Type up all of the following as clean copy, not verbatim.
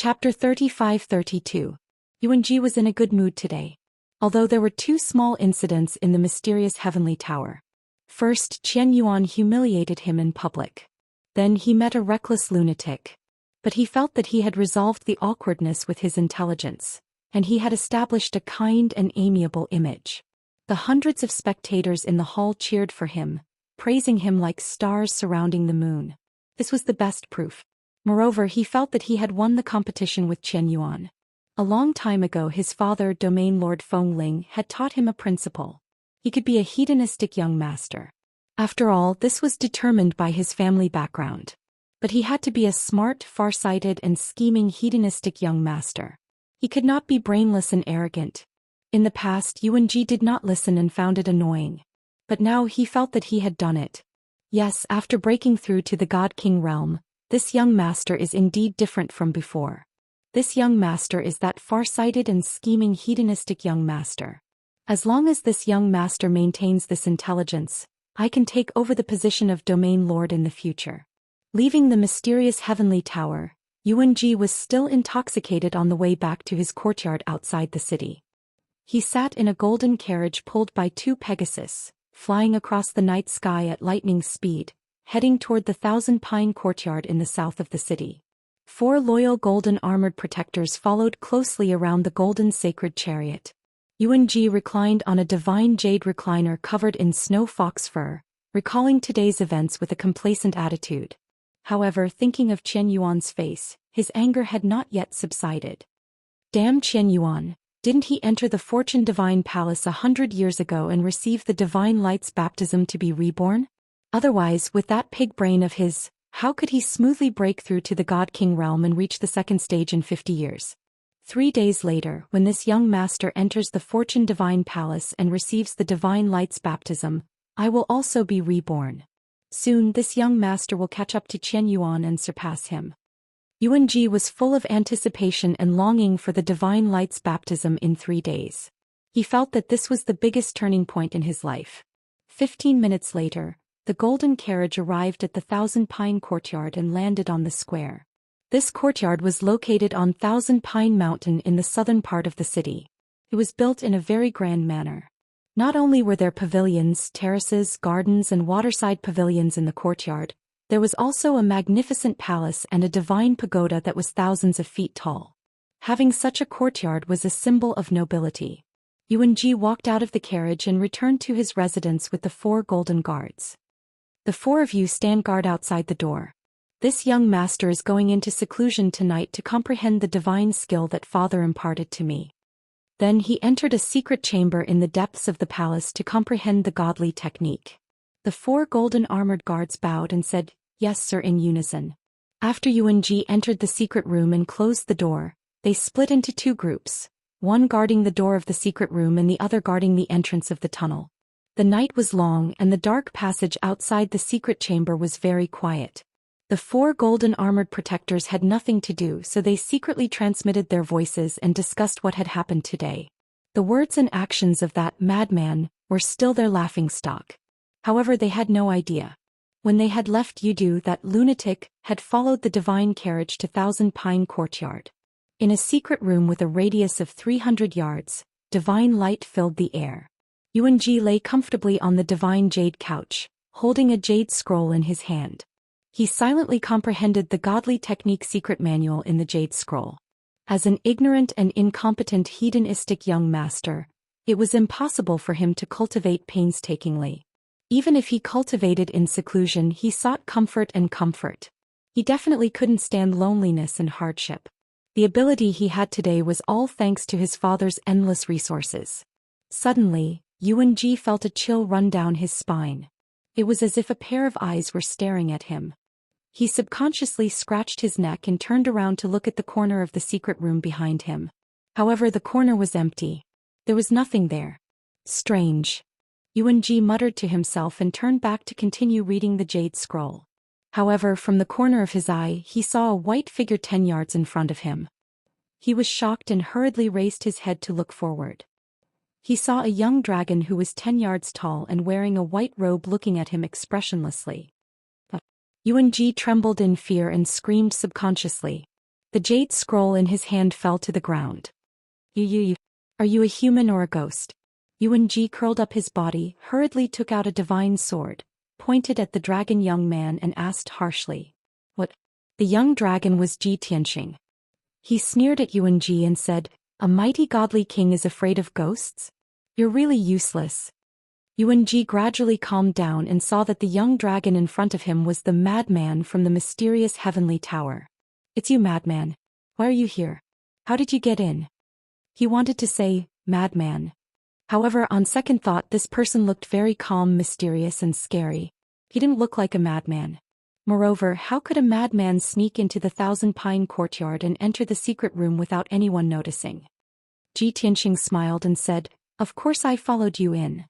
Chapter 35-32. Yuanji was in a good mood today. Although there were two small incidents in the mysterious heavenly tower. First, Qian Yuan humiliated him in public. Then he met a reckless lunatic. But he felt that he had resolved the awkwardness with his intelligence, and he had established a kind and amiable image. The hundreds of spectators in the hall cheered for him, praising him like stars surrounding the moon. This was the best proof. Moreover, he felt that he had won the competition with Qian Yuan. A long time ago his father, Domain Lord Fengling, had taught him a principle. He could be a hedonistic young master. After all, this was determined by his family background. But he had to be a smart, far-sighted and scheming hedonistic young master. He could not be brainless and arrogant. In the past, Yuanji did not listen and found it annoying. But now he felt that he had done it. Yes, after breaking through to the God King realm, this young master is indeed different from before. This young master is that far-sighted and scheming hedonistic young master. As long as this young master maintains this intelligence, I can take over the position of Domain Lord in the future. Leaving the mysterious heavenly tower, Yuanji was still intoxicated on the way back to his courtyard outside the city. He sat in a golden carriage pulled by two Pegasus, flying across the night sky at lightning speed, heading toward the Thousand Pine courtyard in the south of the city. 4 loyal golden armored protectors followed closely around the golden sacred chariot. Yuanji reclined on a divine jade recliner covered in snow fox fur, recalling today's events with a complacent attitude. However, thinking of Qian Yuan's face, his anger had not yet subsided. Damn Qian Yuan, didn't he enter the Fortune Divine Palace 100 years ago and receive the Divine Light's baptism to be reborn? Otherwise, with that pig brain of his, how could he smoothly break through to the God King realm and reach the second stage in 50 years? 3 days later, when this young master enters the Fortune Divine Palace and receives the Divine Light's baptism, I will also be reborn. Soon this young master will catch up to Qian Yuan and surpass him. Yuanji was full of anticipation and longing for the Divine Light's baptism in 3 days. He felt that this was the biggest turning point in his life. 15 minutes later, the golden carriage arrived at the Thousand Pine courtyard and landed on the square. This courtyard was located on Thousand Pine Mountain in the southern part of the city. It was built in a very grand manner. Not only were there pavilions, terraces, gardens and waterside pavilions in the courtyard, there was also a magnificent palace and a divine pagoda that was thousands of feet tall. Having such a courtyard was a symbol of nobility. Yuanji walked out of the carriage and returned to his residence with the 4 golden guards. The 4 of you stand guard outside the door. This young master is going into seclusion tonight to comprehend the divine skill that Father imparted to me. Then he entered a secret chamber in the depths of the palace to comprehend the godly technique. The 4 golden armored guards bowed and said, "Yes, sir," in unison. After Yuanji entered the secret room and closed the door, they split into 2 groups, one guarding the door of the secret room and the other guarding the entrance of the tunnel. The night was long and the dark passage outside the secret chamber was very quiet. The 4 golden armored protectors had nothing to do, so they secretly transmitted their voices and discussed what had happened today. The words and actions of that madman were still their laughingstock. However, they had no idea. When they had left Yudu, that lunatic had followed the divine carriage to Thousand Pine courtyard. In a secret room with a radius of 300 yards, divine light filled the air. Yuanji lay comfortably on the divine jade couch, holding a jade scroll in his hand. He silently comprehended the godly technique secret manual in the jade scroll. As an ignorant and incompetent hedonistic young master, it was impossible for him to cultivate painstakingly. Even if he cultivated in seclusion, he sought comfort and comfort. He definitely couldn't stand loneliness and hardship. The ability he had today was all thanks to his father's endless resources. Suddenly, Yuanji felt a chill run down his spine. It was as if a pair of eyes were staring at him. He subconsciously scratched his neck and turned around to look at the corner of the secret room behind him. However, the corner was empty. There was nothing there. Strange. Yuanji muttered to himself and turned back to continue reading the jade scroll. However, from the corner of his eye, he saw a white figure 10 yards in front of him. He was shocked and hurriedly raised his head to look forward. He saw a young dragon who was 10 yards tall and wearing a white robe looking at him expressionlessly. Yuanji trembled in fear and screamed subconsciously. The jade scroll in his hand fell to the ground. You. Are you a human or a ghost? Yuan Ji curled up his body, hurriedly took out a divine sword, pointed at the dragon young man and asked harshly. What? The young dragon was Ji Tianxing. He sneered at Yuan Ji and said, a mighty godly king is afraid of ghosts? You're really useless. Yuan Ji gradually calmed down and saw that the young dragon in front of him was the madman from the mysterious heavenly tower. It's you, madman. Why are you here? How did you get in? He wanted to say, madman. However, on second thought, this person looked very calm, mysterious, and scary. He didn't look like a madman. Moreover, how could a madman sneak into the Thousand Pine courtyard and enter the secret room without anyone noticing? Ji Tianxing smiled and said, of course I followed you in.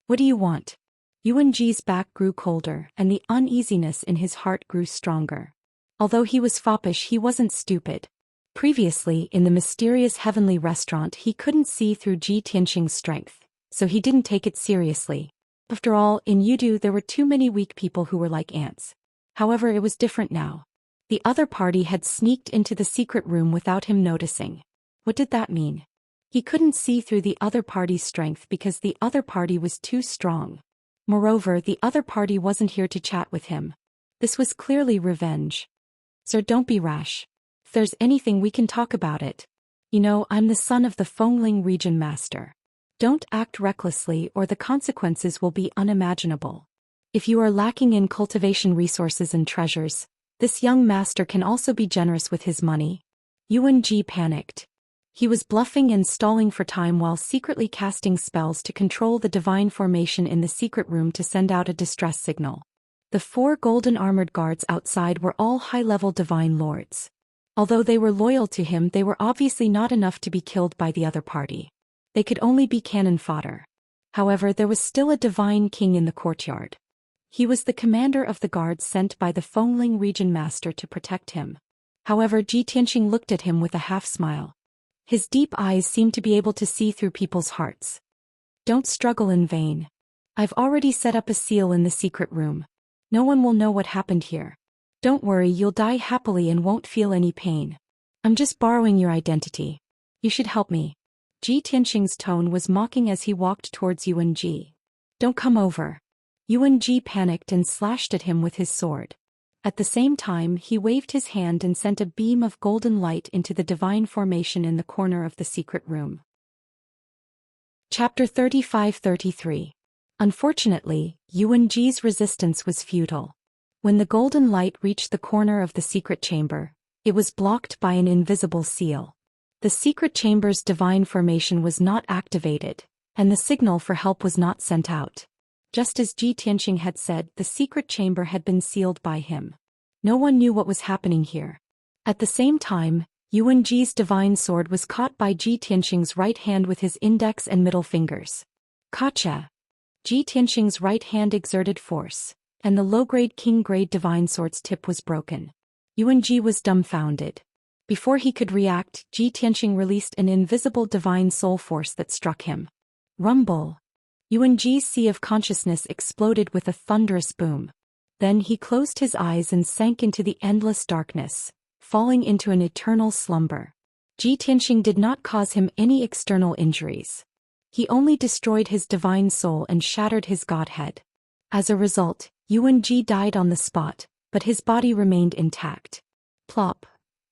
What do you want? Yuan Ji's back grew colder, and the uneasiness in his heart grew stronger. Although he was foppish, he wasn't stupid. Previously, in the mysterious heavenly restaurant, he couldn't see through Ji Tianxing's strength, so he didn't take it seriously. After all, in Yudu there were too many weak people who were like ants. However, it was different now. The other party had sneaked into the secret room without him noticing. What did that mean? He couldn't see through the other party's strength because the other party was too strong. Moreover, the other party wasn't here to chat with him. This was clearly revenge. Sir, don't be rash. If there's anything, we can talk about it. You know, I'm the son of the Fengling region master. Don't act recklessly or the consequences will be unimaginable. If you are lacking in cultivation resources and treasures, this young master can also be generous with his money. Yuan Ji panicked. He was bluffing and stalling for time while secretly casting spells to control the divine formation in the secret room to send out a distress signal. The 4 golden armored guards outside were all high-level divine lords. Although they were loyal to him, they were obviously not enough to be killed by the other party. They could only be cannon fodder. However, there was still a divine king in the courtyard. He was the commander of the guards sent by the Fengling region master to protect him. However, Ji Tianxing looked at him with a half-smile. His deep eyes seemed to be able to see through people's hearts. Don't struggle in vain. I've already set up a seal in the secret room. No one will know what happened here. Don't worry, you'll die happily and won't feel any pain. I'm just borrowing your identity. You should help me. Ji Tianxing's tone was mocking as he walked towards Yuan Ji. Don't come over. Yuan Ji panicked and slashed at him with his sword. At the same time, he waved his hand and sent a beam of golden light into the divine formation in the corner of the secret room. Chapter 35-33. Unfortunately, Yuan Ji's resistance was futile. When the golden light reached the corner of the secret chamber, it was blocked by an invisible seal. The secret chamber's divine formation was not activated, and the signal for help was not sent out. Just as Ji Tianxing had said, the secret chamber had been sealed by him. No one knew what was happening here. At the same time, Yuan Ji's divine sword was caught by Ji Tianxing's right hand with his index and middle fingers. Gotcha! Ji Tianxing's right hand exerted force, and the low-grade king-grade divine sword's tip was broken. Yuan Ji was dumbfounded. Before he could react, Ji Tianxing released an invisible divine soul force that struck him. Rumble! Yuan Ji's sea of consciousness exploded with a thunderous boom. Then he closed his eyes and sank into the endless darkness, falling into an eternal slumber. Ji Tianxing did not cause him any external injuries. He only destroyed his divine soul and shattered his godhead. As a result, Yuan Ji died on the spot, but his body remained intact. Plop!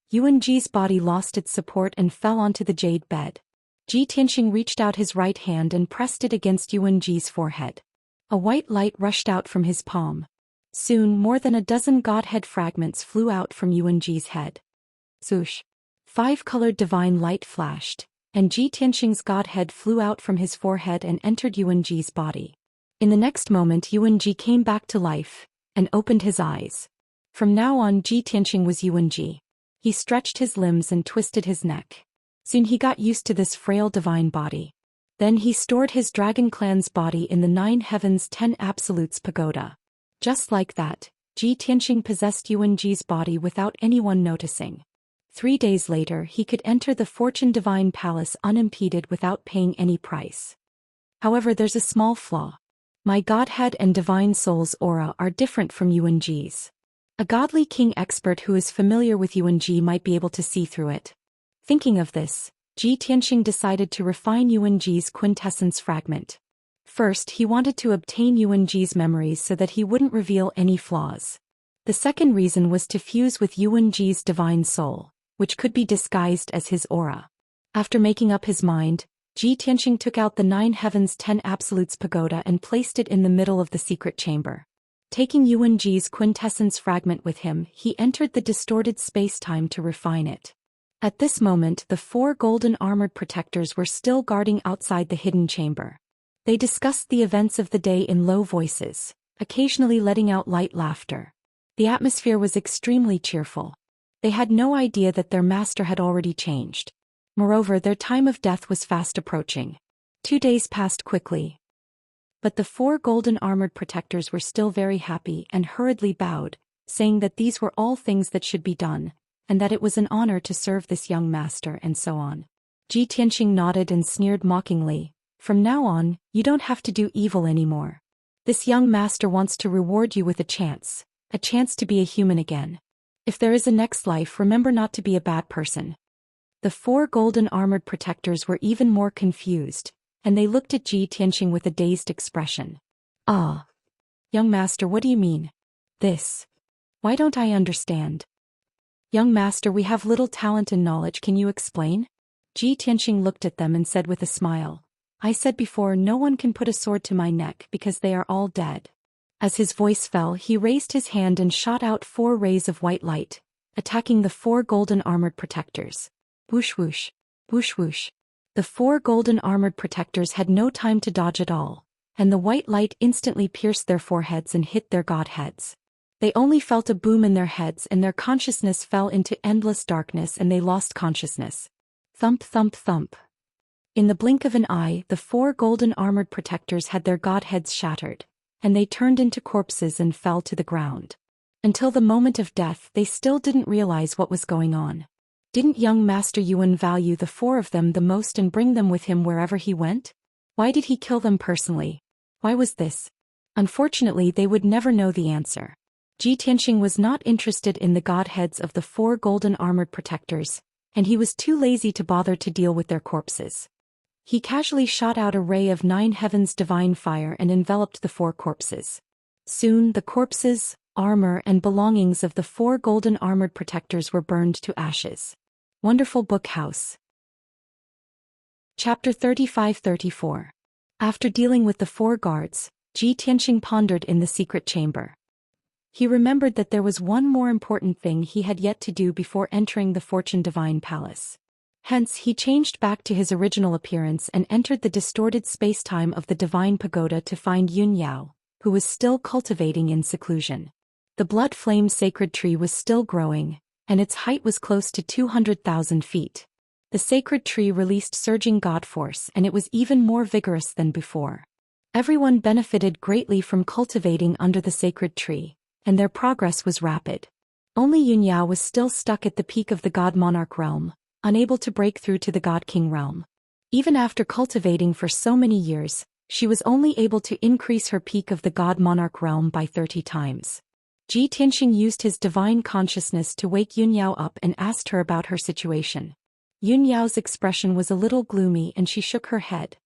Yuan Ji's body lost its support and fell onto the jade bed. Ji Tianxing reached out his right hand and pressed it against Yuan Ji's forehead. A white light rushed out from his palm. Soon, more than a dozen godhead fragments flew out from Yuan Ji's head. Swoosh! 5-colored divine light flashed, and Ji Tianxing's godhead flew out from his forehead and entered Yuan Ji's body. In the next moment, Yuan Ji came back to life and opened his eyes. From now on, Ji Tianxing was Yuan Ji. He stretched his limbs and twisted his neck. Soon he got used to this frail divine body. Then he stored his dragon clan's body in the 9 heavens 10 absolutes pagoda. Just like that, Ji Tianxing possessed Yuan Ji's body without anyone noticing. 3 days later, he could enter the Fortune Divine Palace unimpeded without paying any price. However, there's a small flaw. My godhead and divine soul's aura are different from Yuan Ji's. A godly king expert who is familiar with Yuanji might be able to see through it. Thinking of this, Ji Tianxing decided to refine Yuanji's quintessence fragment. First, he wanted to obtain Yuanji's memories so that he wouldn't reveal any flaws. The second reason was to fuse with Yuanji's divine soul, which could be disguised as his aura. After making up his mind, Ji Tianxing took out the 9 Heavens 10 Absolutes pagoda and placed it in the middle of the secret chamber. Taking Yuanji's quintessence fragment with him, he entered the distorted space-time to refine it. At this moment, the 4 golden armored protectors were still guarding outside the hidden chamber. They discussed the events of the day in low voices, occasionally letting out light laughter. The atmosphere was extremely cheerful. They had no idea that their master had already changed. Moreover, their time of death was fast approaching. 2 days passed quickly. But the 4 golden armored protectors were still very happy and hurriedly bowed, saying that these were all things that should be done, and that it was an honor to serve this young master and so on. Ji Tianxing nodded and sneered mockingly. From now on, you don't have to do evil anymore. This young master wants to reward you with a chance to be a human again. If there is a next life, remember not to be a bad person. The 4 golden armored protectors were even more confused, and they looked at Ji Tianxing with a dazed expression. Ah. Young master, what do you mean? This. Why don't I understand? Young master, we have little talent and knowledge, can you explain? Ji Tianxing looked at them and said with a smile, I said before, no one can put a sword to my neck because they are all dead. As his voice fell, he raised his hand and shot out 4 rays of white light, attacking the 4 golden armored protectors. Whoosh whoosh, whoosh whoosh. The 4 golden armored protectors had no time to dodge at all, and the white light instantly pierced their foreheads and hit their god heads. They only felt a boom in their heads and their consciousness fell into endless darkness and they lost consciousness. Thump thump thump. In the blink of an eye, the 4 golden armored protectors had their god heads shattered, and they turned into corpses and fell to the ground. Until the moment of death, they still didn't realize what was going on. Didn't young Master Yuan value the 4 of them the most and bring them with him wherever he went? Why did he kill them personally? Why was this? Unfortunately, they would never know the answer. Ji Tianxing was not interested in the godheads of the 4 golden armored protectors, and he was too lazy to bother to deal with their corpses. He casually shot out a ray of 9 heavens divine fire and enveloped the 4 corpses. Soon, the corpses, armor and belongings of the 4 golden armored protectors were burned to ashes. Wonderful Book House. Chapter 35-34. After dealing with the 4 guards, Ji Tianxing pondered in the secret chamber. He remembered that there was one more important thing he had yet to do before entering the Fortune Divine Palace. Hence, he changed back to his original appearance and entered the distorted space-time of the Divine Pagoda to find Yun Yao, who was still cultivating in seclusion. The blood flame sacred tree was still growing, and its height was close to 200,000 feet. The sacred tree released surging god force and it was even more vigorous than before. Everyone benefited greatly from cultivating under the sacred tree, and their progress was rapid. Only Yun Yao was still stuck at the peak of the god monarch realm, unable to break through to the god king realm. Even after cultivating for so many years, she was only able to increase her peak of the god monarch realm by 30 times. Ji Tianxing used his divine consciousness to wake Yun Yao up and asked her about her situation. Yun Yao's expression was a little gloomy and she shook her head.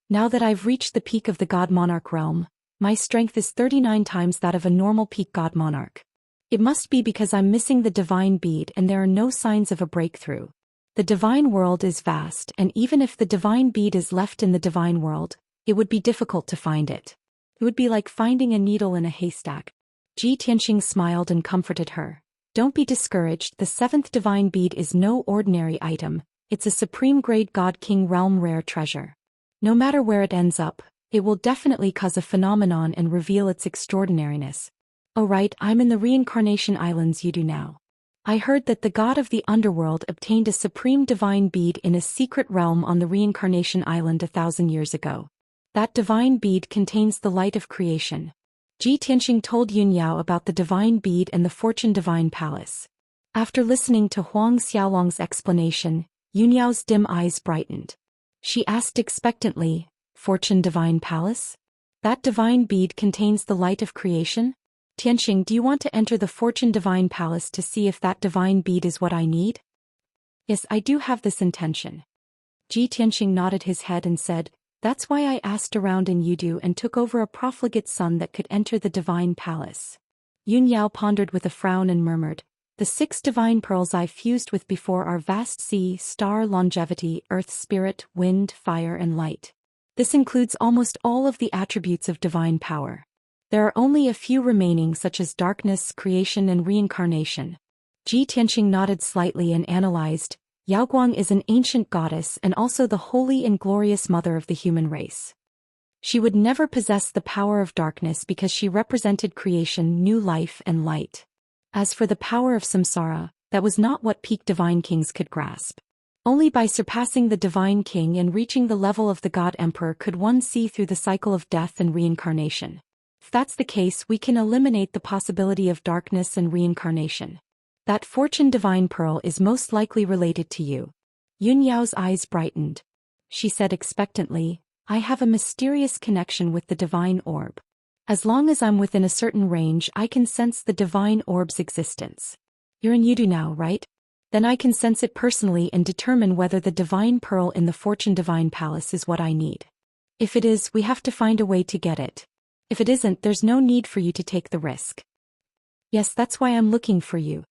Now that I've reached the peak of the god monarch realm, my strength is 39 times that of a normal peak god monarch. It must be because I'm missing the divine bead and there are no signs of a breakthrough. The divine world is vast, and even if the divine bead is left in the divine world, it would be difficult to find it. It would be like finding a needle in a haystack. Ji Tianxing smiled and comforted her. Don't be discouraged, the 7th divine bead is no ordinary item, it's a supreme grade god king realm rare treasure. No matter where it ends up, it will definitely cause a phenomenon and reveal its extraordinariness. Oh right, I'm in the reincarnation islands you do now. I heard that the god of the underworld obtained a supreme divine bead in a secret realm on the reincarnation island 1,000 years ago. That divine bead contains the light of creation. Ji Tianxing told Yun Yao about the divine bead and the Fortune Divine Palace. After listening to Huang Xiaolong's explanation, Yun Yao's dim eyes brightened. She asked expectantly, Fortune Divine Palace? That divine bead contains the light of creation? Tianxing, do you want to enter the Fortune Divine Palace to see if that divine bead is what I need? Yes, I do have this intention. Tianxing nodded his head and said, that's why I asked around in Yudu and took over a profligate son that could enter the divine palace. Yun Yao pondered with a frown and murmured, the 6 divine pearls I fused with before are vast sea, star, longevity, earth, spirit, wind, fire and light. This includes almost all of the attributes of divine power. There are only a few remaining such as darkness, creation and reincarnation. Tianxing nodded slightly and analyzed, Yaoguang is an ancient goddess and also the holy and glorious mother of the human race. She would never possess the power of darkness because she represented creation, new life and light. As for the power of samsara, that was not what peak divine kings could grasp. Only by surpassing the divine king and reaching the level of the god emperor could one see through the cycle of death and reincarnation. If that's the case, we can eliminate the possibility of darkness and reincarnation. That Fortune Divine Pearl is most likely related to you. Yun Yao's eyes brightened. She said expectantly, I have a mysterious connection with the divine orb. As long as I'm within a certain range, I can sense the divine orb's existence. You're in Yudu now, right? Then I can sense it personally and determine whether the divine pearl in the Fortune Divine Palace is what I need. If it is, we have to find a way to get it. If it isn't, there's no need for you to take the risk. Yes, that's why I'm looking for you.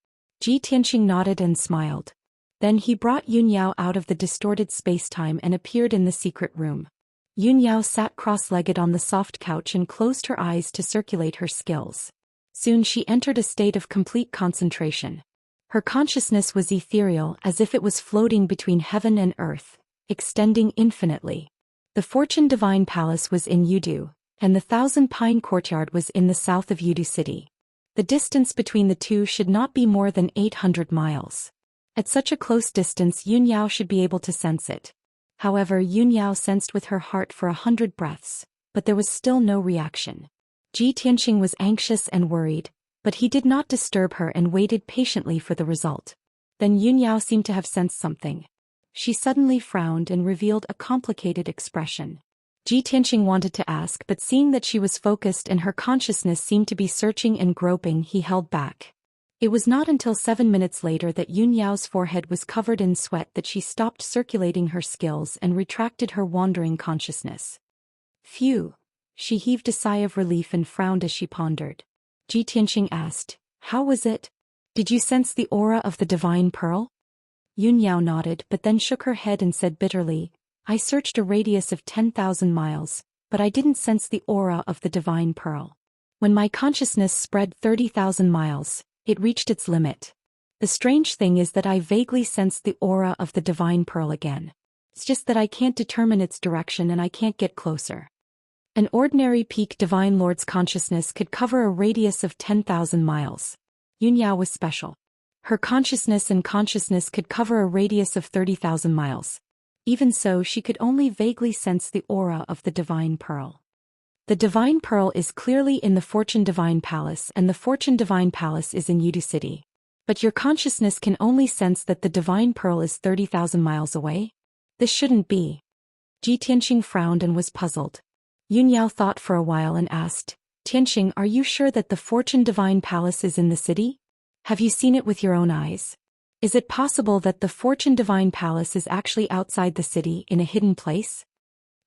Tianxing nodded and smiled. Then he brought Yun Yao out of the distorted space-time and appeared in the secret room. Yun Yao sat cross-legged on the soft couch and closed her eyes to circulate her skills. Soon she entered a state of complete concentration. Her consciousness was ethereal, as if it was floating between heaven and earth, extending infinitely. The Fortune Divine Palace was in Yudu, and the Thousand Pine Courtyard was in the south of Yudu City. The distance between the two should not be more than 800 miles. At such a close distance, Yun Yao should be able to sense it. However, Yun Yao sensed with her heart for 100 breaths, but there was still no reaction. Tianxing was anxious and worried, but he did not disturb her and waited patiently for the result. Then Yun Yao seemed to have sensed something. She suddenly frowned and revealed a complicated expression. Tianxing wanted to ask, but seeing that she was focused and her consciousness seemed to be searching and groping, he held back. It was not until 7 minutes later that Yun Yao's forehead was covered in sweat that she stopped circulating her skills and retracted her wandering consciousness. Phew! She heaved a sigh of relief and frowned as she pondered. Tianxing asked, how was it? Did you sense the aura of the divine pearl? Yun Yao nodded but then shook her head and said bitterly, I searched a radius of 10,000 miles, but I didn't sense the aura of the divine pearl. When my consciousness spread 30,000 miles, it reached its limit. The strange thing is that I vaguely sensed the aura of the divine pearl again. It's just that I can't determine its direction and I can't get closer. An ordinary peak divine lord's consciousness could cover a radius of 10,000 miles. Yun Yao was special. Her consciousness could cover a radius of 30,000 miles. Even so, she could only vaguely sense the aura of the divine pearl. The divine pearl is clearly in the Fortune Divine Palace and the Fortune Divine Palace is in Yudu City. But your consciousness can only sense that the divine pearl is 30,000 miles away? This shouldn't be. Tianxing frowned and was puzzled. Yun Yao thought for a while and asked, Tianxing, are you sure that the Fortune Divine Palace is in the city? Have you seen it with your own eyes? Is it possible that the Fortune Divine Palace is actually outside the city in a hidden place?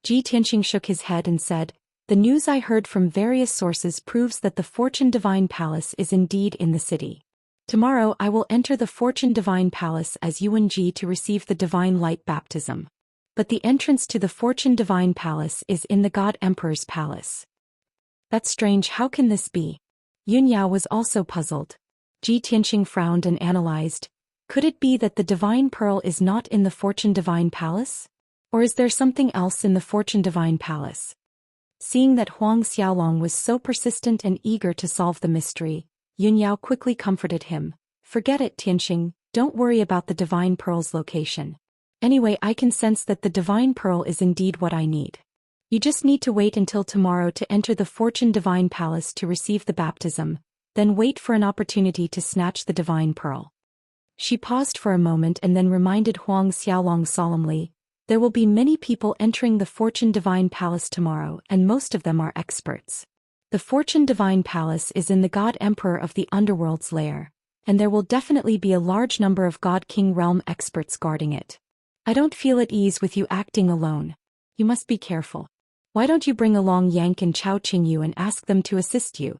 Tianxing shook his head and said, the news I heard from various sources proves that the Fortune Divine Palace is indeed in the city. Tomorrow I will enter the Fortune Divine Palace as Yuanji to receive the Divine Light Baptism. But the entrance to the Fortune Divine Palace is in the God Emperor's palace. That's strange, how can this be? Yun Yao was also puzzled. Tianxing frowned and analyzed. Could it be that the divine pearl is not in the Fortune Divine Palace? Or is there something else in the Fortune Divine Palace? Seeing that Huang Xiaolong was so persistent and eager to solve the mystery, Yun Yao quickly comforted him. Forget it, Tianxing, don't worry about the divine pearl's location. Anyway, I can sense that the divine pearl is indeed what I need. You just need to wait until tomorrow to enter the Fortune Divine Palace to receive the baptism, then wait for an opportunity to snatch the divine pearl. She paused for a moment and then reminded Huang Xiaolong solemnly, there will be many people entering the Fortune Divine Palace tomorrow and most of them are experts. The Fortune Divine Palace is in the God Emperor of the Underworld's lair, and there will definitely be a large number of God King realm experts guarding it. I don't feel at ease with you acting alone. You must be careful. Why don't you bring along Yank and Chao Qingyu and ask them to assist you?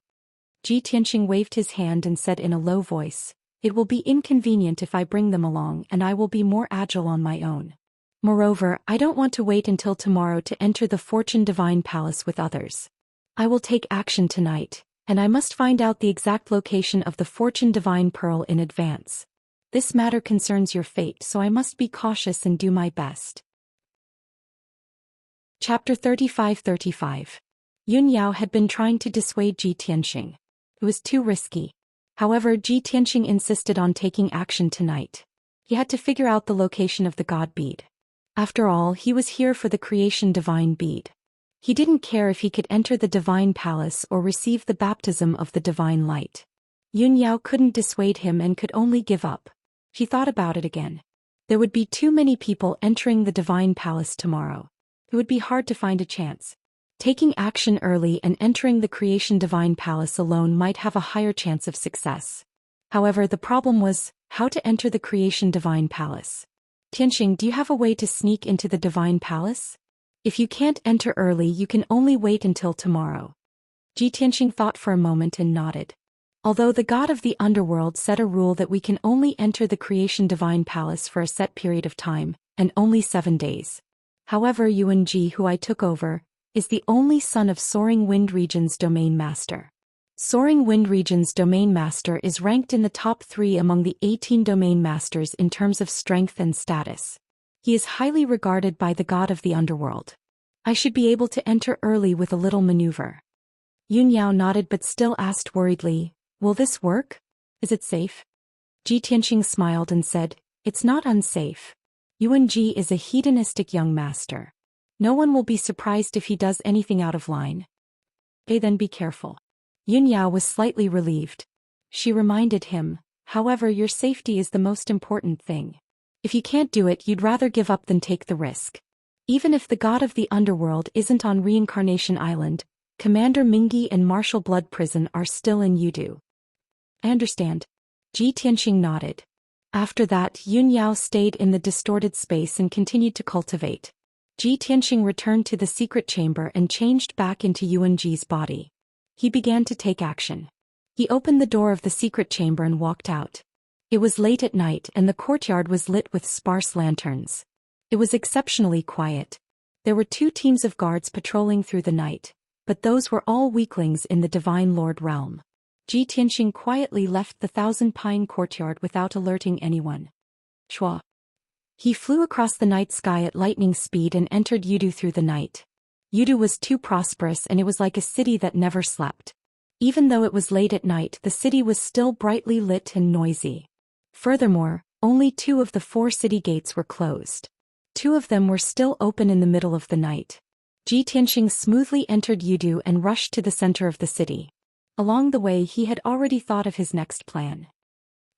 Ji Tianxing waved his hand and said in a low voice, "It will be inconvenient if I bring them along, and I will be more agile on my own. Moreover, I don't want to wait until tomorrow to enter the Fortune Divine Palace with others. I will take action tonight, and I must find out the exact location of the Fortune Divine Pearl in advance. This matter concerns your fate, so I must be cautious and do my best." Chapter 35. Yun Yao had been trying to dissuade Ji Tianxing. It was too risky. However, Ji Tianxing insisted on taking action tonight. He had to figure out the location of the God bead. After all, he was here for the creation divine bead. He didn't care if he could enter the divine palace or receive the baptism of the divine light. Yun Yao couldn't dissuade him and could only give up. She thought about it again. There would be too many people entering the divine palace tomorrow. It would be hard to find a chance. Taking action early and entering the creation divine palace alone might have a higher chance of success. However, the problem was how to enter the creation divine palace. Tianxing, do you have a way to sneak into the divine palace? If you can't enter early, you can only wait until tomorrow. Ji Tianxing thought for a moment and nodded. Although the god of the underworld set a rule that we can only enter the creation divine palace for a set period of time, and only 7 days. However, Yuan Ji, who I took over, is the only son of Soaring Wind Region's domain master. Soaring Wind Region's domain master is ranked in the top 3 among the 18 domain masters in terms of strength and status. He is highly regarded by the god of the underworld. I should be able to enter early with a little maneuver. Yun Yao nodded but still asked worriedly, "Will this work? Is it safe?" Ji Tianxing smiled and said, "It's not unsafe. Yuan Ji is a hedonistic young master. No one will be surprised if he does anything out of line. Then be careful." Yun Yao was slightly relieved. She reminded him, "However, your safety is the most important thing. If you can't do it, you'd rather give up than take the risk. Even if the god of the underworld isn't on Reincarnation Island, Commander Mingi and Martial Blood Prison are still in Yudu." "I understand." Ji Tianxing nodded. After that, Yun Yao stayed in the distorted space and continued to cultivate. Ji Tianxing returned to the secret chamber and changed back into Yuan Ji's body. He began to take action. He opened the door of the secret chamber and walked out. It was late at night and the courtyard was lit with sparse lanterns. It was exceptionally quiet. There were 2 teams of guards patrolling through the night, but those were all weaklings in the Divine Lord realm. Ji Tianxing quietly left the Thousand Pine courtyard without alerting anyone. Chua. He flew across the night sky at lightning speed and entered Yudu through the night. Yudu was too prosperous and it was like a city that never slept. Even though it was late at night, the city was still brightly lit and noisy. Furthermore, only 2 of the 4 city gates were closed. 2 of them were still open in the middle of the night. Ji Tianxing smoothly entered Yudu and rushed to the center of the city. Along the way, he had already thought of his next plan.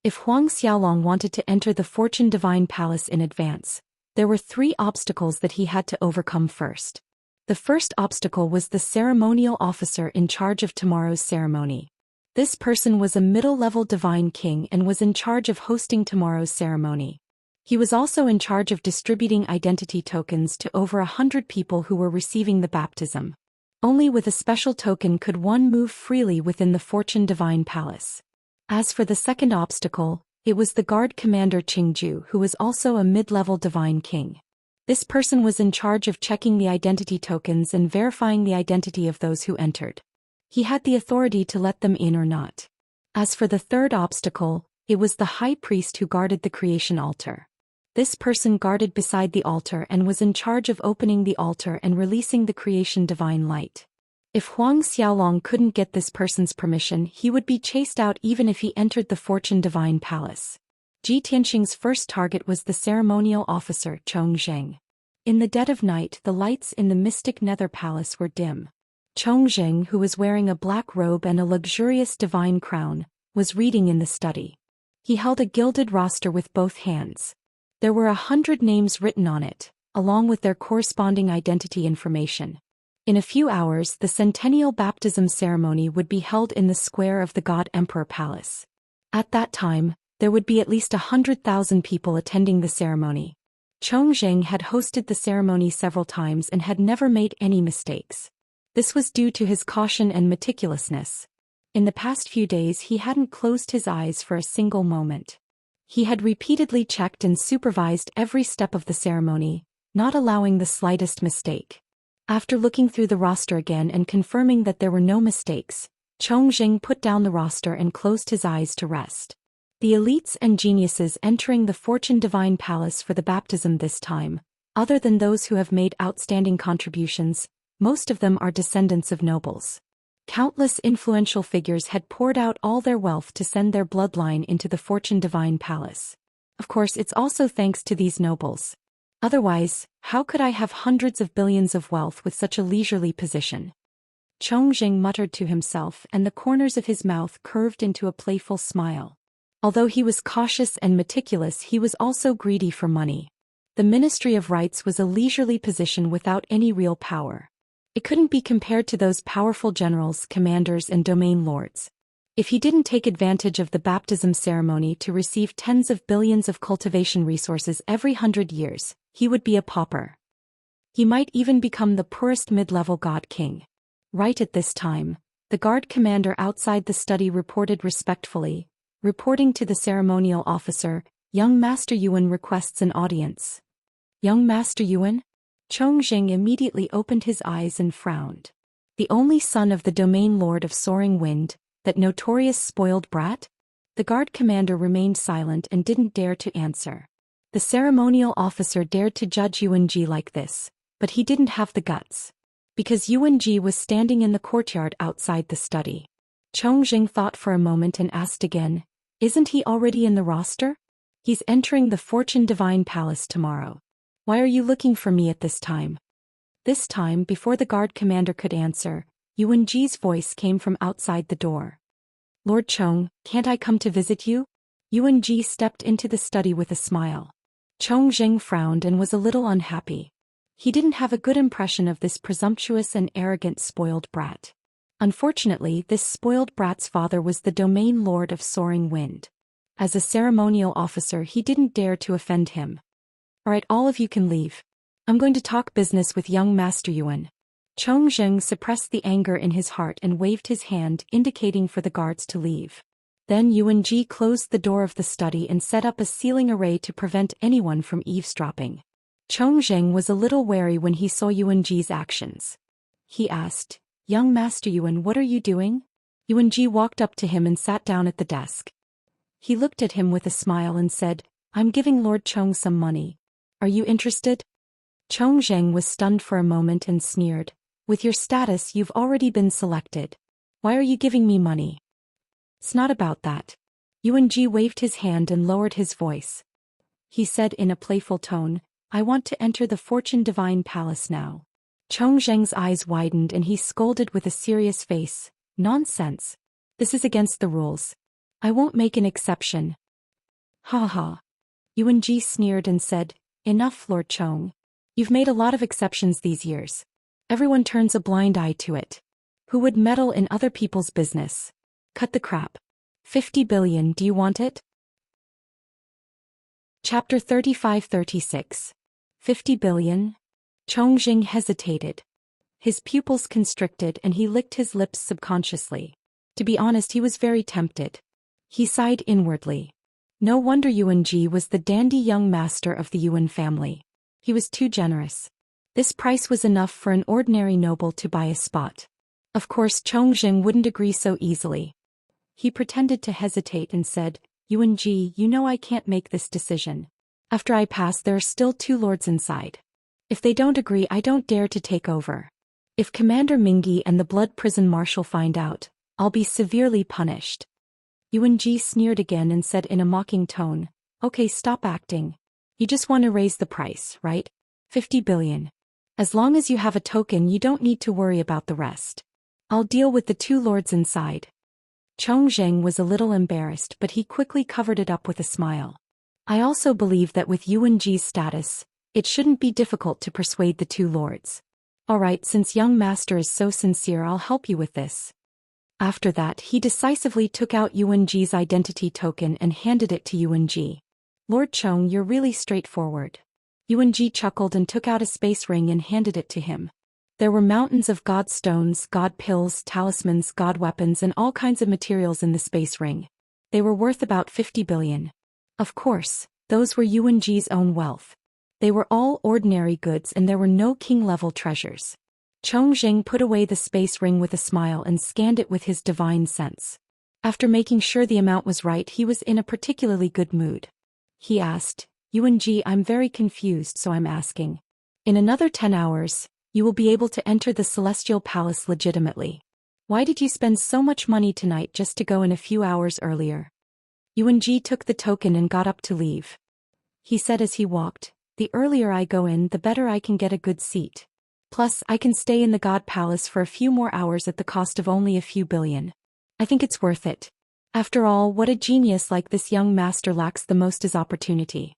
If Huang Xiaolong wanted to enter the Fortune Divine Palace in advance, there were 3 obstacles that he had to overcome first. The first obstacle was the ceremonial officer in charge of tomorrow's ceremony. This person was a middle-level divine king and was in charge of hosting tomorrow's ceremony. He was also in charge of distributing identity tokens to over 100 people who were receiving the baptism. Only with a special token could one move freely within the Fortune Divine Palace. As for the second obstacle, it was the guard commander Qingju, who was also a mid-level divine king. This person was in charge of checking the identity tokens and verifying the identity of those who entered. He had the authority to let them in or not. As for the third obstacle, it was the high priest who guarded the creation altar. This person guarded beside the altar and was in charge of opening the altar and releasing the creation divine light. If Huang Xiaolong couldn't get this person's permission, he would be chased out even if he entered the Fortune Divine Palace. Ji Tianxing's first target was the ceremonial officer Chong Zheng. In the dead of night, the lights in the mystic Nether Palace were dim. Chong Zheng, who was wearing a black robe and a luxurious divine crown, was reading in the study. He held a gilded roster with both hands. There were 100 names written on it, along with their corresponding identity information. In a few hours, the centennial baptism ceremony would be held in the square of the God Emperor Palace. At that time, there would be at least 100,000 people attending the ceremony. Chongzheng had hosted the ceremony several times and had never made any mistakes. This was due to his caution and meticulousness. In the past few days he hadn't closed his eyes for a single moment. He had repeatedly checked and supervised every step of the ceremony, not allowing the slightest mistake. After looking through the roster again and confirming that there were no mistakes, Chongzheng put down the roster and closed his eyes to rest. The elites and geniuses entering the Fortune Divine Palace for the baptism this time, other than those who have made outstanding contributions, most of them are descendants of nobles. Countless influential figures had poured out all their wealth to send their bloodline into the Fortune Divine Palace. Of course, it's also thanks to these nobles. Otherwise, how could I have hundreds of billions of wealth with such a leisurely position? Chongzheng muttered to himself, and the corners of his mouth curved into a playful smile. Although he was cautious and meticulous, he was also greedy for money. The Ministry of Rites was a leisurely position without any real power. It couldn't be compared to those powerful generals, commanders, and domain lords. If he didn't take advantage of the baptism ceremony to receive tens of billions of cultivation resources every 100 years, he would be a pauper. He might even become the poorest mid-level god king. Right at this time, the guard commander outside the study reported respectfully, reporting to the ceremonial officer, "Young Master Yuan requests an audience." Young Master Yuan? Chongzheng immediately opened his eyes and frowned. The only son of the domain lord of Soaring Wind, that notorious spoiled brat? The guard commander remained silent and didn't dare to answer. The ceremonial officer dared to judge Yuanji like this, but he didn't have the guts. Because Yuanji was standing in the courtyard outside the study. Chongzheng thought for a moment and asked again, "Isn't he already in the roster? He's entering the Fortune Divine Palace tomorrow. Why are you looking for me at this time?" This time, before the guard commander could answer, Yuanji's voice came from outside the door. "Lord Chong, can't I come to visit you?" Yuanji stepped into the study with a smile. Chongzheng frowned and was a little unhappy. He didn't have a good impression of this presumptuous and arrogant spoiled brat. Unfortunately, this spoiled brat's father was the domain lord of Soaring Wind. As a ceremonial officer, he didn't dare to offend him. "Alright, all of you can leave. I'm going to talk business with young Master Yuan." Chongzheng suppressed the anger in his heart and waved his hand, indicating for the guards to leave. Then Yuanji closed the door of the study and set up a ceiling array to prevent anyone from eavesdropping. Chongzheng was a little wary when he saw Yuanji's actions. He asked, "Young Master Yuan, what are you doing?" Yuanji walked up to him and sat down at the desk. He looked at him with a smile and said, "I'm giving Lord Chong some money. Are you interested?" Chongzheng was stunned for a moment and sneered, "With your status, you've already been selected. Why are you giving me money?" "It's not about that." Yuanji waved his hand and lowered his voice. He said in a playful tone, "I want to enter the Fortune Divine Palace now." Chongzheng's eyes widened and he scolded with a serious face, "Nonsense. This is against the rules. I won't make an exception." "Ha ha." Yuanji sneered and said, "Enough, Lord Chong. You've made a lot of exceptions these years. Everyone turns a blind eye to it. Who would meddle in other people's business? Cut the crap. 50 billion, do you want it?" Chapter 35-36. 50 billion? Chongzheng hesitated. His pupils constricted and he licked his lips subconsciously. To be honest, he was very tempted. He sighed inwardly. No wonder Yuanji was the dandy young master of the Yuan family. He was too generous. This price was enough for an ordinary noble to buy a spot. Of course, Chongzheng wouldn't agree so easily. He pretended to hesitate and said, "Yuanji, you know I can't make this decision. After I pass, there are still 2 lords inside. If they don't agree, I don't dare to take over. If Commander Mingyi and the Blood Prison Marshal find out, I'll be severely punished." Yuanji sneered again and said in a mocking tone, "Okay, stop acting. You just want to raise the price, right? 50 billion. As long as you have a token, you don't need to worry about the rest. I'll deal with the 2 lords inside." Chongzheng was a little embarrassed, but he quickly covered it up with a smile. "I also believe that with Yuanji's status, it shouldn't be difficult to persuade the 2 lords. Alright, since young master is so sincere, I'll help you with this. After that, he decisively took out Yuanji's identity token and handed it to Yuanji. Lord Chong, you're really straightforward. Yuanji chuckled and took out a space ring and handed it to him. There were mountains of god stones, god pills, talismans, god weapons and all kinds of materials in the space ring. They were worth about 50 billion. Of course, those were Yuanji's own wealth. They were all ordinary goods and there were no king-level treasures. Chongzheng put away the space ring with a smile and scanned it with his divine sense. After making sure the amount was right, he was in a particularly good mood. He asked, Yuanji, I'm very confused, so I'm asking. In another 10 hours, you will be able to enter the Celestial Palace legitimately. Why did you spend so much money tonight just to go in a few hours earlier? Yuanji took the token and got up to leave. He said as he walked, the earlier I go in, the better I can get a good seat. Plus, I can stay in the God Palace for a few more hours at the cost of only a few billion. I think it's worth it. After all, what a genius like this young master lacks the most is opportunity.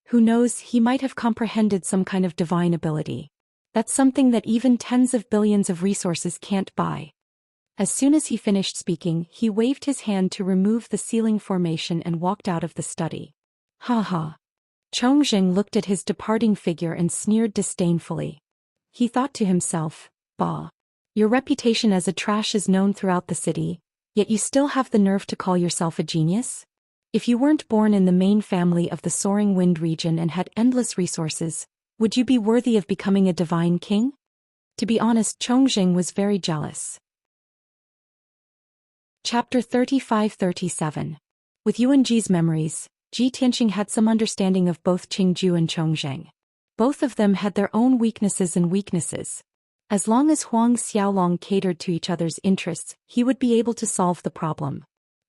Who knows, he might have comprehended some kind of divine ability. That's something that even tens of billions of resources can't buy. As soon as he finished speaking, he waved his hand to remove the ceiling formation and walked out of the study. Ha ha. Chongzheng looked at his departing figure and sneered disdainfully. He thought to himself, bah. Your reputation as a trash is known throughout the city, yet you still have the nerve to call yourself a genius? If you weren't born in the main family of the Soaring Wind region and had endless resources, would you be worthy of becoming a divine king? To be honest, Chongzheng was very jealous. Chapter 35-37. With Yuanji's memories, Ji Tianxing had some understanding of both Qingju and Chongzheng. Both of them had their own weaknesses and weaknesses. As long as Huang Xiaolong catered to each other's interests, he would be able to solve the problem.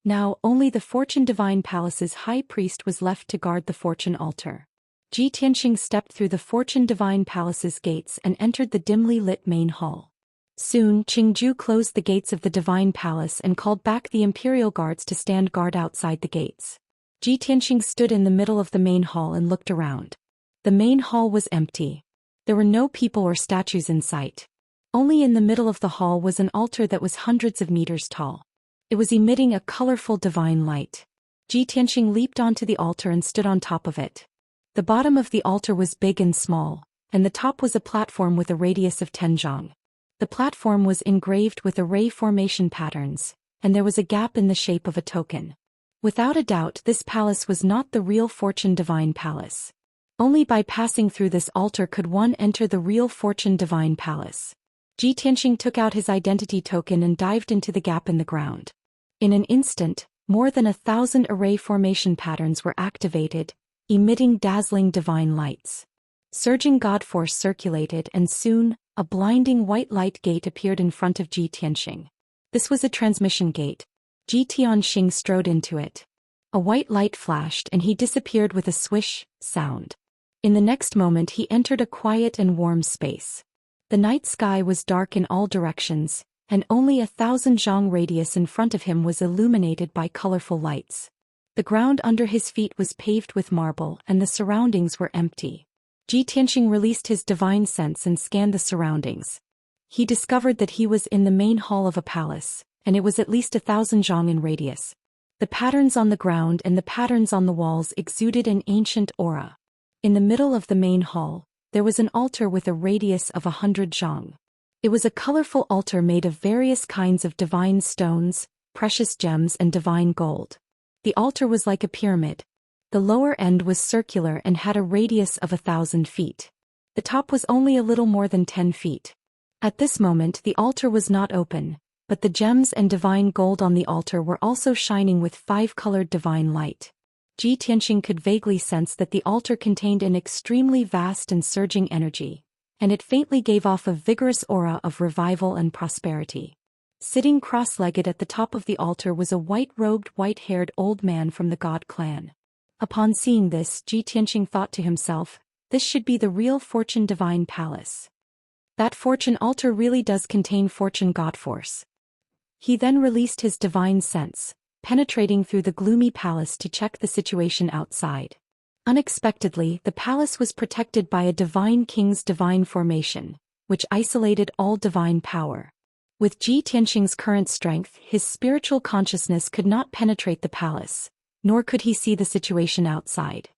Now, only the Fortune Divine Palace's high priest was left to guard the fortune altar. Ji Tianxing stepped through the Fortune Divine Palace's gates and entered the dimly lit main hall. Soon, Qingju closed the gates of the Divine Palace and called back the Imperial Guards to stand guard outside the gates. Ji Tianxing stood in the middle of the main hall and looked around. The main hall was empty. There were no people or statues in sight. Only in the middle of the hall was an altar that was hundreds of meters tall. It was emitting a colorful divine light. Ji Tianxing leaped onto the altar and stood on top of it. The bottom of the altar was big and small, and the top was a platform with a radius of 10 zhang. The platform was engraved with array formation patterns, and there was a gap in the shape of a token. Without a doubt, this palace was not the real Fortune Divine Palace. Only by passing through this altar could one enter the real Fortune Divine Palace. Ji Tianxing took out his identity token and dived into the gap in the ground. In an instant, more than 1,000 array formation patterns were activated, emitting dazzling divine lights. Surging god force circulated and soon, a blinding white light gate appeared in front of Ji Tianxing. This was a transmission gate. Ji Tianxing strode into it. A white light flashed and he disappeared with a swish sound. In the next moment he entered a quiet and warm space. The night sky was dark in all directions, and only 1,000 zhang radius in front of him was illuminated by colorful lights. The ground under his feet was paved with marble and the surroundings were empty. Ji Tianxing released his divine sense and scanned the surroundings. He discovered that he was in the main hall of a palace, and it was at least 1,000 zhang in radius. The patterns on the ground and the patterns on the walls exuded an ancient aura. In the middle of the main hall, there was an altar with a radius of 100 zhang. It was a colorful altar made of various kinds of divine stones, precious gems and divine gold. The altar was like a pyramid. The lower end was circular and had a radius of 1,000 feet. The top was only a little more than 10 feet. At this moment the altar was not open, but the gems and divine gold on the altar were also shining with 5-colored divine light. Ji Tianxing could vaguely sense that the altar contained an extremely vast and surging energy, and it faintly gave off a vigorous aura of revival and prosperity. Sitting cross-legged at the top of the altar was a white-robed, white-haired old man from the God clan. Upon seeing this, Ji Tianxing thought to himself, this should be the real Fortune Divine Palace. That fortune altar really does contain fortune god force. He then released his divine sense, penetrating through the gloomy palace to check the situation outside. Unexpectedly, the palace was protected by a divine king's divine formation, which isolated all divine power. With Ji Tianxing's current strength, his spiritual consciousness could not penetrate the palace, nor could he see the situation outside.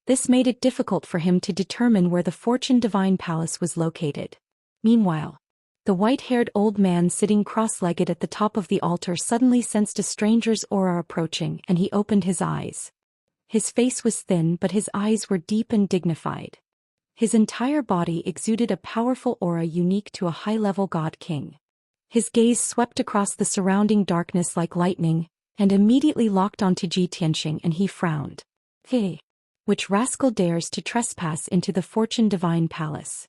This made it difficult for him to determine where the Fortune Divine Palace was located. Meanwhile, the white-haired old man sitting cross-legged at the top of the altar suddenly sensed a stranger's aura approaching, and he opened his eyes. His face was thin, but his eyes were deep and dignified. His entire body exuded a powerful aura unique to a high-level god king. His gaze swept across the surrounding darkness like lightning, and immediately locked onto Ji Tianxing, and he frowned. "Hey! Which rascal dares to trespass into the Fortune Divine Palace?"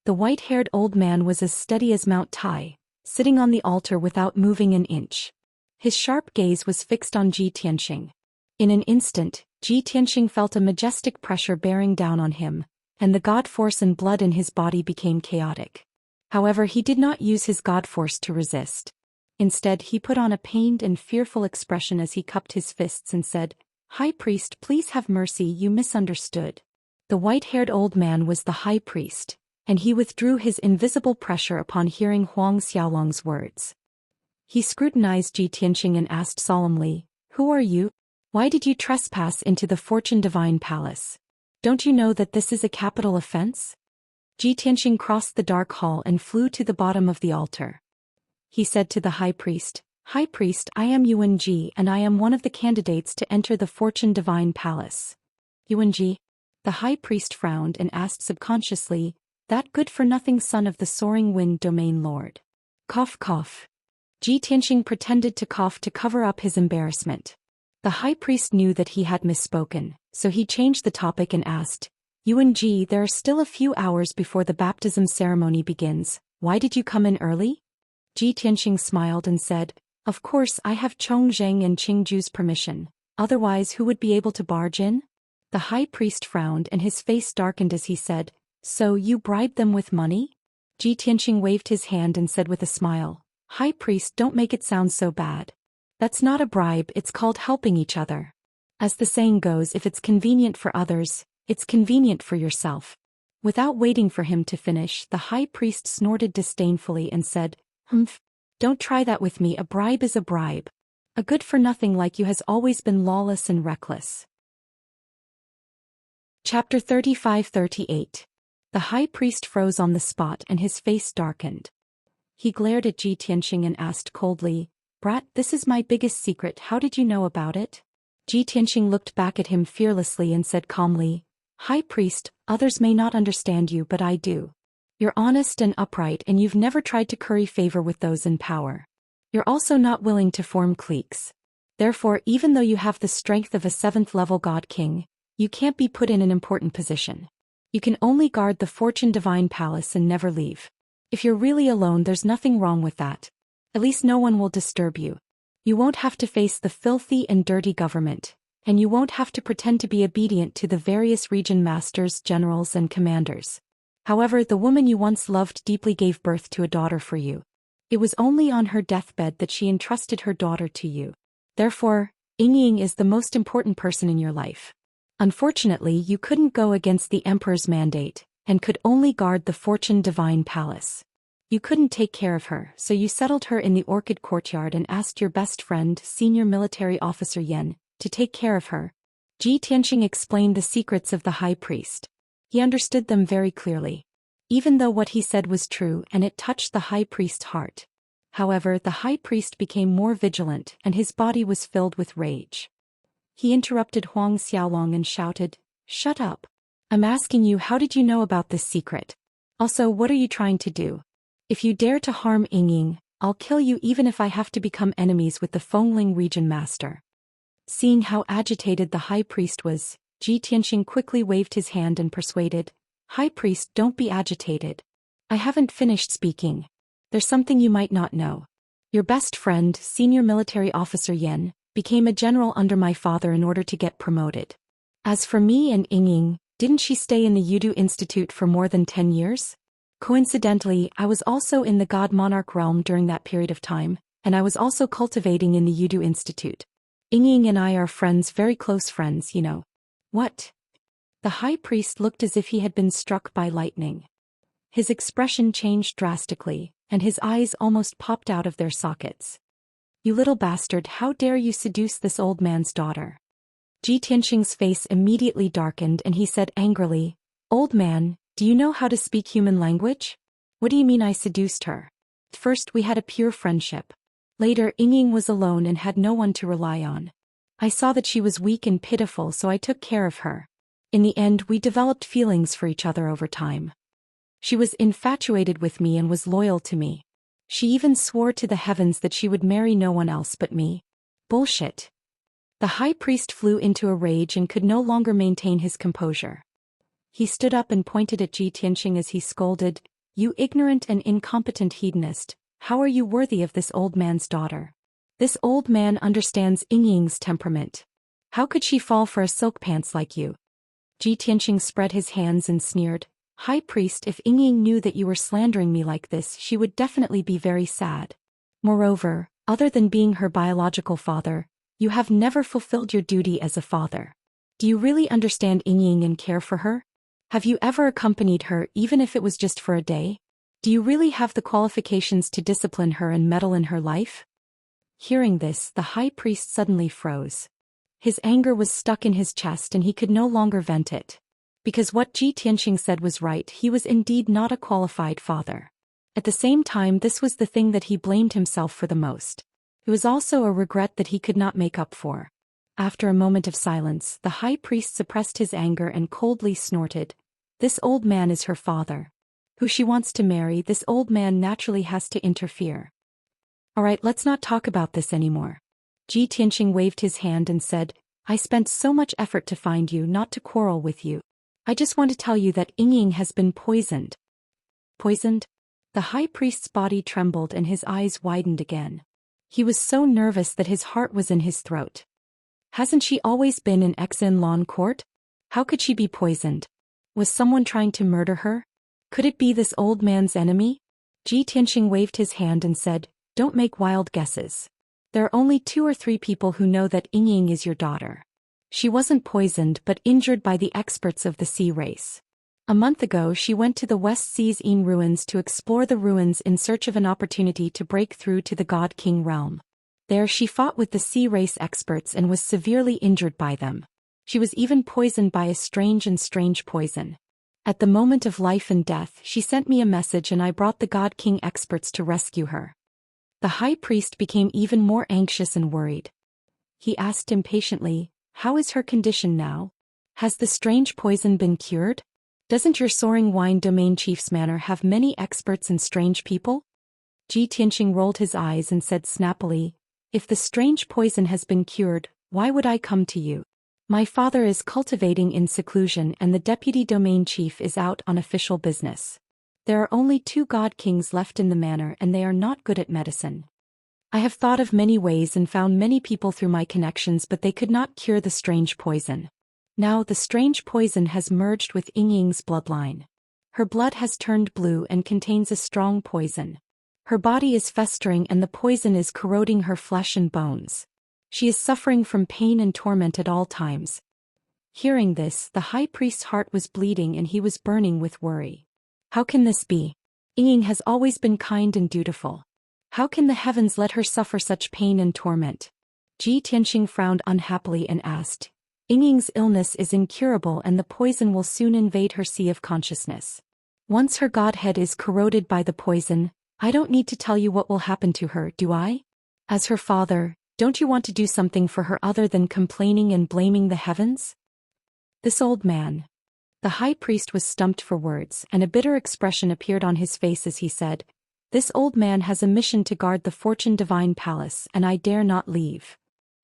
The white-haired old man was as steady as Mount Tai, sitting on the altar without moving an inch. His sharp gaze was fixed on Ji Tianxing. In an instant, Ji Tianxing felt a majestic pressure bearing down on him, and the god force and blood in his body became chaotic. However, he did not use his god force to resist. Instead, he put on a pained and fearful expression as he cupped his fists and said, "High priest, please have mercy, you misunderstood." The white-haired old man was the high priest, and he withdrew his invisible pressure upon hearing Huang Xiaolong's words. He scrutinized Ji Tianxing and asked solemnly, "Who are you? Why did you trespass into the Fortune Divine Palace? Don't you know that this is a capital offense?" Ji Tianxing crossed the dark hall and flew to the bottom of the altar. He said to the high priest, "High priest, I am Yuan Ji, and I am one of the candidates to enter the Fortune Divine Palace." "Yuan Ji?" The high priest frowned and asked subconsciously, "That good-for-nothing son of the Soaring Wind Domain Lord?" Cough cough. Ji Tianxing pretended to cough to cover up his embarrassment. The high priest knew that he had misspoken, so he changed the topic and asked, "Yuan Ji, there are still a few hours before the baptism ceremony begins. Why did you come in early?" Ji Tianxing smiled and said, "Of course I have Chong Zheng and Qingju's permission, otherwise who would be able to barge in?" The high priest frowned and his face darkened as he said, "So you bribed them with money?" Ji Tianxing waved his hand and said with a smile, "High priest, don't make it sound so bad. That's not a bribe, it's called helping each other. As the saying goes, if it's convenient for others, it's convenient for yourself." Without waiting for him to finish, the high priest snorted disdainfully and said, "Humph. Don't try that with me, a bribe is a bribe. A good-for-nothing like you has always been lawless and reckless." Chapter 35-38. The high priest froze on the spot and his face darkened. He glared at Ji Tianxing and asked coldly, "Brat, this is my biggest secret, how did you know about it?" Ji Tianxing looked back at him fearlessly and said calmly, "High priest, others may not understand you but I do. You're honest and upright and you've never tried to curry favor with those in power. You're also not willing to form cliques. Therefore, even though you have the strength of a 7th-level god king, you can't be put in an important position. You can only guard the Fortune Divine Palace and never leave. If you're really alone, there's nothing wrong with that. At least no one will disturb you. You won't have to face the filthy and dirty government, and you won't have to pretend to be obedient to the various region masters, generals and commanders. However, the woman you once loved deeply gave birth to a daughter for you. It was only on her deathbed that she entrusted her daughter to you. Therefore, Ying is the most important person in your life. Unfortunately, you couldn't go against the Emperor's mandate, and could only guard the Fortune Divine Palace. You couldn't take care of her, so you settled her in the Orchid Courtyard and asked your best friend, Senior Military Officer Yan, to take care of her." Ji Tianxing explained the secrets of the high priest. He understood them very clearly. Even though what he said was true and it touched the high priest's heart. However, the high priest became more vigilant and his body was filled with rage. He interrupted Huang Xiaolong and shouted, "Shut up. I'm asking you, how did you know about this secret? Also, what are you trying to do? If you dare to harm Ying, I'll kill you even if I have to become enemies with the Fengling region master." Seeing how agitated the high priest was, Ji Tianxing quickly waved his hand and persuaded, "High priest, don't be agitated. I haven't finished speaking. There's something you might not know. Your best friend, Senior Military Officer Yan, became a general under my father in order to get promoted. As for me and Ying, didn't she stay in the Yudu Institute for more than 10 years? Coincidentally, I was also in the God Monarch realm during that period of time, and I was also cultivating in the Yudu Institute. Ying and I are friends, very close friends, you know." "What?" The high priest looked as if he had been struck by lightning. His expression changed drastically, and his eyes almost popped out of their sockets. "You little bastard, how dare you seduce this old man's daughter?" Ji Tianxing's face immediately darkened and he said angrily, "Old man, do you know how to speak human language? What do you mean I seduced her? First we had a pure friendship. Later Ying was alone and had no one to rely on. I saw that she was weak and pitiful, so I took care of her. In the end we developed feelings for each other over time. She was infatuated with me and was loyal to me. She even swore to the heavens that she would marry no one else but me." Bullshit. The high priest flew into a rage and could no longer maintain his composure. He stood up and pointed at Ji Tianxing as he scolded, "You ignorant and incompetent hedonist, how are you worthy of this old man's daughter? This old man understands Ying's temperament. How could she fall for a silk pants like you?" Ji Tianxing spread his hands and sneered, "High priest, if Ying knew that you were slandering me like this, she would definitely be very sad. Moreover, other than being her biological father, you have never fulfilled your duty as a father. Do you really understand Ying and care for her? Have you ever accompanied her even if it was just for a day? Do you really have the qualifications to discipline her and meddle in her life?" Hearing this, the high priest suddenly froze. His anger was stuck in his chest and he could no longer vent it. Because what Ji Tianxing said was right, he was indeed not a qualified father. At the same time, this was the thing that he blamed himself for the most. It was also a regret that he could not make up for. After a moment of silence, the high priest suppressed his anger and coldly snorted, "This old man is her father. Who she wants to marry, this old man naturally has to interfere. Alright, let's not talk about this anymore." Ji Tianxing waved his hand and said, "I spent so much effort to find you, not to quarrel with you. I just want to tell you that Ying has been poisoned." Poisoned? The high priest's body trembled and his eyes widened again. He was so nervous that his heart was in his throat. Hasn't she always been in Exin court? How could she be poisoned? Was someone trying to murder her? Could it be this old man's enemy? Ji Tianxing waved his hand and said, "Don't make wild guesses. There are only 2 or 3 people who know that Ying is your daughter. She wasn't poisoned but injured by the experts of the sea race. A month ago she went to the West Sea's Yin ruins to explore the ruins in search of an opportunity to break through to the God King realm. There she fought with the sea race experts and was severely injured by them. She was even poisoned by a strange poison. At the moment of life and death she sent me a message and I brought the God King experts to rescue her." The high priest became even more anxious and worried. He asked impatiently, "How is her condition now? Has the strange poison been cured? Doesn't your soaring wine domain chief's manor have many experts and strange people?" Ji Tianxing rolled his eyes and said snappily, "If the strange poison has been cured, why would I come to you? My father is cultivating in seclusion and the deputy domain chief is out on official business. There are only 2 god kings left in the manor and they are not good at medicine. I have thought of many ways and found many people through my connections, but they could not cure the strange poison. Now the strange poison has merged with Ying's bloodline. Her blood has turned blue and contains a strong poison. Her body is festering and the poison is corroding her flesh and bones. She is suffering from pain and torment at all times." Hearing this, the high priest's heart was bleeding and he was burning with worry. How can this be? Ying has always been kind and dutiful. How can the heavens let her suffer such pain and torment? Ji Tianxing frowned unhappily and asked, "Ying's illness is incurable and the poison will soon invade her sea of consciousness. Once her godhead is corroded by the poison, I don't need to tell you what will happen to her, do I? As her father, don't you want to do something for her other than complaining and blaming the heavens?" This old man. The high priest was stumped for words, and a bitter expression appeared on his face as he said, "This old man has a mission to guard the Fortune Divine Palace, and I dare not leave."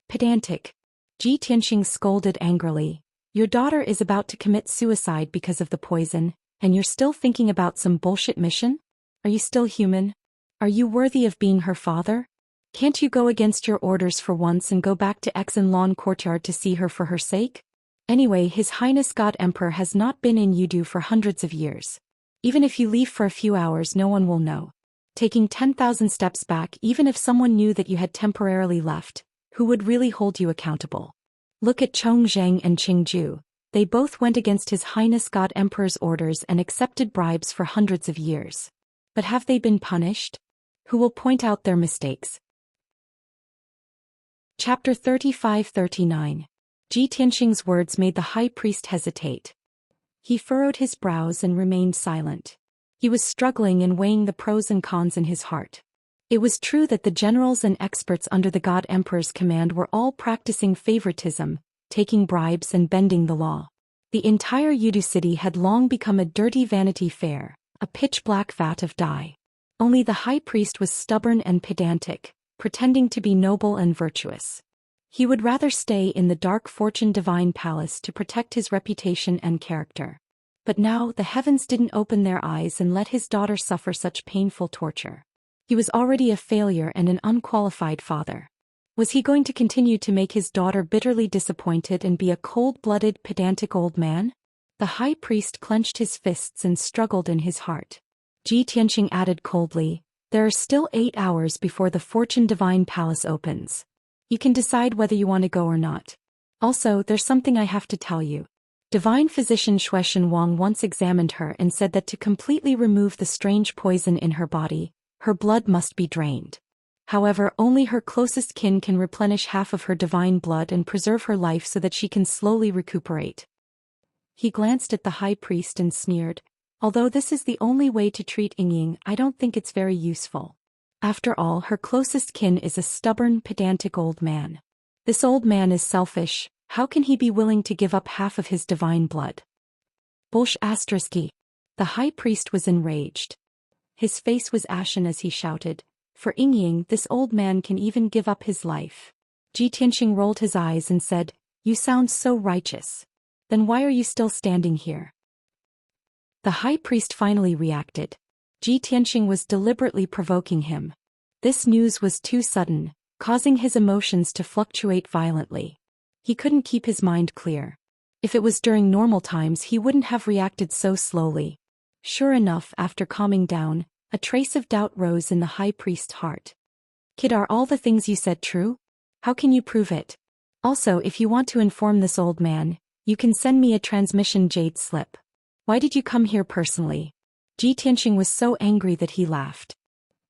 Pedantic. Ji Tianxing scolded angrily, "Your daughter is about to commit suicide because of the poison, and you're still thinking about some bullshit mission? Are you still human? Are you worthy of being her father? Can't you go against your orders for once and go back to Exin courtyard to see her for her sake? Anyway, His Highness God Emperor has not been in Yudu for hundreds of years. Even if you leave for a few hours, no one will know. Taking 10,000 steps back, even if someone knew that you had temporarily left, who would really hold you accountable? Look at Chongzheng and Qingju. They both went against His Highness God Emperor's orders and accepted bribes for hundreds of years. But have they been punished? Who will point out their mistakes? Chapter 35-39. Ji Tianxing's words made the high priest hesitate. He furrowed his brows and remained silent. He was struggling and weighing the pros and cons in his heart. It was true that the generals and experts under the God Emperor's command were all practicing favoritism, taking bribes and bending the law. The entire Yudu city had long become a dirty Vanity Fair, a pitch-black vat of dye. Only the high priest was stubborn and pedantic, pretending to be noble and virtuous. He would rather stay in the dark Fortune Divine Palace to protect his reputation and character. But now the heavens didn't open their eyes and let his daughter suffer such painful torture. He was already a failure and an unqualified father. Was he going to continue to make his daughter bitterly disappointed and be a cold-blooded, pedantic old man? The high priest clenched his fists and struggled in his heart. Ji Tianxing added coldly, "There are still 8 hours before the Fortune Divine Palace opens. You can decide whether you want to go or not. Also, there's something I have to tell you." Divine physician Shueishan Wang once examined her and said that to completely remove the strange poison in her body, her blood must be drained. However, only her closest kin can replenish half of her divine blood and preserve her life so that she can slowly recuperate. He glanced at the high priest and sneered, "Although this is the only way to treat Yingying, I don't think it's very useful. After all, her closest kin is a stubborn, pedantic old man. This old man is selfish. How can he be willing to give up half of his divine blood?" The high priest was enraged. His face was ashen as he shouted, "For Yingying, this old man can even give up his life." Ji Tianxing rolled his eyes and said, "You sound so righteous. Then why are you still standing here?" The high priest finally reacted. Ji Tianxing was deliberately provoking him. This news was too sudden, causing his emotions to fluctuate violently. He couldn't keep his mind clear. If it was during normal times, he wouldn't have reacted so slowly. Sure enough, after calming down, a trace of doubt rose in the high priest's heart. "Kid, are all the things you said true? How can you prove it? Also, if you want to inform this old man, you can send me a transmission jade slip. Why did you come here personally?" Ji Tianxing was so angry that he laughed.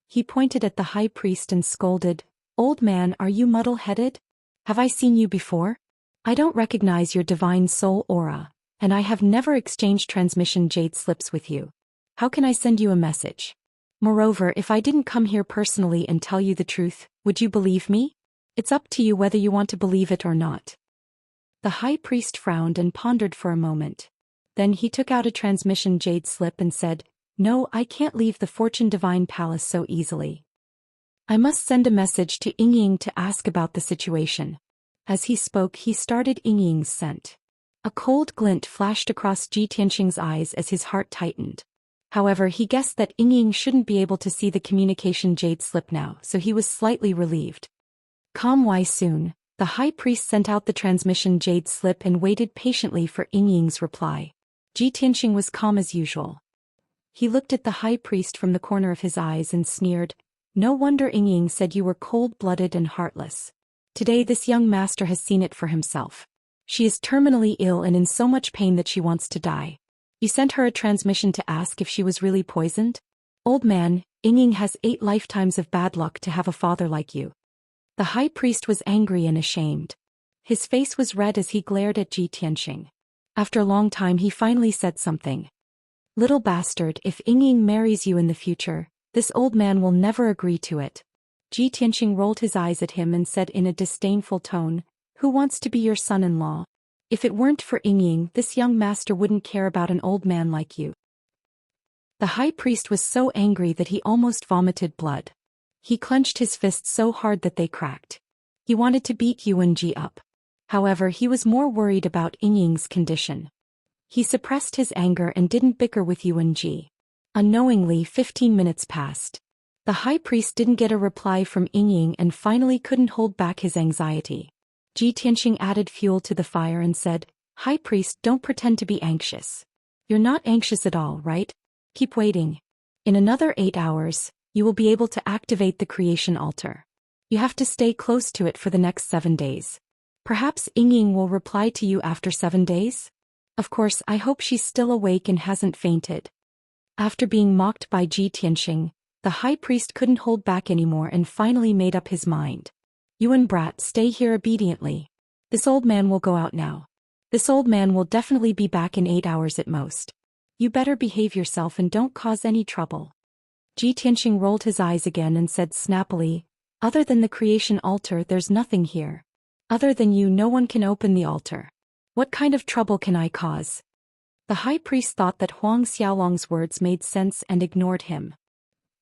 He pointed at the high priest and scolded, "Old man, are you muddle-headed? Have I seen you before? I don't recognize your divine soul aura, and I have never exchanged transmission jade slips with you. How can I send you a message? Moreover, if I didn't come here personally and tell you the truth, would you believe me? It's up to you whether you want to believe it or not." The high priest frowned and pondered for a moment. Then he took out a transmission jade slip and said, "No, I can't leave the Fortune Divine Palace so easily. I must send a message to Yingying to ask about the situation." As he spoke, he started Yingying's scent. A cold glint flashed across Ji Tianxing's eyes as his heart tightened. However, he guessed that Yingying shouldn't be able to see the communication jade slip now, so he was slightly relieved. Soon, the high priest sent out the transmission jade slip and waited patiently for Yingying's reply. Ji Tianxing was calm as usual. He looked at the high priest from the corner of his eyes and sneered, "No wonder Yingying said you were cold-blooded and heartless. Today this young master has seen it for himself. She is terminally ill and in so much pain that she wants to die. You sent her a transmission to ask if she was really poisoned? Old man, Yingying has 8 lifetimes of bad luck to have a father like you." The high priest was angry and ashamed. His face was red as he glared at Ji Tianxing. After a long time he finally said something. "Little bastard, if Yingying marries you in the future, this old man will never agree to it." Ji Tianxing rolled his eyes at him and said in a disdainful tone, "Who wants to be your son-in-law? If it weren't for Yingying, this young master wouldn't care about an old man like you." The high priest was so angry that he almost vomited blood. He clenched his fists so hard that they cracked. He wanted to beat Yuanji up. However, he was more worried about Yingying's condition. He suppressed his anger and didn't bicker with Yuanji. Unknowingly, 15 minutes passed. The high priest didn't get a reply from Yingying and finally couldn't hold back his anxiety. Ji Tianxing added fuel to the fire and said, "High priest, don't pretend to be anxious. You're not anxious at all, right? Keep waiting. In another 8 hours, you will be able to activate the creation altar. You have to stay close to it for the next 7 days. Perhaps Yingying will reply to you after 7 days?" Of course, I hope she's still awake and hasn't fainted. After being mocked by Ji Tianxing, the high priest couldn't hold back anymore and finally made up his mind. Yuan brat, stay here obediently. This old man will go out now. This old man will definitely be back in 8 hours at most. You better behave yourself and don't cause any trouble. Ji Tianxing rolled his eyes again and said snappily, other than the creation altar there's nothing here. Other than you no one can open the altar. What kind of trouble can I cause? The high priest thought that Huang Xiaolong's words made sense and ignored him.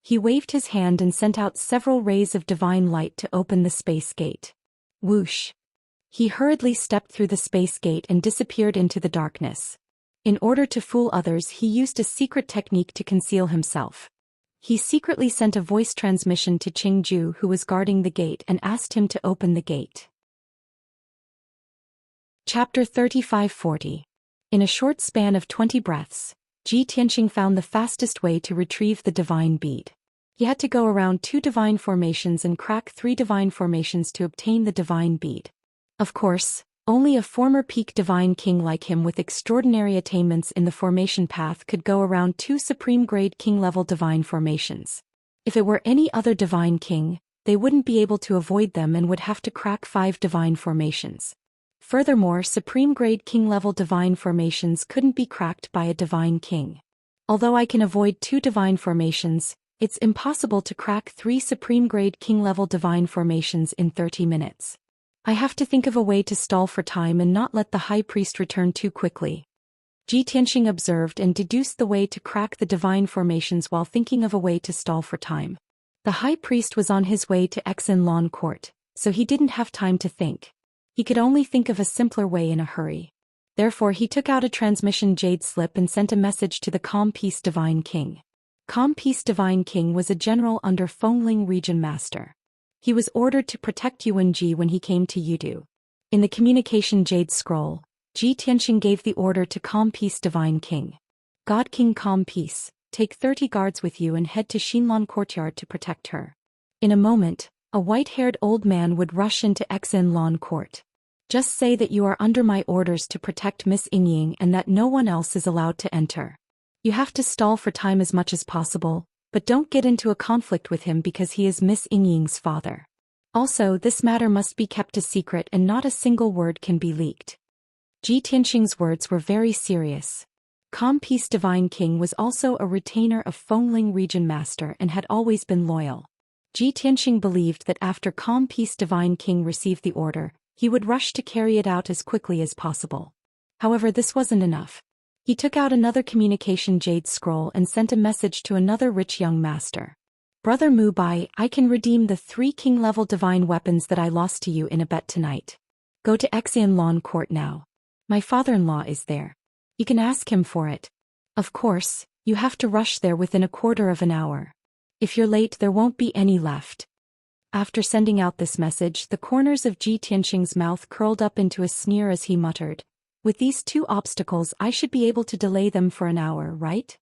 He waved his hand and sent out several rays of divine light to open the space gate. Whoosh! He hurriedly stepped through the space gate and disappeared into the darkness. In order to fool others, he used a secret technique to conceal himself. He secretly sent a voice transmission to Qingju, who was guarding the gate, and asked him to open the gate. Chapter 3540. In a short span of 20 breaths, Ji Tianxing found the fastest way to retrieve the divine bead. He had to go around 2 divine formations and crack 3 divine formations to obtain the divine bead. Of course, only a former peak divine king like him with extraordinary attainments in the formation path could go around 2 supreme-grade king-level divine formations. If it were any other divine king, they wouldn't be able to avoid them and would have to crack 5 divine formations. Furthermore, supreme-grade king-level divine formations couldn't be cracked by a divine king. Although I can avoid 2 divine formations, it's impossible to crack 3 supreme-grade king-level divine formations in 30 minutes. I have to think of a way to stall for time and not let the high priest return too quickly. Ji Tianxing observed and deduced the way to crack the divine formations while thinking of a way to stall for time. The high priest was on his way to Xianxia court, so he didn't have time to think. He could only think of a simpler way in a hurry. Therefore he took out a transmission jade slip and sent a message to the Calm Peace Divine King. Calm Peace Divine King was a general under Fengling Region Master. He was ordered to protect Yuanji when he came to Yudu. In the communication jade scroll, Ji Tianxing gave the order to Calm Peace Divine King. God King Calm Peace, take 30 guards with you and head to Xianxia courtyard to protect her. In a moment, a white-haired old man would rush into Xianxia court. Just say that you are under my orders to protect Miss Yingying and that no one else is allowed to enter. You have to stall for time as much as possible, but don't get into a conflict with him because he is Miss Yingying's father. Also, this matter must be kept a secret and not a single word can be leaked. Ji Tianxing's words were very serious. Calm Peace Divine King was also a retainer of Fengling Region Master and had always been loyal. Ji Tianxing believed that after Calm Peace Divine King received the order, he would rush to carry it out as quickly as possible. However, this wasn't enough. He took out another communication jade scroll and sent a message to another rich young master. Brother Mu Bai, I can redeem the 3 king-level divine weapons that I lost to you in a bet tonight. Go to Xianxia court now. My father-in-law is there. You can ask him for it. Of course, you have to rush there within a quarter of an hour. If you're late, there won't be any left. After sending out this message, the corners of Ji Tianxing's mouth curled up into a sneer as he muttered, with these 2 obstacles I should be able to delay them for an hour, right?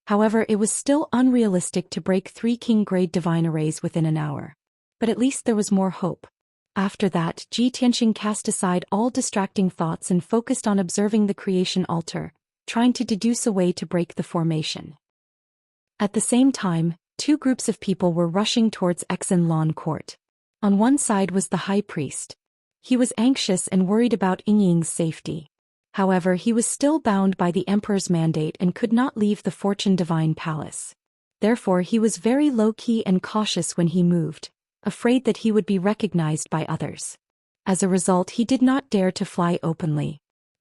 However, it was still unrealistic to break 3 king-grade divine arrays within an hour. But at least there was more hope. After that, Ji Tianxing cast aside all distracting thoughts and focused on observing the creation altar, trying to deduce a way to break the formation. At the same time, 2 groups of people were rushing towards Xianxia court. On one side was the high priest. He was anxious and worried about Yingying's safety. However, he was still bound by the emperor's mandate and could not leave the Fortune Divine Palace. Therefore he was very low-key and cautious when he moved, afraid that he would be recognized by others. As a result, he did not dare to fly openly.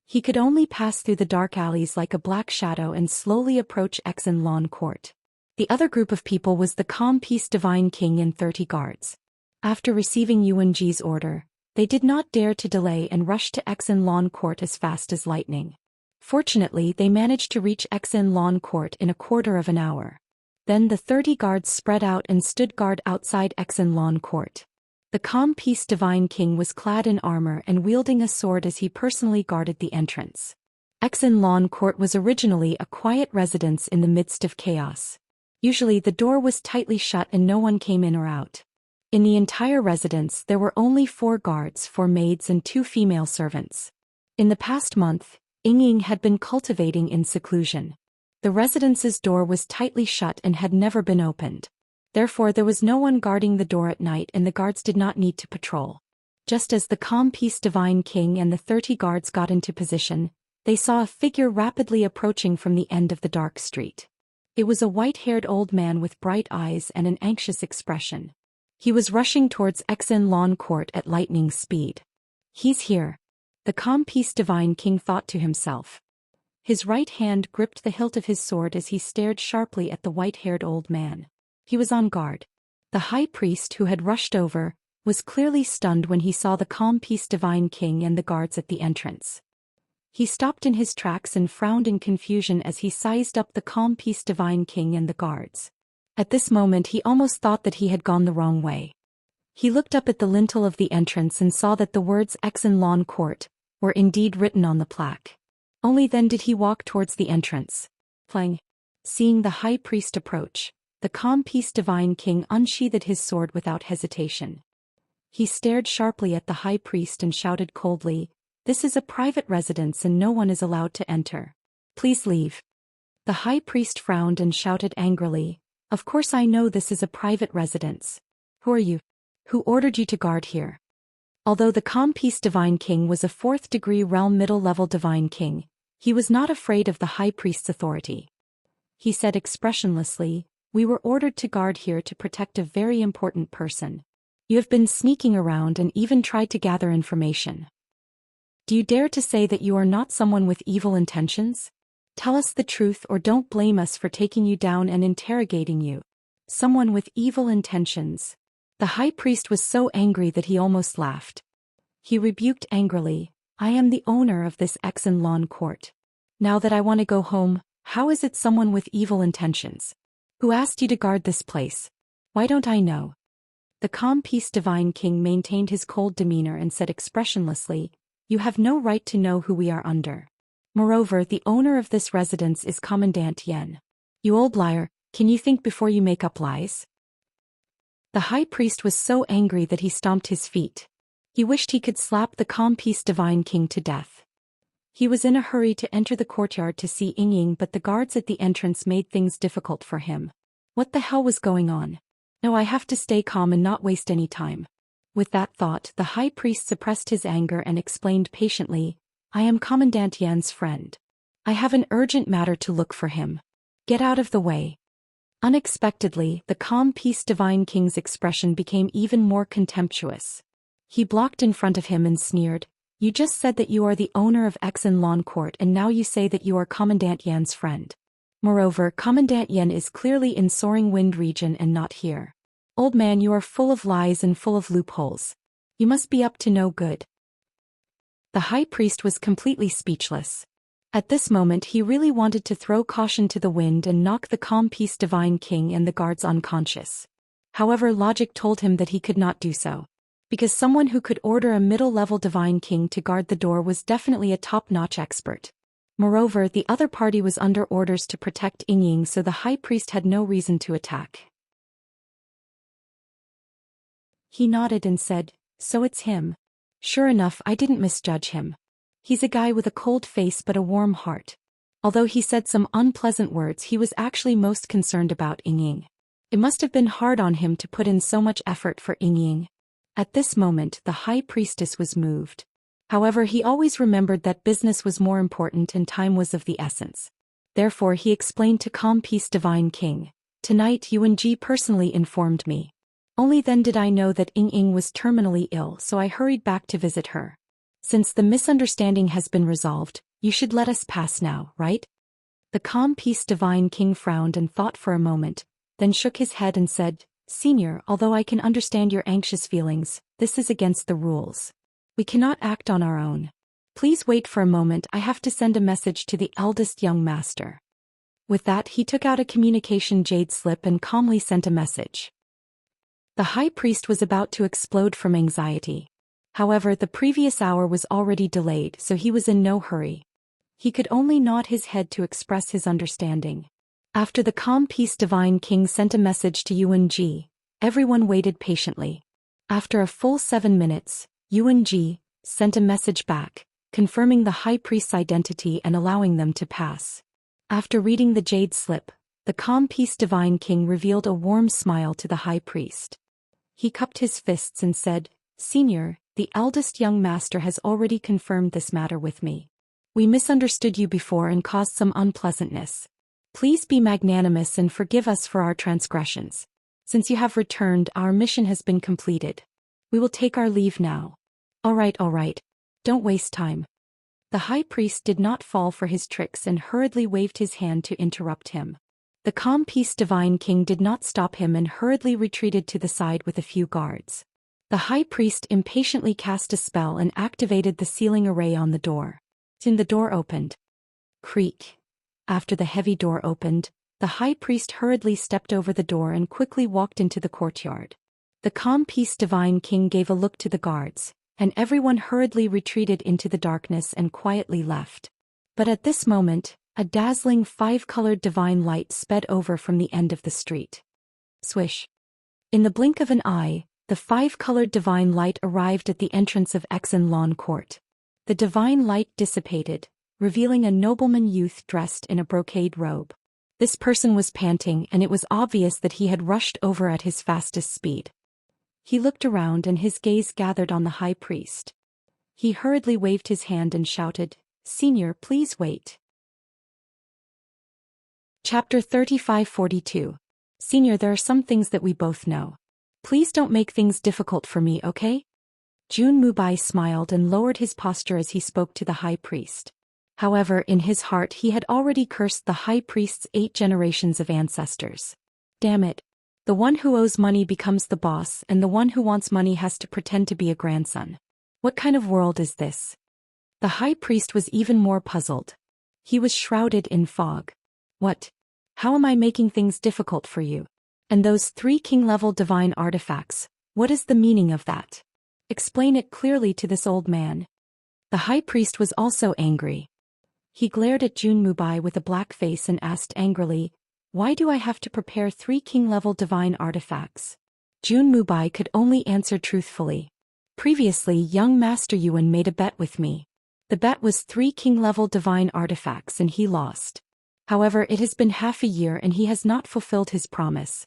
He could only pass through the dark alleys like a black shadow and slowly approach Xianxia court. The other group of people was the Calm Peace Divine King and 30 guards. After receiving Yuanji's order, they did not dare to delay and rushed to Xianxia court as fast as lightning. Fortunately, they managed to reach Xianxia court in a quarter of an hour. Then the 30 guards spread out and stood guard outside Xianxia court. The Calm Peace Divine King was clad in armor and wielding a sword as he personally guarded the entrance. Xianxia court was originally a quiet residence in the midst of chaos. Usually the door was tightly shut and no one came in or out. In the entire residence there were only 4 guards, 4 maids and 2 female servants. In the past month, Ying had been cultivating in seclusion. The residence's door was tightly shut and had never been opened. Therefore there was no one guarding the door at night and the guards did not need to patrol. Just as the calm peace divine king and the 30 guards got into position, they saw a figure rapidly approaching from the end of the dark street. It was a white-haired old man with bright eyes and an anxious expression. He was rushing towards Exin Lawn Court at lightning speed. He's here. The calm peace divine king thought to himself. His right hand gripped the hilt of his sword as he stared sharply at the white-haired old man. He was on guard. The high priest who had rushed over was clearly stunned when he saw the calm peace divine king and the guards at the entrance. He stopped in his tracks and frowned in confusion as he sized up the calm peace divine king and the guards. At this moment he almost thought that he had gone the wrong way. He looked up at the lintel of the entrance and saw that the words Exin Lawn Court were indeed written on the plaque. Only then did he walk towards the entrance. Playing. Seeing the high priest approach, the calm peace divine king unsheathed his sword without hesitation. He stared sharply at the high priest and shouted coldly, "This is a private residence and no one is allowed to enter. Please leave." The high priest frowned and shouted angrily, "Of course I know this is a private residence. Who are you? Who ordered you to guard here?" Although the calm peace divine king was a 4th-degree realm middle-level divine king, he was not afraid of the high priest's authority. He said expressionlessly, "We were ordered to guard here to protect a very important person. You have been sneaking around and even tried to gather information. Do you dare to say that you are not someone with evil intentions? Tell us the truth or don't blame us for taking you down and interrogating you." Someone with evil intentions. The high priest was so angry that he almost laughed. He rebuked angrily, "I am the owner of this Exin Lawn Court. Now that I want to go home, how is it someone with evil intentions? Who asked you to guard this place? Why don't I know?" The calm peace divine king maintained his cold demeanor and said expressionlessly, "You have no right to know who we are under. Moreover, the owner of this residence is Commandant Yen. You old liar, can you think before you make up lies?" The high priest was so angry that he stomped his feet. He wished he could slap the calm peace divine king to death. He was in a hurry to enter the courtyard to see Ying, but the guards at the entrance made things difficult for him. What the hell was going on? No, I have to stay calm and not waste any time. With that thought, the high priest suppressed his anger and explained patiently, "I am Commandant Yan's friend. I have an urgent matter to look for him. Get out of the way." Unexpectedly, the calm peace divine king's expression became even more contemptuous. He blocked in front of him and sneered, "You just said that you are the owner of Exin Lawn Court and now you say that you are Commandant Yan's friend. Moreover, Commandant Yen is clearly in Soaring Wind region and not here. Old man, you are full of lies and full of loopholes. You must be up to no good." The high priest was completely speechless. At this moment he really wanted to throw caution to the wind and knock the calm peace divine king and the guards unconscious. However, logic told him that he could not do so. Because someone who could order a middle-level divine king to guard the door was definitely a top-notch expert. Moreover, the other party was under orders to protect Ying, so the high priest had no reason to attack. He nodded and said, "So it's him. Sure enough, I didn't misjudge him. He's a guy with a cold face but a warm heart." Although he said some unpleasant words, he was actually most concerned about Ying. It must have been hard on him to put in so much effort for Ying. At this moment, the high priestess was moved. However, he always remembered that business was more important and time was of the essence. Therefore he explained to calm peace divine king, "Tonight Yuan personally informed me. Only then did I know that Ying was terminally ill, so I hurried back to visit her. Since the misunderstanding has been resolved, you should let us pass now, right?" The calm peace divine king frowned and thought for a moment, then shook his head and said, "Senior, although I can understand your anxious feelings, this is against the rules. We cannot act on our own. Please wait for a moment, I have to send a message to the eldest young master." With that, he took out a communication jade slip and calmly sent a message. The high priest was about to explode from anxiety. However, the previous hour was already delayed, so he was in no hurry. He could only nod his head to express his understanding. After the calm peace divine king sent a message to Yuan, everyone waited patiently. After a full 7 minutes, Yuan sent a message back, confirming the high priest's identity and allowing them to pass. After reading the jade slip, the calm peace divine king revealed a warm smile to the high priest. He cupped his fists and said, "Senior, the eldest young master has already confirmed this matter with me. We misunderstood you before and caused some unpleasantness. Please be magnanimous and forgive us for our transgressions. Since you have returned, our mission has been completed. We will take our leave now." All right. Don't waste time." The high priest did not fall for his tricks and hurriedly waved his hand to interrupt him. The calm peace divine king did not stop him and hurriedly retreated to the side with a few guards. The high priest impatiently cast a spell and activated the sealing array on the door. Soon the door opened. Creak. After the heavy door opened, the high priest hurriedly stepped over the door and quickly walked into the courtyard. The calm peace divine king gave a look to the guards, and everyone hurriedly retreated into the darkness and quietly left. But at this moment, a dazzling 5-colored divine light sped over from the end of the street. Swish. In the blink of an eye, the 5-colored divine light arrived at the entrance of Exon Lawn Court. The divine light dissipated, revealing a nobleman youth dressed in a brocade robe. This person was panting, and it was obvious that he had rushed over at his fastest speed. He looked around and his gaze gathered on the high priest. He hurriedly waved his hand and shouted, "Senior, please wait." Chapter 3542. Senior, there are some things that we both know. Please don't make things difficult for me, okay? Jun Mubai smiled and lowered his posture as he spoke to the high priest. However, in his heart he had already cursed the high priest's 8 generations of ancestors. Damn it. The one who owes money becomes the boss, and the one who wants money has to pretend to be a grandson. What kind of world is this? The high priest was even more puzzled. He was shrouded in fog. What? How am I making things difficult for you? And those 3 king-level divine artifacts, what is the meaning of that? Explain it clearly to this old man. The high priest was also angry. He glared at Jun Mubai with a black face and asked angrily, "Why do I have to prepare 3 king-level divine artifacts?" Jun Mubai could only answer truthfully. Previously, young Master Yuan made a bet with me. The bet was 3 king-level divine artifacts and he lost. However, it has been half a year and he has not fulfilled his promise.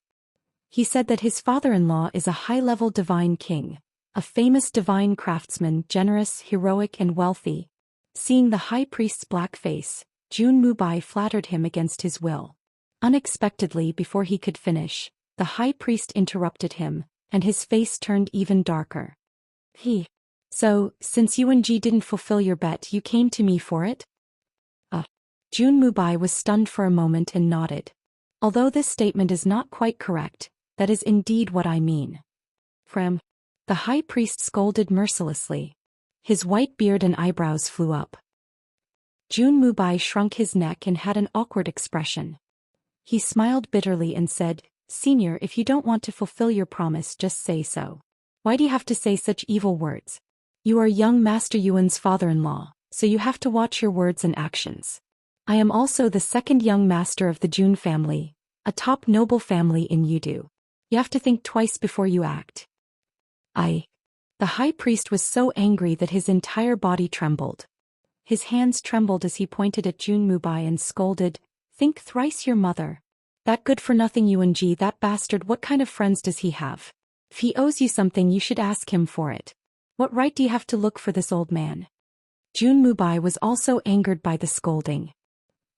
He said that his father-in-law is a high-level divine king, a famous divine craftsman, generous, heroic and wealthy. Seeing the high priest's black face, Jun Mubai flattered him against his will. Unexpectedly, before he could finish, the high priest interrupted him, and his face turned even darker. So, since Yuan Ji didn't fulfill your bet, you came to me for it? Jun Mubai was stunned for a moment and nodded. Although this statement is not quite correct, that is indeed what I mean. The high priest scolded mercilessly. His white beard and eyebrows flew up. Jun Mubai shrunk his neck and had an awkward expression. He smiled bitterly and said, "Senior, if you don't want to fulfill your promise, just say so. Why do you have to say such evil words? You are young Master Yuan's father-in-law, so you have to watch your words and actions. I am also the 2nd young master of the Jun family, a top noble family in Yudu. You have to think twice before you act." The high priest was so angry that his entire body trembled. His hands trembled as he pointed at Jun Mubai and scolded, "Think thrice your mother. That good-for-nothing Yuan Ji, that bastard, what kind of friends does he have? If he owes you something, you should ask him for it. What right do you have to look for this old man?" Jun Mubai was also angered by the scolding.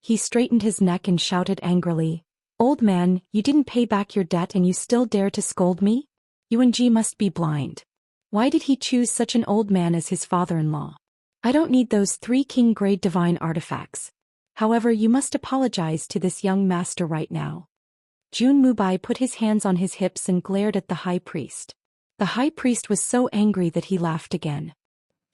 He straightened his neck and shouted angrily, "Old man, you didn't pay back your debt and you still dare to scold me? Yuan Ji must be blind. Why did he choose such an old man as his father-in-law? I don't need those 3 king-grade divine artifacts. However, you must apologize to this young master right now." Jun Mubai put his hands on his hips and glared at the high priest. The high priest was so angry that he laughed again.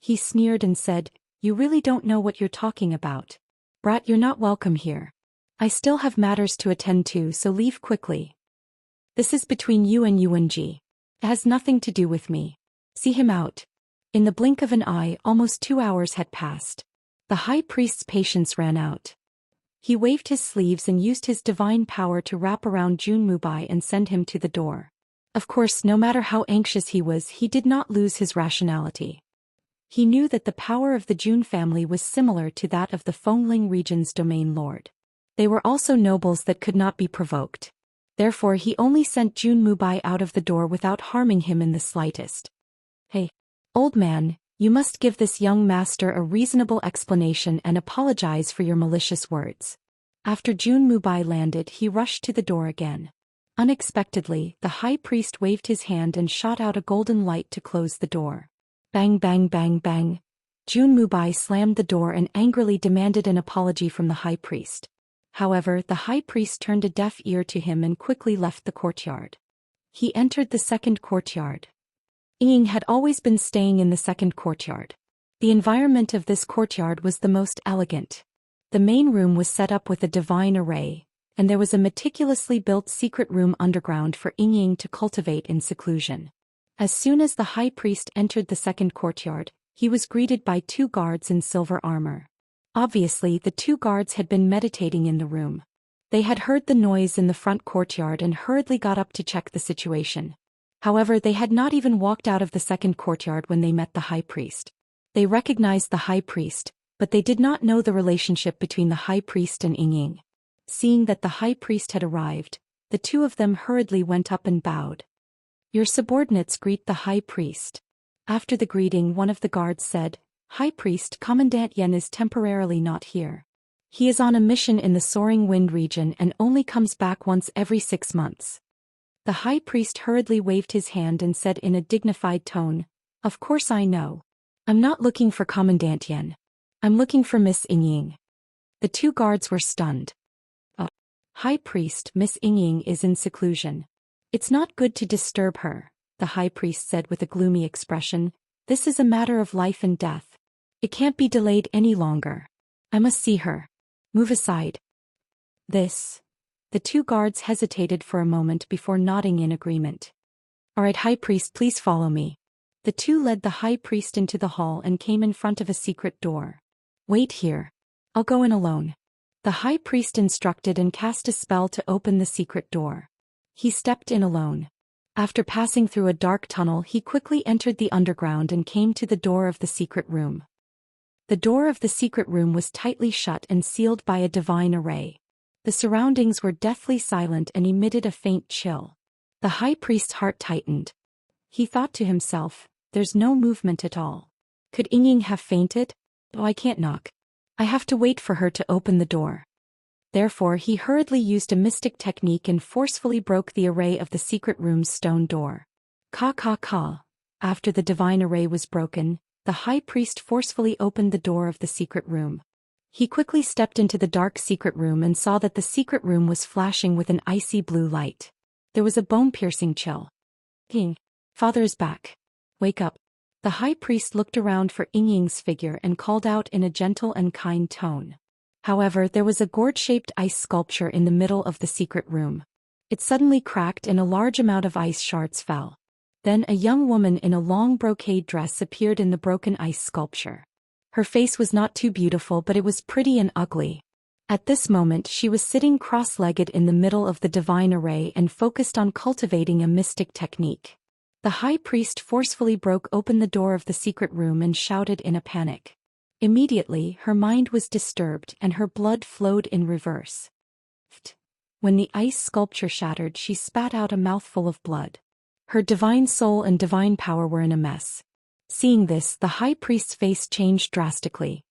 He sneered and said, "You really don't know what you're talking about. Brat, you're not welcome here. I still have matters to attend to, so leave quickly. This is between you and Yuan Ji. It has nothing to do with me. See him out." In the blink of an eye, almost 2 hours had passed. The high priest's patience ran out. He waved his sleeves and used his divine power to wrap around Jun Mubai and send him to the door. Of course, no matter how anxious he was, he did not lose his rationality. He knew that the power of the Jun family was similar to that of the Fengling region's domain lord. They were also nobles that could not be provoked. Therefore he only sent Jun Mubai out of the door without harming him in the slightest. "Hey, old man, you must give this young master a reasonable explanation and apologize for your malicious words." After Jun Mubai landed, he rushed to the door again. Unexpectedly, the high priest waved his hand and shot out a golden light to close the door. Bang bang bang bang. Jun Mubai slammed the door and angrily demanded an apology from the high priest. However, the high priest turned a deaf ear to him and quickly left the courtyard. He entered the second courtyard. Ying had always been staying in the second courtyard. The environment of this courtyard was the most elegant. The main room was set up with a divine array, and there was a meticulously built secret room underground for Ying to cultivate in seclusion. As soon as the high priest entered the second courtyard, he was greeted by two guards in silver armor. Obviously, the two guards had been meditating in the room. They had heard the noise in the front courtyard and hurriedly got up to check the situation. However, they had not even walked out of the second courtyard when they met the high priest. They recognized the high priest, but they did not know the relationship between the high priest and Ying. Seeing that the high priest had arrived, the two of them hurriedly went up and bowed. "Your subordinates greet the high priest." After the greeting, one of the guards said, "High priest, Commandant Yan is temporarily not here. He is on a mission in the Soaring Wind region and only comes back once every 6 months." The high priest hurriedly waved his hand and said in a dignified tone, "Of course I know. I'm not looking for Commandant Yan. I'm looking for Miss Ying." The two guards were stunned. "Oh, high priest, Miss Ying is in seclusion. It's not good to disturb her," the high priest said with a gloomy expression. "This is a matter of life and death. It can't be delayed any longer. I must see her. Move aside." The two guards hesitated for a moment before nodding in agreement. "All right, high priest, please follow me." The two led the high priest into the hall and came in front of a secret door. "Wait here. I'll go in alone." The high priest instructed and cast a spell to open the secret door. He stepped in alone. After passing through a dark tunnel, he quickly entered the underground and came to the door of the secret room. The door of the secret room was tightly shut and sealed by a divine array. The surroundings were deathly silent and emitted a faint chill. The high priest's heart tightened. He thought to himself, "There's no movement at all. Could Ying have fainted? Oh, I can't knock. I have to wait for her to open the door." Therefore he hurriedly used a mystic technique and forcefully broke the array of the secret room's stone door. Ka ka ka. After the divine array was broken, the high priest forcefully opened the door of the secret room. He quickly stepped into the dark secret room and saw that the secret room was flashing with an icy blue light. There was a bone-piercing chill. "Ying, father is back. Wake up." The high priest looked around for Ying's figure and called out in a gentle and kind tone. However, there was a gourd-shaped ice sculpture in the middle of the secret room. It suddenly cracked and a large amount of ice shards fell. Then a young woman in a long brocade dress appeared in the broken ice sculpture. Her face was not too beautiful, but it was pretty and ugly. At this moment she was sitting cross-legged in the middle of the divine array and focused on cultivating a mystic technique. The high priest forcefully broke open the door of the secret room and shouted in a panic. Immediately, her mind was disturbed and her blood flowed in reverse. When the ice sculpture shattered, she spat out a mouthful of blood. Her divine soul and divine power were in a mess. Seeing this, the high priest's face changed drastically.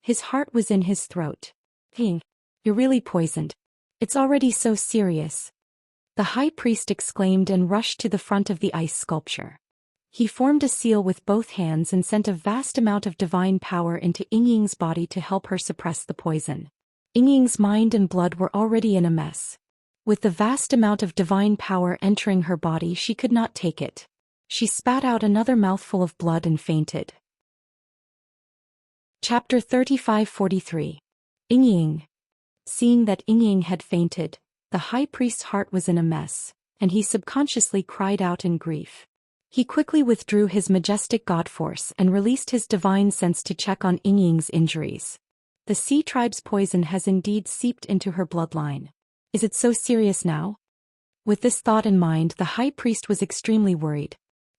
His heart was in his throat. "Ying, you're really poisoned. It's already so serious." The high priest exclaimed and rushed to the front of the ice sculpture. He formed a seal with both hands and sent a vast amount of divine power into Ying's body to help her suppress the poison. Ying's mind and blood were already in a mess. With the vast amount of divine power entering her body, she could not take it. She spat out another mouthful of blood and fainted. Chapter 35-43. Ying. Seeing that Ying had fainted, the high priest's heart was in a mess, and he subconsciously cried out in grief. He quickly withdrew his majestic god force and released his divine sense to check on Ying's injuries. The sea tribe's poison has indeed seeped into her bloodline. Is it so serious now? With this thought in mind, the high priest was extremely worried.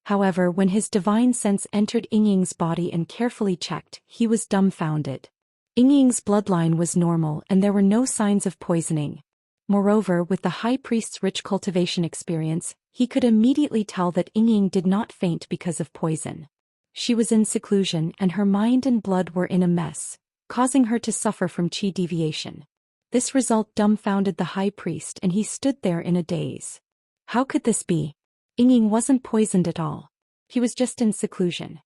However, when his divine sense entered Yingying's body and carefully checked, he was dumbfounded. Yingying's bloodline was normal and there were no signs of poisoning. Moreover, with the high priest's rich cultivation experience, he could immediately tell that Yingying did not faint because of poison. She was in seclusion and her mind and blood were in a mess, causing her to suffer from qi deviation. This result dumbfounded the high priest and he stood there in a daze. How could this be? Yingying wasn't poisoned at all. He was just in seclusion.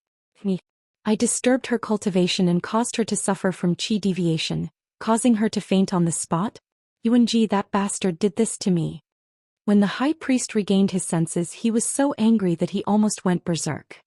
I disturbed her cultivation and caused her to suffer from qi deviation, causing her to faint on the spot? Yuanji, that bastard did this to me. When the high priest regained his senses, he was so angry that he almost went berserk.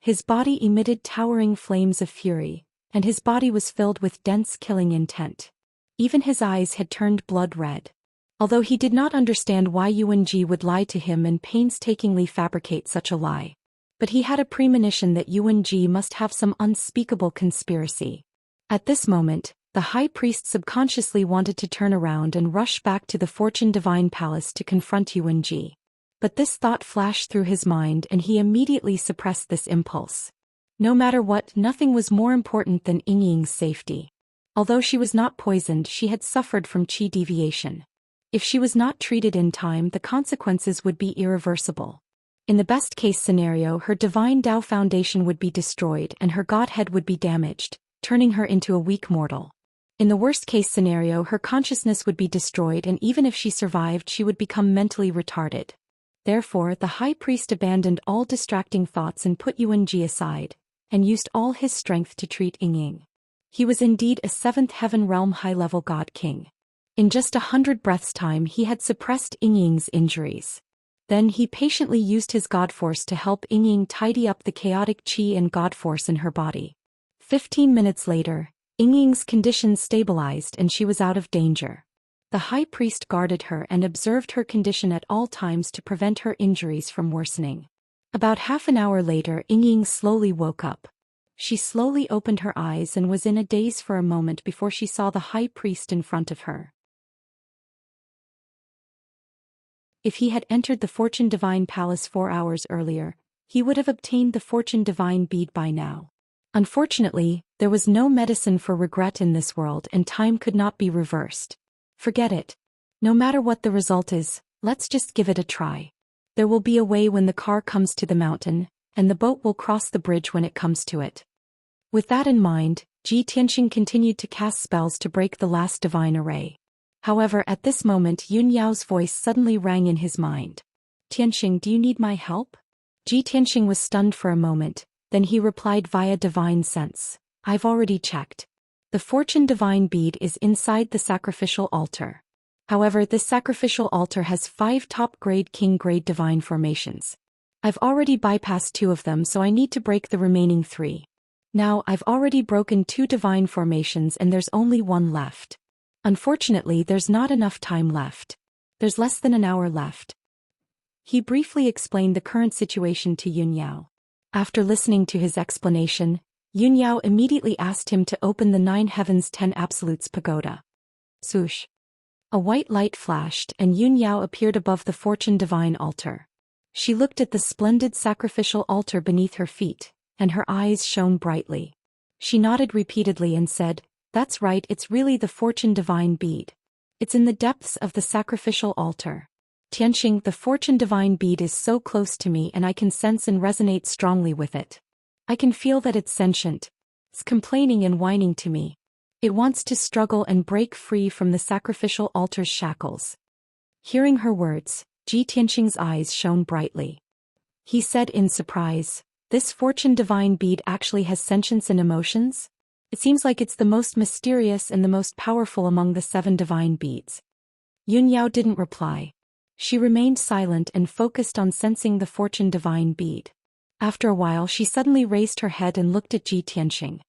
His body emitted towering flames of fury, and his body was filled with dense killing intent. Even his eyes had turned blood red. Although he did not understand why Yuanji would lie to him and painstakingly fabricate such a lie. But he had a premonition that Yuanji must have some unspeakable conspiracy. At this moment, the high priest subconsciously wanted to turn around and rush back to the Fortune Divine Palace to confront Yuanji. But this thought flashed through his mind and he immediately suppressed this impulse. No matter what, nothing was more important than Yingying's safety. Although she was not poisoned, she had suffered from qi deviation. If she was not treated in time, the consequences would be irreversible. In the best-case scenario, her divine Tao foundation would be destroyed and her godhead would be damaged, turning her into a weak mortal. In the worst-case scenario, her consciousness would be destroyed and even if she survived, she would become mentally retarded. Therefore, the high priest abandoned all distracting thoughts and put Yuanji aside, and used all his strength to treat Yingying. He was indeed a seventh heaven realm high-level god king. In just 100 breaths' time, he had suppressed Yingying's injuries. Then he patiently used his god force to help Yingying tidy up the chaotic qi and god force in her body. 15 minutes later, Yingying's condition stabilized and she was out of danger. The high priest guarded her and observed her condition at all times to prevent her injuries from worsening. About half an hour later, Yingying slowly woke up. She slowly opened her eyes and was in a daze for a moment before she saw the high priest in front of her. If he had entered the Fortune Divine Palace 4 hours earlier, he would have obtained the Fortune Divine bead by now. Unfortunately, there was no medicine for regret in this world and time could not be reversed. Forget it. No matter what the result is, let's just give it a try. There will be a way when the car comes to the mountain, and the boat will cross the bridge when it comes to it. With that in mind, Ji Tianxing continued to cast spells to break the last divine array. However, at this moment Yun Yao's voice suddenly rang in his mind. Tianxing, do you need my help? Ji Tianxing was stunned for a moment, then he replied via divine sense. I've already checked. The Fortune Divine bead is inside the sacrificial altar. However, this sacrificial altar has 5 top-grade king-grade divine formations. I've already bypassed 2 of them, so I need to break the remaining 3. Now, I've already broken 2 divine formations and there's only 1 left. Unfortunately, there's not enough time left. There's less than an hour left. He briefly explained the current situation to Yun Yao. After listening to his explanation, Yun Yao immediately asked him to open the 9 Heavens 10 Absolutes pagoda. Swoosh. A white light flashed and Yun Yao appeared above the Fortune Divine altar. She looked at the splendid sacrificial altar beneath her feet, and her eyes shone brightly. She nodded repeatedly and said, "That's right, it's really the Fortune Divine bead. It's in the depths of the sacrificial altar. Tianxing, the Fortune Divine bead is so close to me and I can sense and resonate strongly with it. I can feel that it's sentient. It's complaining and whining to me. It wants to struggle and break free from the sacrificial altar's shackles." Hearing her words, Ji Tianxing's eyes shone brightly. He said in surprise, "This Fortune Divine bead actually has sentience and emotions? It seems like it's the most mysterious and the most powerful among the 7 divine beads." Yun Yao didn't reply. She remained silent and focused on sensing the Fortune Divine bead. After a while she suddenly raised her head and looked at Ji Tianxing.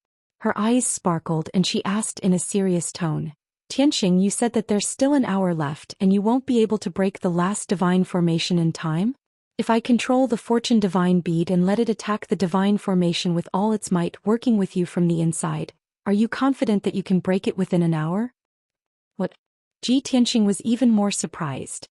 Her eyes sparkled and she asked in a serious tone, "Tianxing, you said that there's still an hour left and you won't be able to break the last divine formation in time? If I control the Fortune Divine bead and let it attack the divine formation with all its might working with you from the inside, are you confident that you can break it within an hour?" What? Ji Tianxing was even more surprised.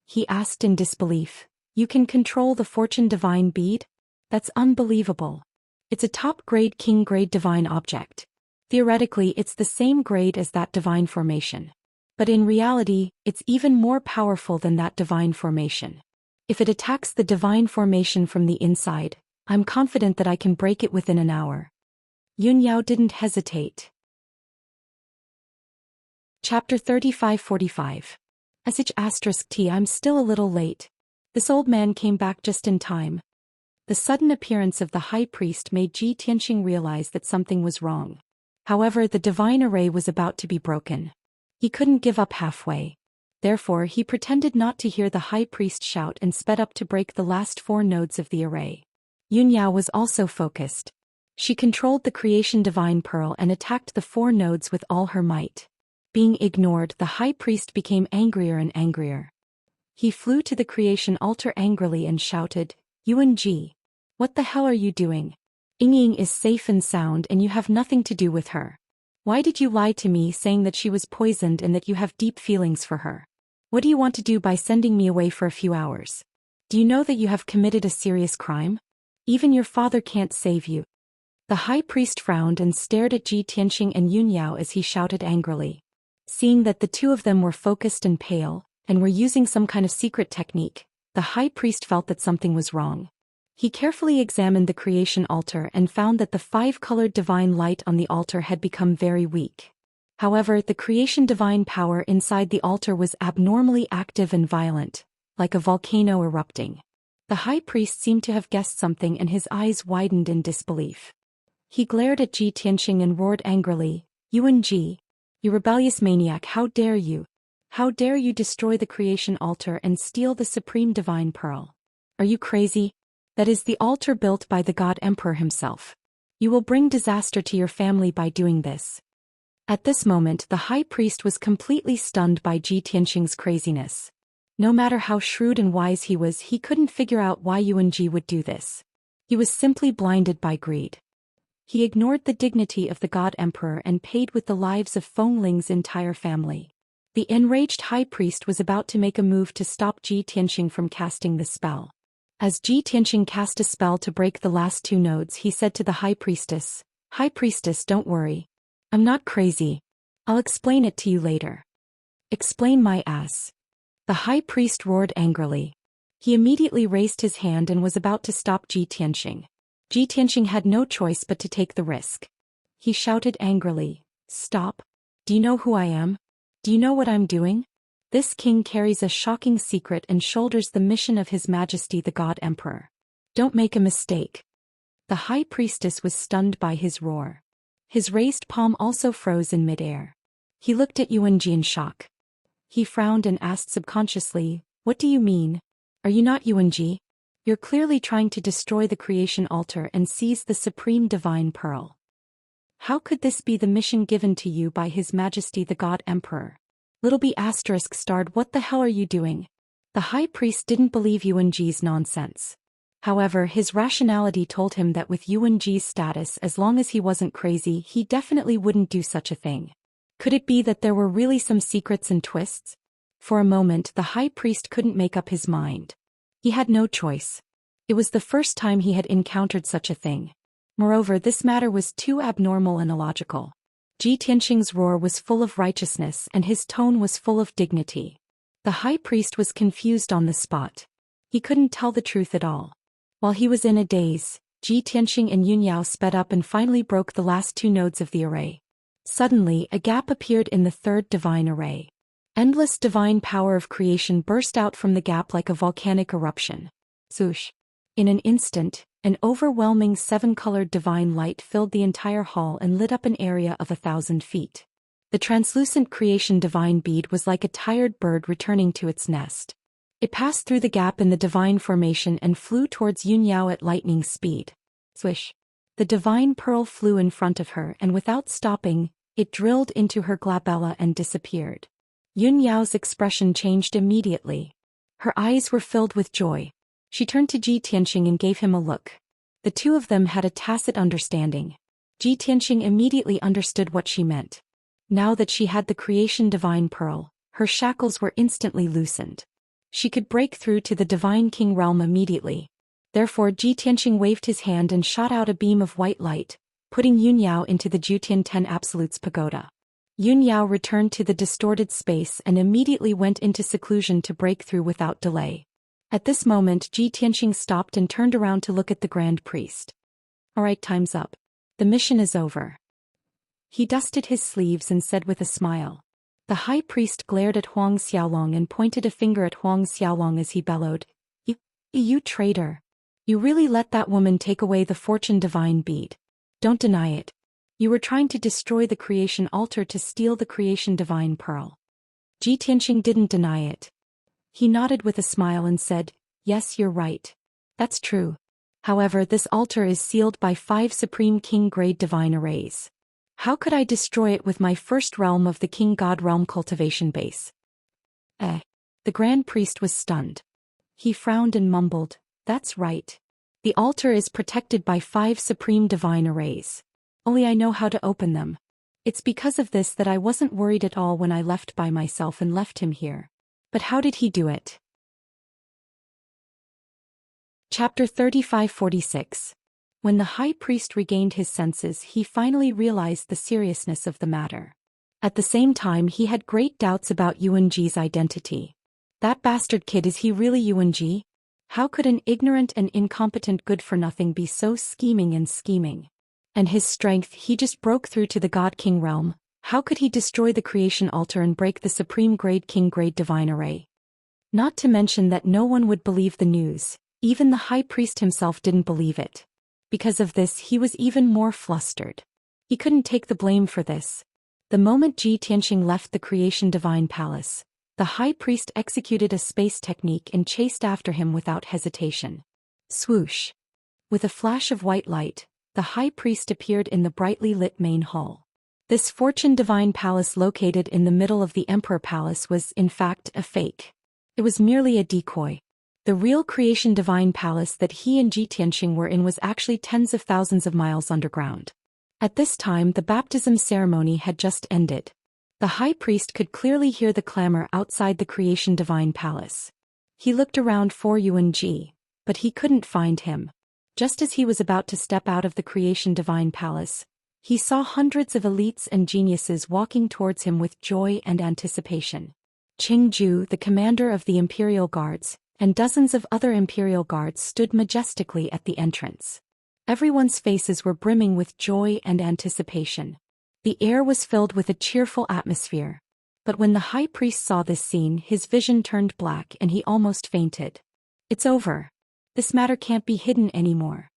He asked in disbelief, "You can control the Fortune Divine bead? That's unbelievable. It's a top-grade king-grade divine object. Theoretically, it's the same grade as that divine formation. But in reality, it's even more powerful than that divine formation. If it attacks the divine formation from the inside, I'm confident that I can break it within an hour. Yun Yao didn't hesitate. Chapter 3545. *T. I'm still a little late. This old man came back just in time. The sudden appearance of the high priest made Ji Tianxing realize that something was wrong. However, the divine array was about to be broken. He couldn't give up halfway. Therefore, he pretended not to hear the high priest shout and sped up to break the last 4 nodes of the array. Yun Yao was also focused. She controlled the creation divine pearl and attacked the 4 nodes with all her might. Being ignored, the high priest became angrier and angrier. He flew to the creation altar angrily and shouted, "Yuan Ji, what the hell are you doing? Ying is safe and sound and you have nothing to do with her. Why did you lie to me saying that she was poisoned and that you have deep feelings for her? What do you want to do by sending me away for a few hours? Do you know that you have committed a serious crime? Even your father can't save you." The high priest frowned and stared at Ji Tianxing and Yun Yao as he shouted angrily. Seeing that the 2 of them were focused and pale, and were using some kind of secret technique, the high priest felt that something was wrong. He carefully examined the creation altar and found that the 5-colored divine light on the altar had become very weak. However, the creation divine power inside the altar was abnormally active and violent, like a volcano erupting. The high priest seemed to have guessed something and his eyes widened in disbelief. He glared at Ji Tianxing and roared angrily, "Yuan Ji, you rebellious maniac, how dare you? How dare you destroy the creation altar and steal the supreme divine pearl? Are you crazy? That is the altar built by the God Emperor himself. You will bring disaster to your family by doing this." At this moment, the high priest was completely stunned by Ji Tianxing's craziness. No matter how shrewd and wise he was, he couldn't figure out why Yuan Ji would do this. He was simply blinded by greed. He ignored the dignity of the God Emperor and paid with the lives of Feng Ling's entire family. The enraged high priest was about to make a move to stop Ji Tianxing from casting the spell. As Ji Tianxing cast a spell to break the last 2 nodes, he said to the high priestess, "High priestess, don't worry. I'm not crazy. I'll explain it to you later." "Explain my ass." The high priest roared angrily. He immediately raised his hand and was about to stop Ji Tianxing. Ji Tianxing had no choice but to take the risk. He shouted angrily, "Stop. Do you know who I am? Do you know what I'm doing? This king carries a shocking secret and shoulders the mission of His Majesty the God Emperor. Don't make a mistake." The high priestess was stunned by his roar. His raised palm also froze in midair. He looked at Yuan Ji in shock. He frowned and asked subconsciously, "What do you mean? Are you not Yuan Ji? You're clearly trying to destroy the creation altar and seize the supreme divine pearl. How could this be the mission given to you by His Majesty the God Emperor?" Little B** starred, "What the hell are you doing?" The high priest didn't believe Yuan Ji's nonsense. However, his rationality told him that with Yuan Ji's status, as long as he wasn't crazy, he definitely wouldn't do such a thing. Could it be that there were really some secrets and twists? For a moment, the high priest couldn't make up his mind. He had no choice. It was the first time he had encountered such a thing. Moreover, this matter was too abnormal and illogical. Ji Tianxing's roar was full of righteousness and his tone was full of dignity. The high priest was confused on the spot. He couldn't tell the truth at all. While he was in a daze, Ji Tianxing and Yun Yao sped up and finally broke the last 2 nodes of the array. Suddenly, a gap appeared in the 3rd divine array. Endless divine power of creation burst out from the gap like a volcanic eruption. Swoosh! In an instant, an overwhelming 7-colored divine light filled the entire hall and lit up an area of 1,000 feet. The translucent creation divine bead was like a tired bird returning to its nest. It passed through the gap in the divine formation and flew towards Yun Yao at lightning speed. Swish! The divine pearl flew in front of her and without stopping, it drilled into her glabella and disappeared. Yun Yao's expression changed immediately. Her eyes were filled with joy. She turned to Ji Tianxing and gave him a look. The 2 of them had a tacit understanding. Ji Tianxing immediately understood what she meant. Now that she had the creation divine pearl, her shackles were instantly loosened. She could break through to the divine king realm immediately. Therefore Ji Tianqing waved his hand and shot out a beam of white light, putting Yun Yao into the Jutian 10 Absolutes pagoda. Yun Yao returned to the distorted space and immediately went into seclusion to break through without delay. At this moment Ji Tianqing stopped and turned around to look at the Grand Priest. Alright, time's up. The mission is over. He dusted his sleeves and said with a smile. The High Priest glared at Huang Xiaolong and pointed a finger at Huang Xiaolong as he bellowed, You traitor! You really let that woman take away the fortune divine bead. Don't deny it. You were trying to destroy the creation altar to steal the creation divine pearl. Ji Tianqing didn't deny it. He nodded with a smile and said, Yes, you're right. That's true. However, this altar is sealed by 5 Supreme King grade divine arrays. How could I destroy it with my first realm of the King God realm cultivation base? The Grand Priest was stunned. He frowned and mumbled, That's right. The altar is protected by 5 Supreme Divine arrays. Only I know how to open them. It's because of this that I wasn't worried at all when I left by myself and left him here. But how did he do it? Chapter 3546. When the High Priest regained his senses, he finally realized the seriousness of the matter. At the same time, he had great doubts about Yuanji's identity. That bastard kid, is he really Yuanji? How could an ignorant and incompetent good-for-nothing be so scheming? And his strength, he just broke through to the God King realm. How could he destroy the creation altar and break the Supreme Grade King Grade Divine Array? Not to mention that no one would believe the news. Even the High Priest himself didn't believe it. Because of this, he was even more flustered. He couldn't take the blame for this. The moment Ji Tianqing left the Creation Divine Palace, the High Priest executed a space technique and chased after him without hesitation. Swoosh! With a flash of white light, the High Priest appeared in the brightly lit main hall. This Fortune Divine Palace located in the middle of the Emperor Palace was, in fact, a fake. It was merely a decoy. The real Creation Divine Palace that he and Ji Tianqing were in was actually tens of thousands of miles underground. At this time, the baptism ceremony had just ended. The High Priest could clearly hear the clamor outside the Creation Divine Palace. He looked around for Yuanji, but he couldn't find him. Just as he was about to step out of the Creation Divine Palace, he saw hundreds of elites and geniuses walking towards him with joy and anticipation. Qingju, the commander of the Imperial Guards, and dozens of other Imperial Guards stood majestically at the entrance. Everyone's faces were brimming with joy and anticipation. The air was filled with a cheerful atmosphere. But when the High Priest saw this scene, his vision turned black and he almost fainted. It's over. This matter can't be hidden anymore.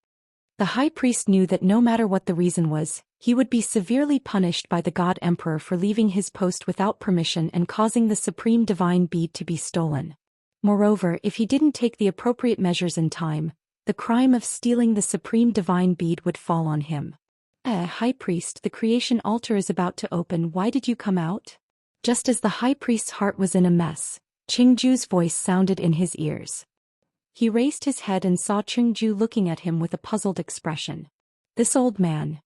The High Priest knew that no matter what the reason was, he would be severely punished by the God Emperor for leaving his post without permission and causing the Supreme Divine Bead to be stolen. Moreover, if he didn't take the appropriate measures in time, the crime of stealing the Supreme Divine Bead would fall on him. High Priest, the creation altar is about to open. Why did you come out? Just as the High Priest's heart was in a mess, Qingju's voice sounded in his ears. He raised his head and saw Qingju looking at him with a puzzled expression. This old man.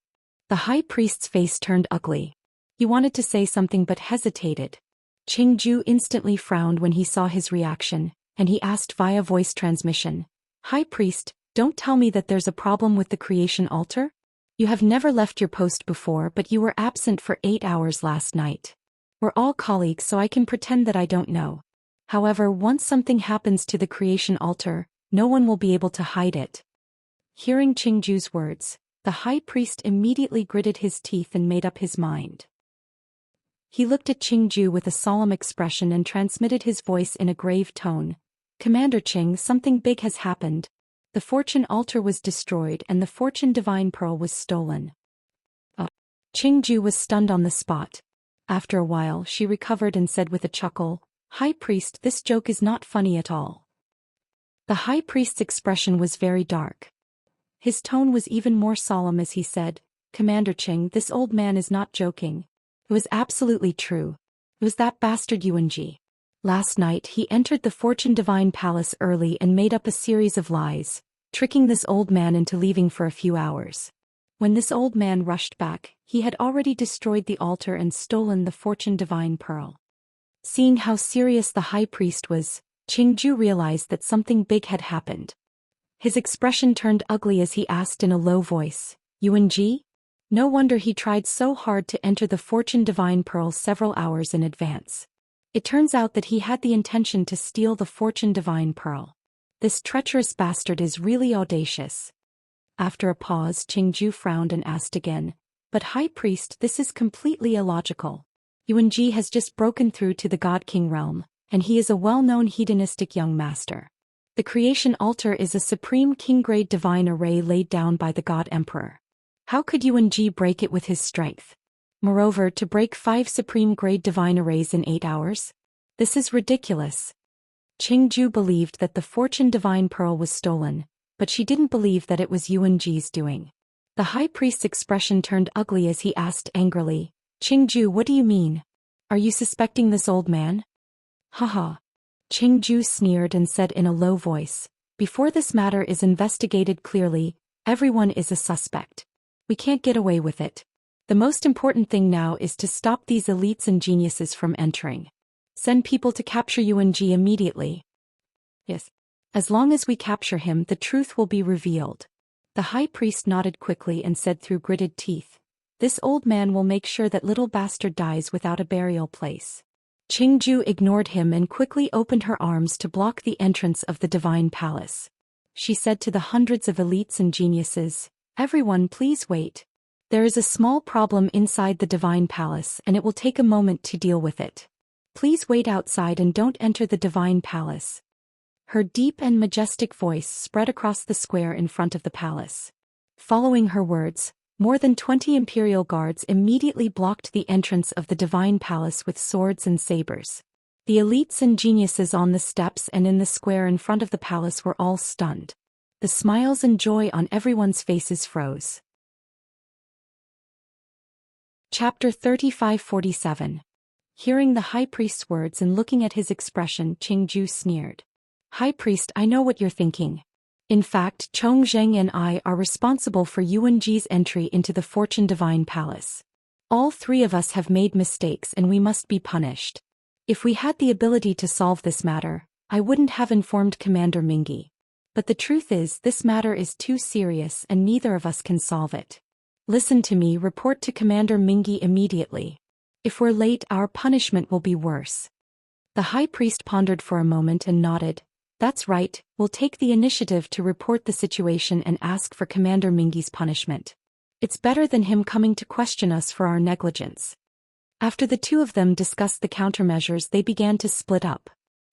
The High Priest's face turned ugly. He wanted to say something but hesitated. Qingju instantly frowned when he saw his reaction, and he asked via voice transmission, High Priest, don't tell me that there's a problem with the creation altar? You have never left your post before, but you were absent for 8 hours last night. We're all colleagues, so I can pretend that I don't know. However, once something happens to the creation altar, no one will be able to hide it. Hearing Qingju's words, the High Priest immediately gritted his teeth and made up his mind. He looked at Qingju with a solemn expression and transmitted his voice in a grave tone. Commander Qing, something big has happened. The fortune altar was destroyed and the fortune divine pearl was stolen. Qingju was stunned on the spot. After a while, she recovered and said with a chuckle, High Priest, this joke is not funny at all. The High Priest's expression was very dark. His tone was even more solemn as he said, Commander Qing, this old man is not joking. It was absolutely true. It was that bastard Yuanji. Last night he entered the Fortune Divine Palace early and made up a series of lies, tricking this old man into leaving for a few hours. When this old man rushed back, he had already destroyed the altar and stolen the Fortune Divine Pearl. Seeing how serious the High Priest was, Qingju realized that something big had happened. His expression turned ugly as he asked in a low voice, Yuan Ji? No wonder he tried so hard to enter the Fortune Divine Pearl several hours in advance. It turns out that he had the intention to steal the Fortune Divine Pearl. This treacherous bastard is really audacious. After a pause, Qingju frowned and asked again, But High Priest, this is completely illogical. Yuan Ji has just broken through to the God King realm, and he is a well-known hedonistic young master. The creation altar is a supreme king-grade divine array laid down by the God Emperor. How could Yuan Ji break it with his strength? Moreover, to break 5 supreme-grade divine arrays in 8 hours? This is ridiculous. Qingju believed that the Fortune Divine Pearl was stolen, but she didn't believe that it was Yuan Ji's doing. The high priest's expression turned ugly as he asked angrily, Qingju, what do you mean? Are you suspecting this old man? Haha. Qingju sneered and said in a low voice, Before this matter is investigated clearly, everyone is a suspect. We can't get away with it. The most important thing now is to stop these elites and geniuses from entering. Send people to capture Yuan Ji immediately. Yes. As long as we capture him, the truth will be revealed. The high priest nodded quickly and said through gritted teeth, This old man will make sure that little bastard dies without a burial place. Qingju ignored him and quickly opened her arms to block the entrance of the divine palace. She said to the hundreds of elites and geniuses, Everyone, please wait. There is a small problem inside the divine palace and it will take a moment to deal with it. Please wait outside and don't enter the divine palace. Her deep and majestic voice spread across the square in front of the palace. Following her words, more than 20 imperial guards immediately blocked the entrance of the divine palace with swords and sabers. The elites and geniuses on the steps and in the square in front of the palace were all stunned. The smiles and joy on everyone's faces froze. Chapter 35-47. Hearing the high priest's words and looking at his expression, Qingju sneered. High priest, I know what you're thinking. In fact, Zhou and I are responsible for Yuan Ji's entry into the Fortune Divine Palace. All 3 of us have made mistakes and we must be punished. If we had the ability to solve this matter, I wouldn't have informed Commander Mingi. But the truth is, this matter is too serious and neither of us can solve it. Listen to me, report to Commander Mingi immediately. If we're late, our punishment will be worse. The high priest pondered for a moment and nodded. That's right, we'll take the initiative to report the situation and ask for Commander Mingi's punishment. It's better than him coming to question us for our negligence. After the 2 of them discussed the countermeasures, they began to split up.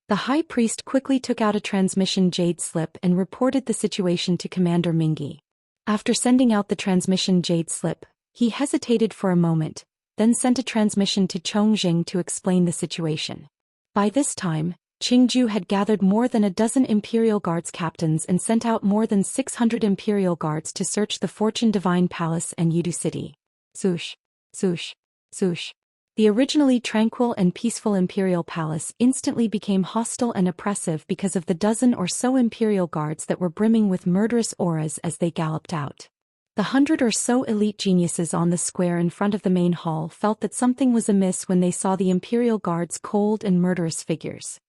The high priest quickly took out a transmission jade slip and reported the situation to Commander Mingi. After sending out the transmission jade slip, he hesitated for a moment, then sent a transmission to Zhou to explain the situation. By this time, Qingju had gathered more than a dozen Imperial Guards captains and sent out more than 600 Imperial Guards to search the Fortune Divine Palace and Yudu City. Swoosh, swoosh, swoosh. The originally tranquil and peaceful Imperial Palace instantly became hostile and oppressive because of the dozen or so Imperial Guards that were brimming with murderous auras as they galloped out. The 100 or so elite geniuses on the square in front of the main hall felt that something was amiss when they saw the Imperial Guards' cold and murderous figures.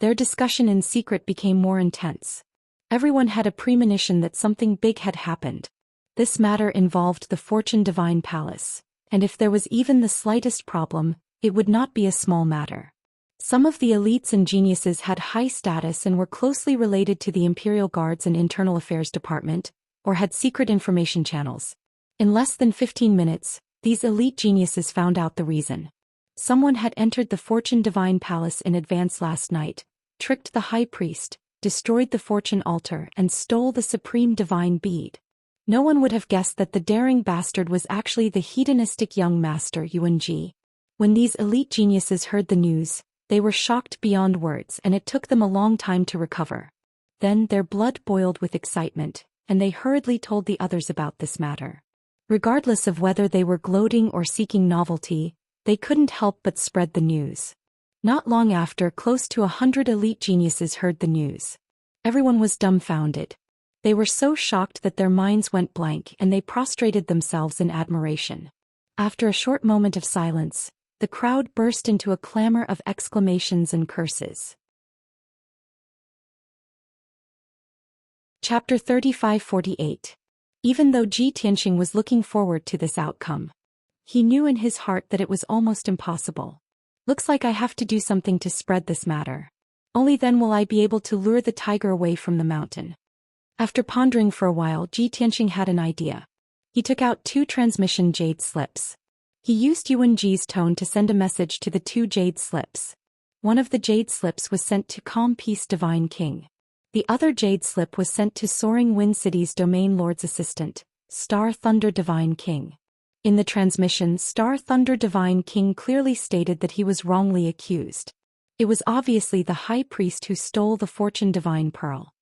Their discussion in secret became more intense. Everyone had a premonition that something big had happened. This matter involved the Fortune Divine Palace, and if there was even the slightest problem, it would not be a small matter. Some of the elites and geniuses had high status and were closely related to the Imperial Guards and Internal Affairs Department, or had secret information channels. In less than 15 minutes, these elite geniuses found out the reason. Someone had entered the Fortune Divine Palace in advance last night, tricked the high priest, destroyed the fortune altar and stole the supreme divine bead. No one would have guessed that the daring bastard was actually the hedonistic young master Yuan Ji. When these elite geniuses heard the news, they were shocked beyond words and it took them a long time to recover. Then their blood boiled with excitement, and they hurriedly told the others about this matter. Regardless of whether they were gloating or seeking novelty, they couldn't help but spread the news. Not long after, close to 100 elite geniuses heard the news. Everyone was dumbfounded. They were so shocked that their minds went blank and they prostrated themselves in admiration. After a short moment of silence, the crowd burst into a clamor of exclamations and curses. Chapter 35-48. Even though Ji Tianxing was looking forward to this outcome, he knew in his heart that it was almost impossible. Looks like I have to do something to spread this matter. Only then will I be able to lure the tiger away from the mountain. After pondering for a while, Ji Tianxing had an idea. He took out 2 transmission jade slips. He used Yuan Ji's tone to send a message to the 2 jade slips. One of the jade slips was sent to Calm Peace Divine King. The other jade slip was sent to Soaring Wind City's Domain Lord's assistant, Star Thunder Divine King. In the transmission, Star Thunder Divine King clearly stated that he was wrongly accused. It was obviously the high priest who stole the Fortune Divine Pearl.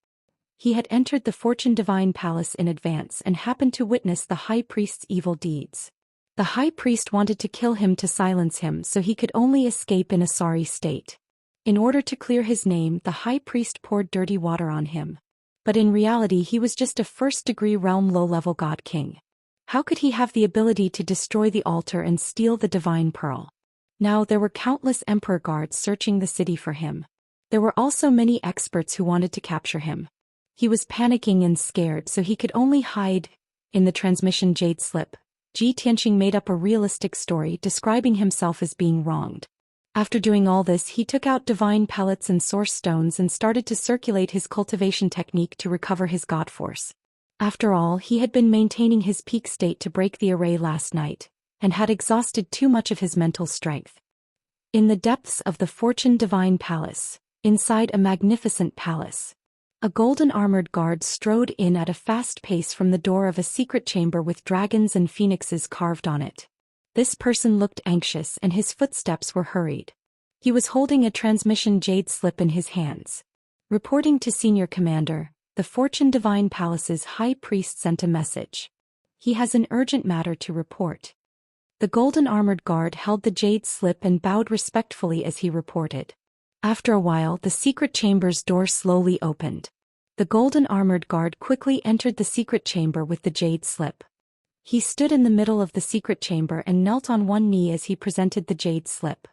He had entered the Fortune Divine Palace in advance and happened to witness the high priest's evil deeds. The high priest wanted to kill him to silence him, so he could only escape in a sorry state. In order to clear his name, the high priest poured dirty water on him. But in reality he was just a first-degree realm low-level god king. How could he have the ability to destroy the altar and steal the divine pearl? Now there were countless emperor guards searching the city for him. There were also many experts who wanted to capture him. He was panicking and scared, so he could only hide. In the transmission jade slip, Ji Tianxing made up a realistic story describing himself as being wronged. After doing all this, he took out divine pellets and source stones and started to circulate his cultivation technique to recover his god force. After all, he had been maintaining his peak state to break the array last night, and had exhausted too much of his mental strength. In the depths of the Fortune Divine Palace, inside a magnificent palace, a golden armored guard strode in at a fast pace from the door of a secret chamber with dragons and phoenixes carved on it. This person looked anxious and his footsteps were hurried. He was holding a transmission jade slip in his hands. Reporting to Senior Commander, the Fortune Divine Palace's high priest sent a message. He has an urgent matter to report. The golden armored guard held the jade slip and bowed respectfully as he reported. After a while, the secret chamber's door slowly opened. The golden armored guard quickly entered the secret chamber with the jade slip. He stood in the middle of the secret chamber and knelt on one knee as he presented the jade slip.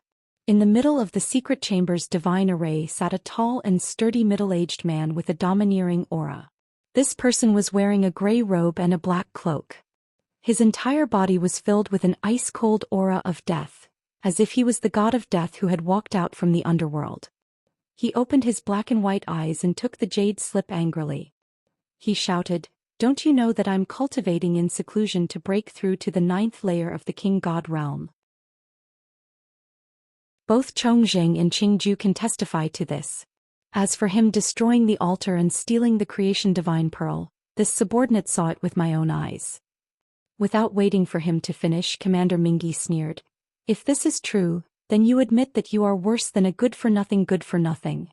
In the middle of the secret chamber's divine array sat a tall and sturdy middle-aged man with a domineering aura. This person was wearing a gray robe and a black cloak. His entire body was filled with an ice-cold aura of death, as if he was the god of death who had walked out from the underworld. He opened his black and white eyes and took the jade slip angrily. He shouted, "Don't you know that I'm cultivating in seclusion to break through to the 9th layer of the king god realm?" Both Chongzheng and Qingju can testify to this. As for him destroying the altar and stealing the creation divine pearl, this subordinate saw it with my own eyes. Without waiting for him to finish, Commander Mingi sneered. "If this is true, then you admit that you are worse than a good-for-nothing good-for-nothing."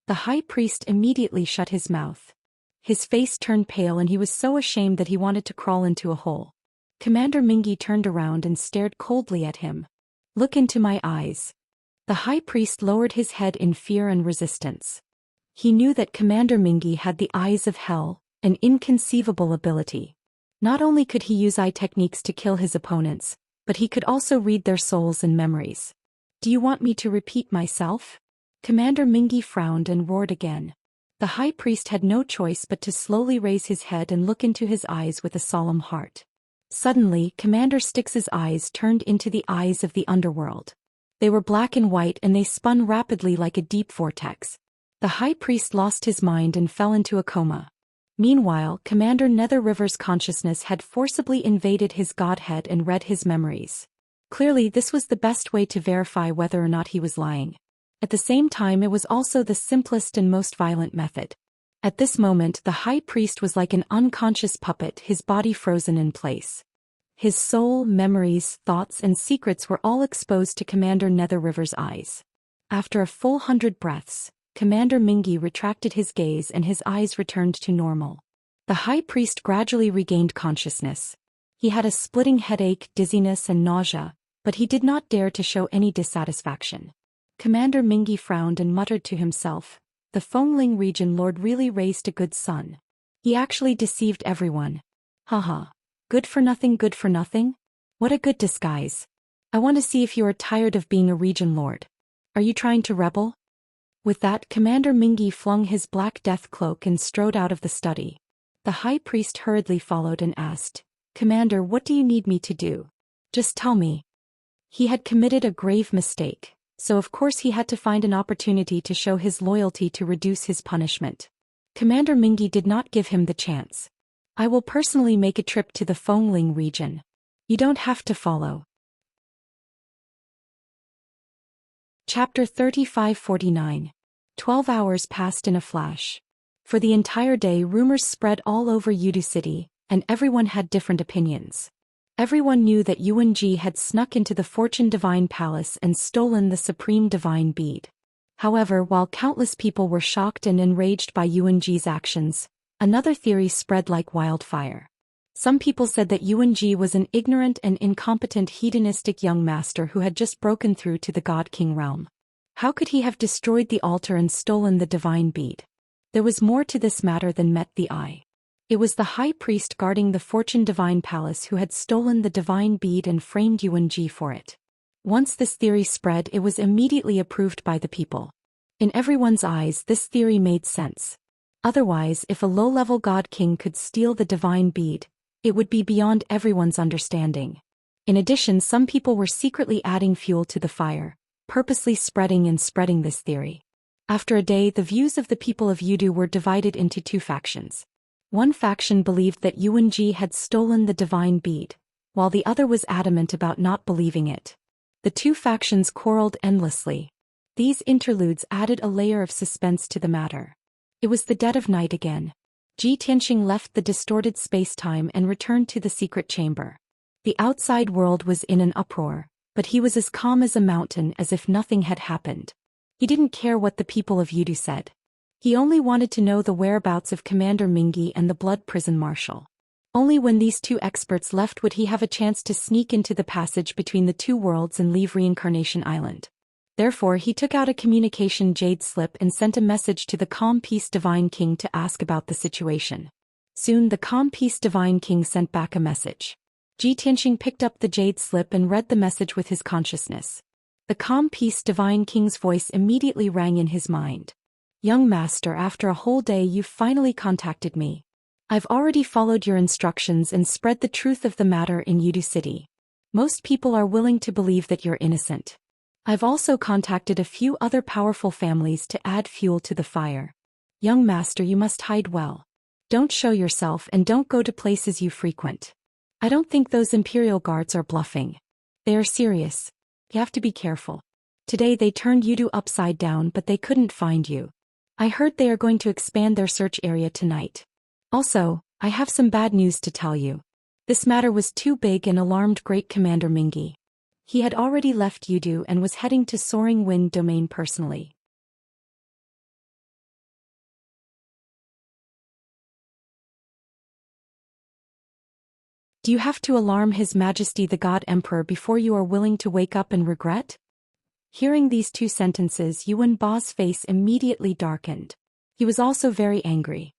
The high priest immediately shut his mouth. His face turned pale and he was so ashamed that he wanted to crawl into a hole. Commander Mingi turned around and stared coldly at him. "Look into my eyes." The high priest lowered his head in fear and resistance. He knew that Commander Mingi had the eyes of hell, an inconceivable ability. Not only could he use eye techniques to kill his opponents, but he could also read their souls and memories. "Do you want me to repeat myself?" Commander Mingi frowned and roared again. The high priest had no choice but to slowly raise his head and look into his eyes with a solemn heart. Suddenly, Commander Styx's eyes turned into the eyes of the underworld. They were black and white and they spun rapidly like a deep vortex. The high priest lost his mind and fell into a coma. Meanwhile, Commander Nether River's consciousness had forcibly invaded his godhead and read his memories. Clearly, this was the best way to verify whether or not he was lying. At the same time, it was also the simplest and most violent method. At this moment, the high priest was like an unconscious puppet, his body frozen in place. His soul, memories, thoughts, and secrets were all exposed to Commander Nether River's eyes. After a full 100 breaths, Commander Mingi retracted his gaze and his eyes returned to normal. The high priest gradually regained consciousness. He had a splitting headache, dizziness, and nausea, but he did not dare to show any dissatisfaction. Commander Mingi frowned and muttered to himself, "The Fengling region lord really raised a good son. He actually deceived everyone. Haha. Good for nothing, good for nothing? What a good disguise. I want to see if you are tired of being a region lord. Are you trying to rebel?" With that, Commander Mingi flung his black death cloak and strode out of the study. The high priest hurriedly followed and asked, "Commander, what do you need me to do? Just tell me." He had committed a grave mistake, so of course he had to find an opportunity to show his loyalty to reduce his punishment. Commander Mingi did not give him the chance. "I will personally make a trip to the Fengling region. You don't have to follow." Chapter 3549. 12 hours passed in a flash. For the entire day, rumors spread all over Yudu City, and everyone had different opinions. Everyone knew that Yuanji had snuck into the Fortune Divine Palace and stolen the Supreme Divine Bead. However, while countless people were shocked and enraged by Yuanji's actions, another theory spread like wildfire. Some people said that Yuanji was an ignorant and incompetent hedonistic young master who had just broken through to the God King realm. How could he have destroyed the altar and stolen the divine bead? There was more to this matter than met the eye. It was the high priest guarding the Fortune Divine Palace who had stolen the divine bead and framed Yuanji for it. Once this theory spread, it was immediately approved by the people. In everyone's eyes, this theory made sense. Otherwise, if a low-level God King could steal the divine bead, it would be beyond everyone's understanding. In addition, some people were secretly adding fuel to the fire, purposely spreading this theory. After a day, the views of the people of Yudu were divided into two factions. One faction believed that Yuanji had stolen the divine bead, while the other was adamant about not believing it. The two factions quarreled endlessly. These interludes added a layer of suspense to the matter. It was the dead of night again. Ji Tianxing left the distorted space-time and returned to the secret chamber. The outside world was in an uproar, but he was as calm as a mountain, as if nothing had happened. He didn't care what the people of Yudu said. He only wanted to know the whereabouts of Commander Mingi and the Blood Prison Marshal. Only when these two experts left would he have a chance to sneak into the passage between the two worlds and leave Reincarnation Island. Therefore, he took out a communication jade slip and sent a message to the Calm Peace Divine King to ask about the situation. Soon, the Calm Peace Divine King sent back a message. Ji Tianxing picked up the jade slip and read the message with his consciousness. The Calm Peace Divine King's voice immediately rang in his mind. "Young master, after a whole day you've finally contacted me. I've already followed your instructions and spread the truth of the matter in Yudu City. Most people are willing to believe that you're innocent. I've also contacted a few other powerful families to add fuel to the fire. Young master, you must hide well. Don't show yourself and don't go to places you frequent. I don't think those Imperial guards are bluffing. They are serious. You have to be careful. Today they turned Yudu upside down, but they couldn't find you. I heard they are going to expand their search area tonight. Also, I have some bad news to tell you. This matter was too big and alarmed Great Commander Mingi. He had already left Yudu and was heading to Soaring Wind Domain personally. Do you have to alarm His Majesty the God Emperor before you are willing to wake up and regret? Hearing these two sentences, Yuan Ba's face immediately darkened. He was also very angry.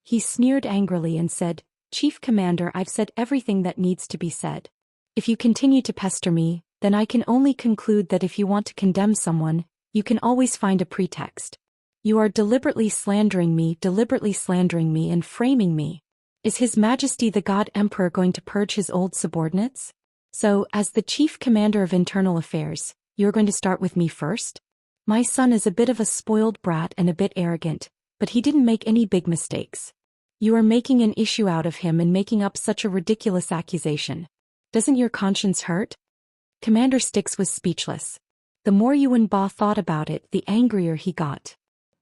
He sneered angrily and said, "Chief Commander, I've said everything that needs to be said. If you continue to pester me, then I can only conclude that if you want to condemn someone, you can always find a pretext. You are deliberately slandering me and framing me. Is His Majesty the God Emperor going to purge his old subordinates? So, as the Chief Commander of Internal Affairs, you're going to start with me first? My son is a bit of a spoiled brat and a bit arrogant, but he didn't make any big mistakes. You are making an issue out of him and making up such a ridiculous accusation. Doesn't your conscience hurt?" Commander Styx was speechless. The more Yuan Ba thought about it, the angrier he got.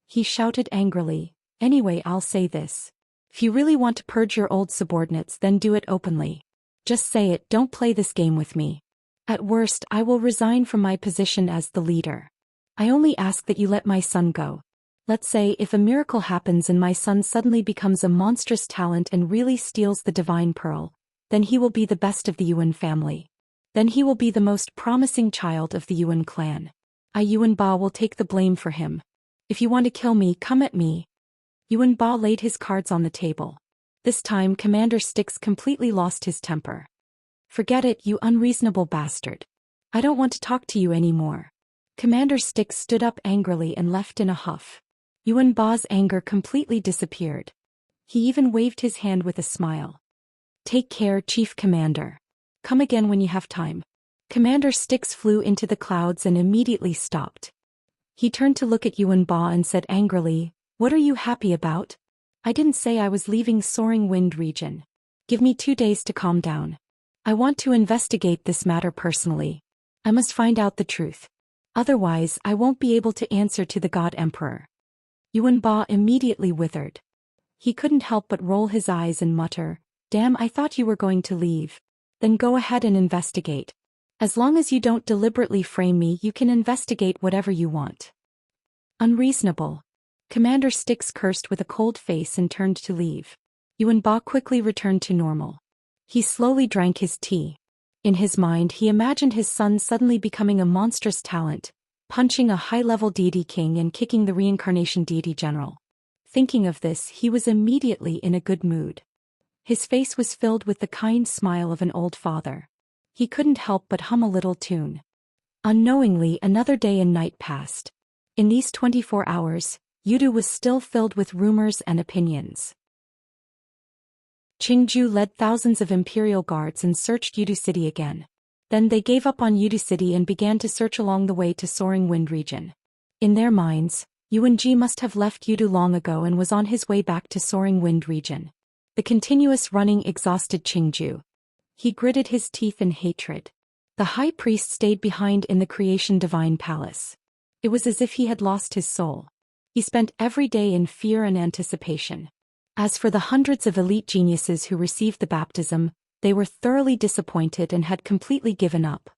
He shouted angrily, "Anyway, I'll say this. If you really want to purge your old subordinates, then do it openly. Just say it, don't play this game with me. At worst, I will resign from my position as the leader. I only ask that you let my son go. Let's say if a miracle happens and my son suddenly becomes a monstrous talent and really steals the divine pearl, then he will be the best of the Yuan family. Then he will be the most promising child of the Yuan clan. Yuan Ba will take the blame for him. If you want to kill me, come at me." Yuan Ba laid his cards on the table. This time Commander Styx completely lost his temper. "Forget it, you unreasonable bastard. I don't want to talk to you anymore. Commander Styx stood up angrily and left in a huff. Yuan Ba's anger completely disappeared. He even waved his hand with a smile. Take care, Chief Commander. Come again when you have time. Commander Styx flew into the clouds and immediately stopped. He turned to look at Yuan Ba and said angrily, "What are you happy about? I didn't say I was leaving Soaring Wind region. Give me 2 days to calm down. I want to investigate this matter personally. I must find out the truth. Otherwise, I won't be able to answer to the God Emperor." Yuan Ba immediately withered. He couldn't help but roll his eyes and mutter, "Damn, I thought you were going to leave. Then go ahead and investigate. As long as you don't deliberately frame me, you can investigate whatever you want." Unreasonable. Commander Styx cursed with a cold face and turned to leave. Yuan Ba quickly returned to normal. He slowly drank his tea. In his mind, he imagined his son suddenly becoming a monstrous talent, punching a high-level deity king and kicking the reincarnation deity general. Thinking of this, he was immediately in a good mood. His face was filled with the kind smile of an old father. He couldn't help but hum a little tune. Unknowingly, another day and night passed. In these 24 hours, Yudu was still filled with rumors and opinions. Qingju led thousands of imperial guards and searched Yudu City again. Then they gave up on Yudu City and began to search along the way to Soaring Wind region. In their minds, Yuan Ji must have left Yudu long ago and was on his way back to Soaring Wind region. The continuous running exhausted Qingju. He gritted his teeth in hatred. The high priest stayed behind in the creation divine palace. It was as if he had lost his soul. He spent every day in fear and anticipation. As for the hundreds of elite geniuses who received the baptism, they were thoroughly disappointed and had completely given up.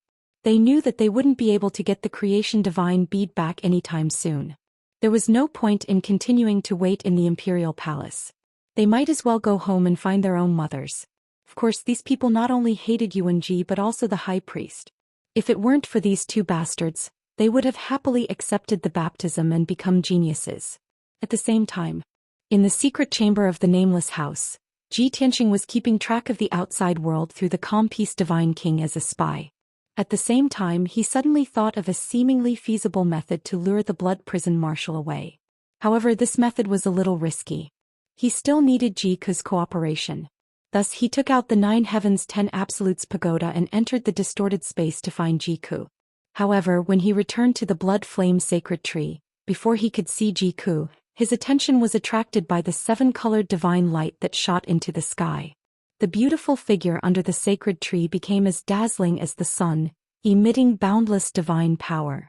They knew that they wouldn't be able to get the creation divine bead back anytime soon. There was no point in continuing to wait in the imperial palace. They might as well go home and find their own mothers. Of course, these people not only hated Yuan Ji but also the high priest. If it weren't for these two bastards, they would have happily accepted the baptism and become geniuses. At the same time, in the secret chamber of the Nameless House, Ji Tianxing was keeping track of the outside world through the calm peace divine king as a spy. At the same time, he suddenly thought of a seemingly feasible method to lure the blood prison marshal away. However, this method was a little risky. He still needed Jiku's cooperation. Thus he took out the 9 Heavens 10 Absolutes pagoda and entered the distorted space to find Jiku. However, when he returned to the blood flame sacred tree, before he could see Jiku, his attention was attracted by the 7-colored divine light that shot into the sky. The beautiful figure under the sacred tree became as dazzling as the sun, emitting boundless divine power.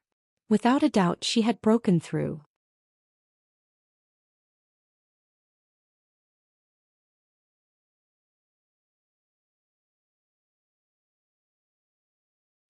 Without a doubt, she had broken through.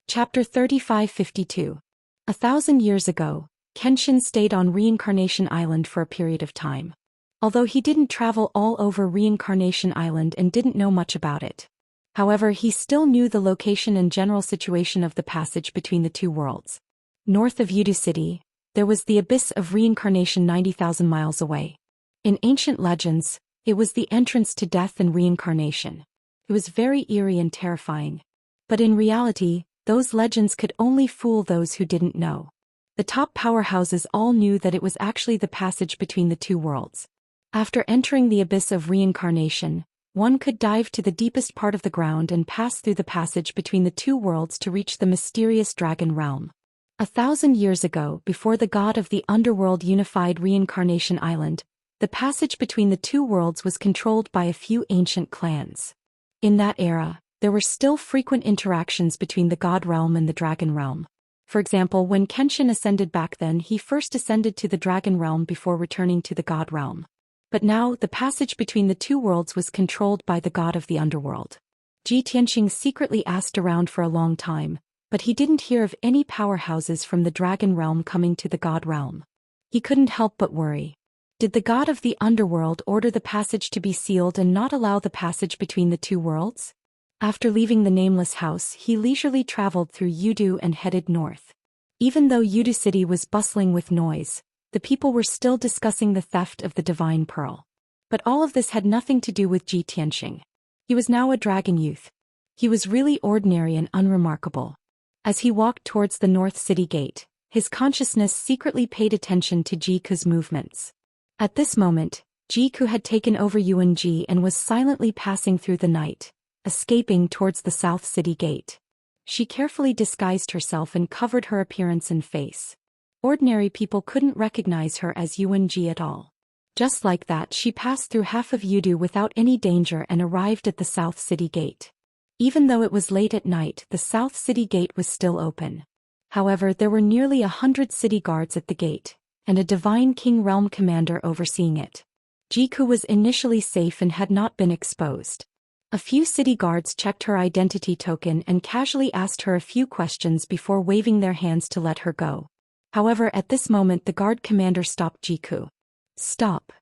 Chapter 3552. 1,000 years ago, Kenshin stayed on Reincarnation Island for a period of time. Although he didn't travel all over Reincarnation Island and didn't know much about it. However, he still knew the location and general situation of the passage between the two worlds. North of Yudu City, there was the abyss of reincarnation 90,000 miles away. In ancient legends, it was the entrance to death and reincarnation. It was very eerie and terrifying. But in reality, those legends could only fool those who didn't know. The top powerhouses all knew that it was actually the passage between the two worlds. After entering the abyss of reincarnation, one could dive to the deepest part of the ground and pass through the passage between the two worlds to reach the mysterious dragon realm. 1,000 years ago, before the god of the underworld unified Reincarnation Island, the passage between the two worlds was controlled by a few ancient clans. In that era, there were still frequent interactions between the god realm and the dragon realm. For example, when Kenshin ascended back then, he first ascended to the dragon realm before returning to the god realm. But now, the passage between the two worlds was controlled by the god of the underworld. Ji Tianxing secretly asked around for a long time, but he didn't hear of any powerhouses from the dragon realm coming to the god realm. He couldn't help but worry. Did the god of the underworld order the passage to be sealed and not allow the passage between the two worlds? After leaving the Nameless House, he leisurely traveled through Yudu and headed north. Even though Yudu City was bustling with noise, the people were still discussing the theft of the Divine Pearl. But all of this had nothing to do with Ji Tianxing. He was now a dragon youth. He was really ordinary and unremarkable. As he walked towards the North City Gate, His consciousness secretly paid attention to Jiku's movements. At this moment, Jiku had taken over Yuanji and was silently passing through the night, escaping towards the South City Gate. She carefully disguised herself and covered her appearance and face. Ordinary people couldn't recognize her as Yuanji at all. Just like that, she passed through half of Yudu without any danger and arrived at the South City Gate. Even though it was late at night, the South City Gate was still open. However, there were nearly 100 city guards at the gate, and a Divine King Realm commander overseeing it. Jiku was initially safe and had not been exposed. A few city guards checked her identity token and casually asked her a few questions before waving their hands to let her go. However, at this moment the guard commander stopped Jiku. "Stop."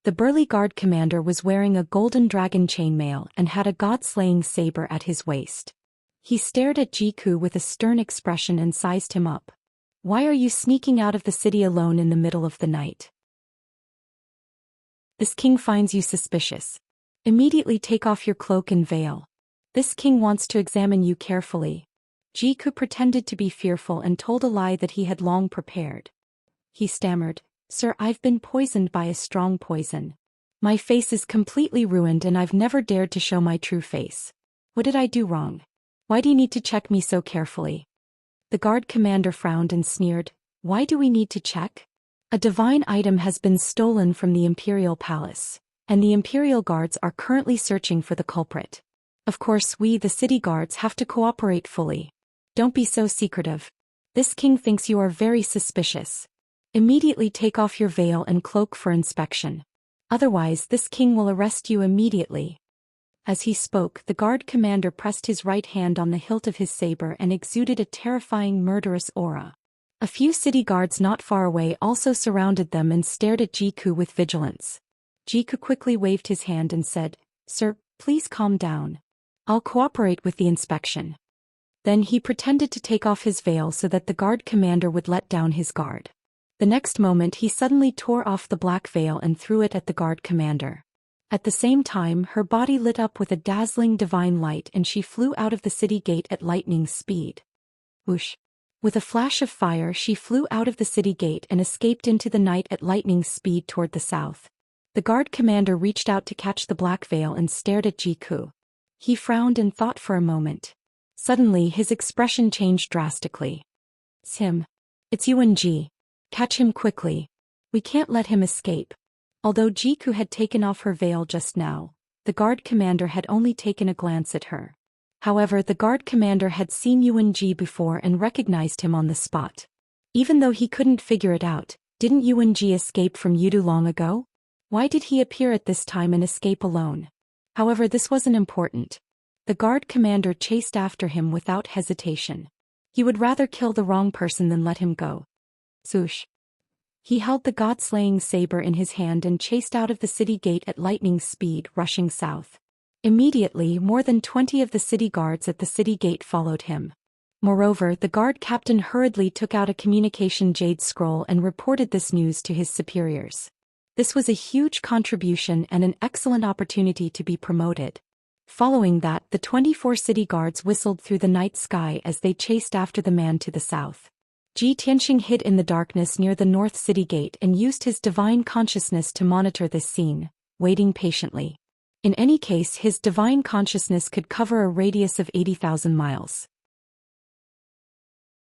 The burly guard commander was wearing a golden dragon chainmail and had a god-slaying saber at his waist. He stared at Jiku with a stern expression and sized him up. "Why are you sneaking out of the city alone in the middle of the night? This king finds you suspicious. Immediately take off your cloak and veil. This king wants to examine you carefully." Jiku pretended to be fearful and told a lie that he had long prepared. He stammered, "Sir, I've been poisoned by a strong poison. My face is completely ruined and I've never dared to show my true face. What did I do wrong? Why do you need to check me so carefully?" The guard commander frowned and sneered, "Why do we need to check? A divine item has been stolen from the Imperial Palace, and the Imperial Guards are currently searching for the culprit. Of course, we, the city guards, have to cooperate fully. Don't be so secretive. This king thinks you are very suspicious. Immediately take off your veil and cloak for inspection. Otherwise, this king will arrest you immediately." As he spoke, the guard commander pressed his right hand on the hilt of his saber and exuded a terrifying murderous aura. A few city guards not far away also surrounded them and stared at Jiku with vigilance. Jiku quickly waved his hand and said, "Sir, please calm down. I'll cooperate with the inspection." Then he pretended to take off his veil so that the guard commander would let down his guard. The next moment he suddenly tore off the black veil and threw it at the guard commander. At the same time, her body lit up with a dazzling divine light and she flew out of the city gate at lightning speed. Whoosh! With a flash of fire, she flew out of the city gate and escaped into the night at lightning speed toward the south. The guard commander reached out to catch the black veil and stared at Jiku. He frowned and thought for a moment. Suddenly, his expression changed drastically. "It's him. It's Yuanji. Catch him quickly. We can't let him escape." Although Jiku had taken off her veil just now, the guard commander had only taken a glance at her. However, the guard commander had seen Yuanji before and recognized him on the spot. Even though he couldn't figure it out, didn't Yuanji escape from Yudu long ago? Why did he appear at this time and escape alone? However, this wasn't important. The guard commander chased after him without hesitation. He would rather kill the wrong person than let him go. Swoosh! He held the god-slaying saber in his hand and chased out of the city gate at lightning speed, rushing south. Immediately, more than 20 of the city guards at the city gate followed him. Moreover, the guard captain hurriedly took out a communication jade scroll and reported this news to his superiors. This was a huge contribution and an excellent opportunity to be promoted. Following that, the 24 city guards whistled through the night sky as they chased after the man to the south. Ji Tianxing hid in the darkness near the north city gate and used his divine consciousness to monitor this scene, waiting patiently. In any case, his divine consciousness could cover a radius of 80,000 miles.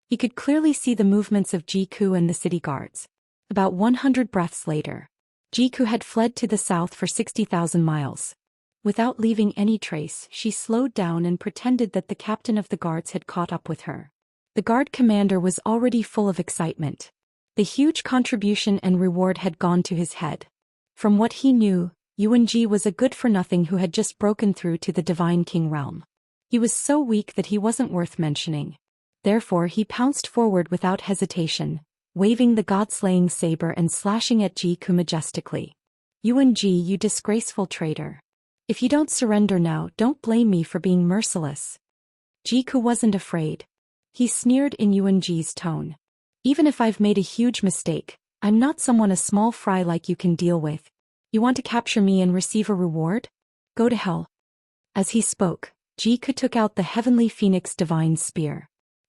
He could clearly see the movements of Jiku and the city guards. About 100 breaths later, Jiku had fled to the south for 60,000 miles. Without leaving any trace, she slowed down and pretended that the captain of the guards had caught up with her. The guard commander was already full of excitement. The huge contribution and reward had gone to his head. From what he knew, Yuanji was a good-for-nothing who had just broken through to the Divine King realm. He was so weak that he wasn't worth mentioning. Therefore he pounced forward without hesitation, waving the god-slaying saber and slashing at Jiku majestically. "Yuanji, you disgraceful traitor. If you don't surrender now, don't blame me for being merciless." Jiku wasn't afraid. He sneered in Yuanji's tone. "Even if I've made a huge mistake, I'm not someone a small fry like you can deal with. You want to capture me and receive a reward? Go to hell." As he spoke, Jiku took out the Heavenly Phoenix Divine Spear.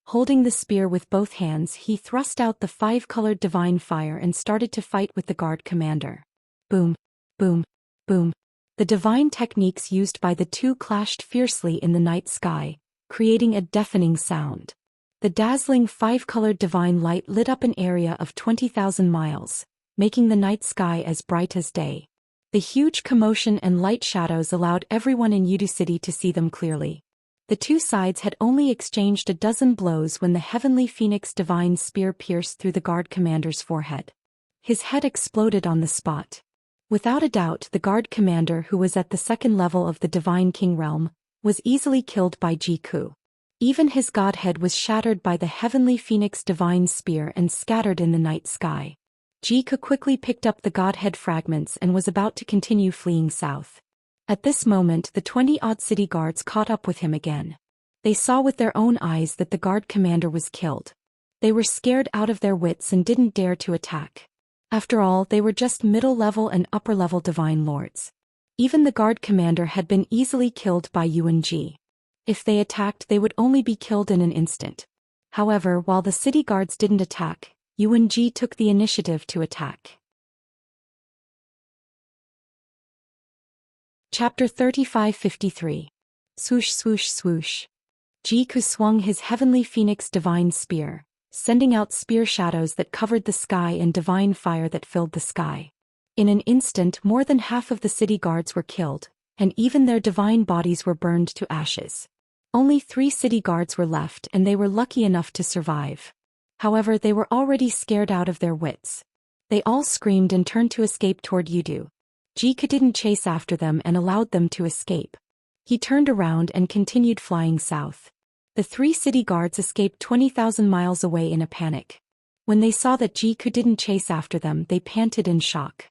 Holding the spear with both hands, he thrust out the 5-colored divine fire and started to fight with the guard commander. Boom, boom, boom. The divine techniques used by the two clashed fiercely in the night sky, creating a deafening sound. The dazzling 5-colored divine light lit up an area of 20,000 miles, making the night sky as bright as day. The huge commotion and light shadows allowed everyone in Yudu City to see them clearly. The two sides had only exchanged a dozen blows when the heavenly phoenix divine spear pierced through the guard commander's forehead. His head exploded on the spot. Without a doubt, the guard commander, who was at the second level of the divine king realm, was easily killed by Jiku. Even his godhead was shattered by the heavenly phoenix divine spear and scattered in the night sky. Jiku quickly picked up the godhead fragments and was about to continue fleeing south. At this moment, the 20-odd city guards caught up with him again. They saw with their own eyes that the guard commander was killed. They were scared out of their wits and didn't dare to attack. After all, they were just middle-level and upper-level divine lords. Even the guard commander had been easily killed by Yuan Ji. If they attacked, they would only be killed in an instant. However, while the city guards didn't attack, Yuan Ji took the initiative to attack. Chapter 35-53. Swoosh swoosh swoosh. Jiku swung his heavenly phoenix divine spear, sending out spear shadows that covered the sky and divine fire that filled the sky. In an instant, more than half of the city guards were killed, and even their divine bodies were burned to ashes. Only 3 city guards were left, and they were lucky enough to survive. However, they were already scared out of their wits. They all screamed and turned to escape toward Yudu. Jiku didn't chase after them and allowed them to escape. He turned around and continued flying south. The 3 city guards escaped 20,000 miles away in a panic. When they saw that Jiku didn't chase after them, they panted in shock.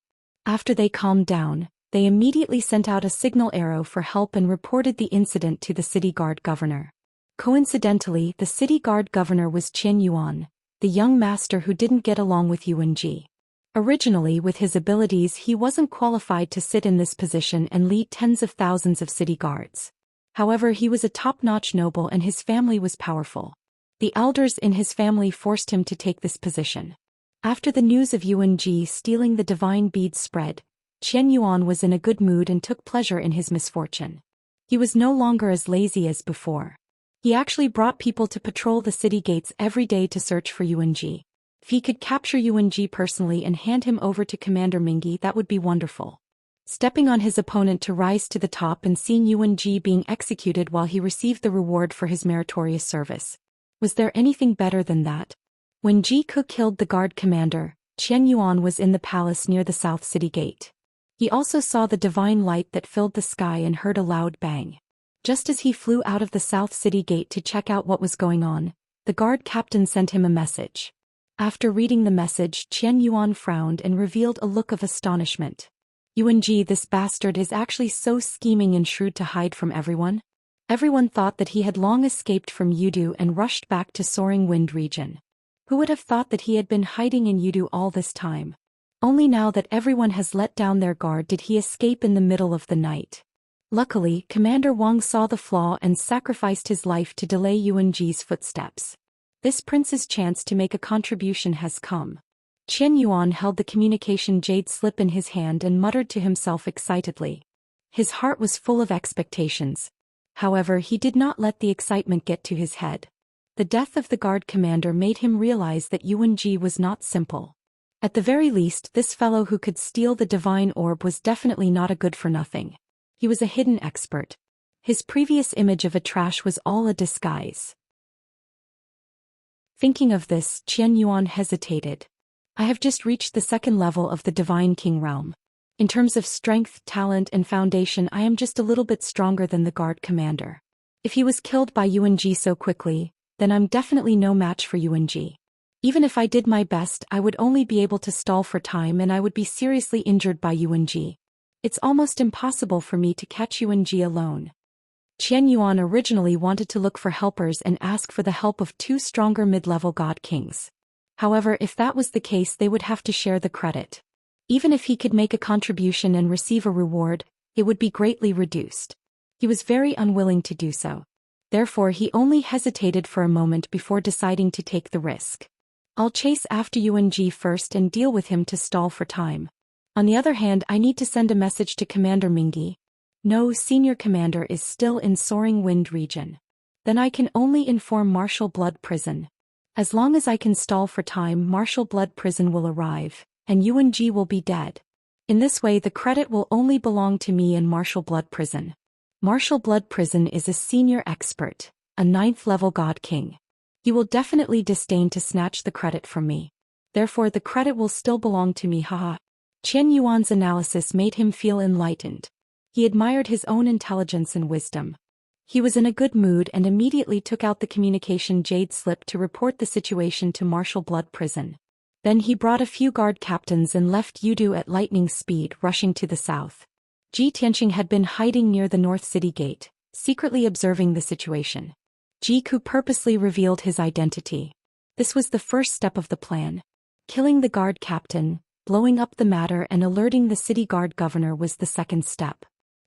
After they calmed down, they immediately sent out a signal arrow for help and reported the incident to the city guard governor. Coincidentally, the city guard governor was Qian Yuan, the young master who didn't get along with Yuan Ji. Originally, with his abilities, he wasn't qualified to sit in this position and lead tens of thousands of city guards. However, he was a top-notch noble and his family was powerful. The elders in his family forced him to take this position. After the news of Yuan Ji stealing the divine beads spread, Qian Yuan was in a good mood and took pleasure in his misfortune. He was no longer as lazy as before. He actually brought people to patrol the city gates every day to search for Yuan Ji. If he could capture Yuan Ji personally and hand him over to Commander Mingi, that would be wonderful. Stepping on his opponent to rise to the top and seeing Yuan Ji being executed while he received the reward for his meritorious service. Was there anything better than that? When Jiku killed the guard commander, Qian Yuan was in the palace near the south city gate. He also saw the divine light that filled the sky and heard a loud bang. Just as he flew out of the south city gate to check out what was going on, the guard captain sent him a message. After reading the message, Qian Yuan frowned and revealed a look of astonishment. Yuan Ji, this bastard, is actually so scheming and shrewd to hide from everyone? Everyone thought that he had long escaped from Yudu and rushed back to Soaring Wind region. Who would have thought that he had been hiding in Yudu all this time? Only now that everyone has let down their guard did he escape in the middle of the night. Luckily, Commander Wang saw the flaw and sacrificed his life to delay Yuan Ji's footsteps. This prince's chance to make a contribution has come. Qian Yuan held the communication jade slip in his hand and muttered to himself excitedly. His heart was full of expectations. However, he did not let the excitement get to his head. The death of the guard commander made him realize that Yuan Ji was not simple. At the very least, this fellow who could steal the divine orb was definitely not a good-for-nothing. He was a hidden expert. His previous image of a trash was all a disguise. Thinking of this, Qian Yuan hesitated. I have just reached the second level of the Divine King realm. In terms of strength, talent, and foundation, I am just a little bit stronger than the guard commander. If he was killed by Yuan Ji so quickly, then I'm definitely no match for Yuan Ji. Even if I did my best, I would only be able to stall for time and I would be seriously injured by Yuan Ji. It's almost impossible for me to catch Yuan Ji alone. Qian Yuan originally wanted to look for helpers and ask for the help of 2 stronger mid-level god kings. However, if that was the case, they would have to share the credit. Even if he could make a contribution and receive a reward, it would be greatly reduced. He was very unwilling to do so. Therefore he only hesitated for a moment before deciding to take the risk. I'll chase after Yuan Ji first and deal with him to stall for time. On the other hand, I need to send a message to Commander Mingyi. No, Senior Commander is still in Soaring Wind region. Then I can only inform Martial Blood Prison. As long as I can stall for time, Martial Blood Prison will arrive, and Yuan Ji will be dead. In this way the credit will only belong to me and Martial Blood Prison. Martial Blood Prison is a senior expert, a 9th-level God King. He will definitely disdain to snatch the credit from me. Therefore the credit will still belong to me, haha. Qian Yuan's analysis made him feel enlightened. He admired his own intelligence and wisdom. He was in a good mood and immediately took out the communication jade slip to report the situation to Martial Blood Prison. Then he brought a few guard captains and left Yudu at lightning speed, rushing to the south. Ji Tianqing had been hiding near the North City Gate, secretly observing the situation. Ji Ku purposely revealed his identity. This was the first step of the plan. Killing the guard captain, blowing up the matter and alerting the city guard governor was the second step.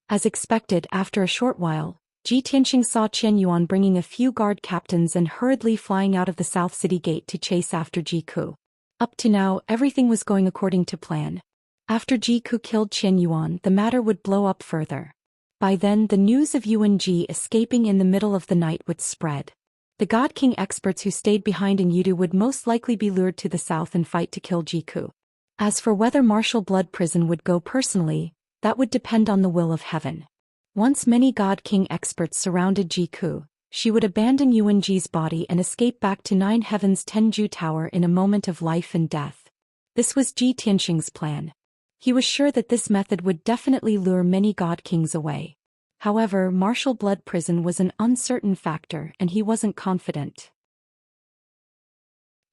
As expected, after a short while, Ji Tianqing saw Qian Yuan bringing a few guard captains and hurriedly flying out of the South City Gate to chase after Ji Ku. Up to now, everything was going according to plan. After Ji Ku killed Qian Yuan, the matter would blow up further. By then, the news of Yuan Ji escaping in the middle of the night would spread. The God King experts who stayed behind in Yudu would most likely be lured to the south and fight to kill Ji Ku. As for whether Martial Blood Prison would go personally, that would depend on the will of heaven. Once many God King experts surrounded Ji Ku, she would abandon Yuan Ji's body and escape back to Nine Heaven's Tenju Tower in a moment of life and death. This was Ji Tianqing's plan. He was sure that this method would definitely lure many God Kings away. However, Martial Blood Prison was an uncertain factor and he wasn't confident.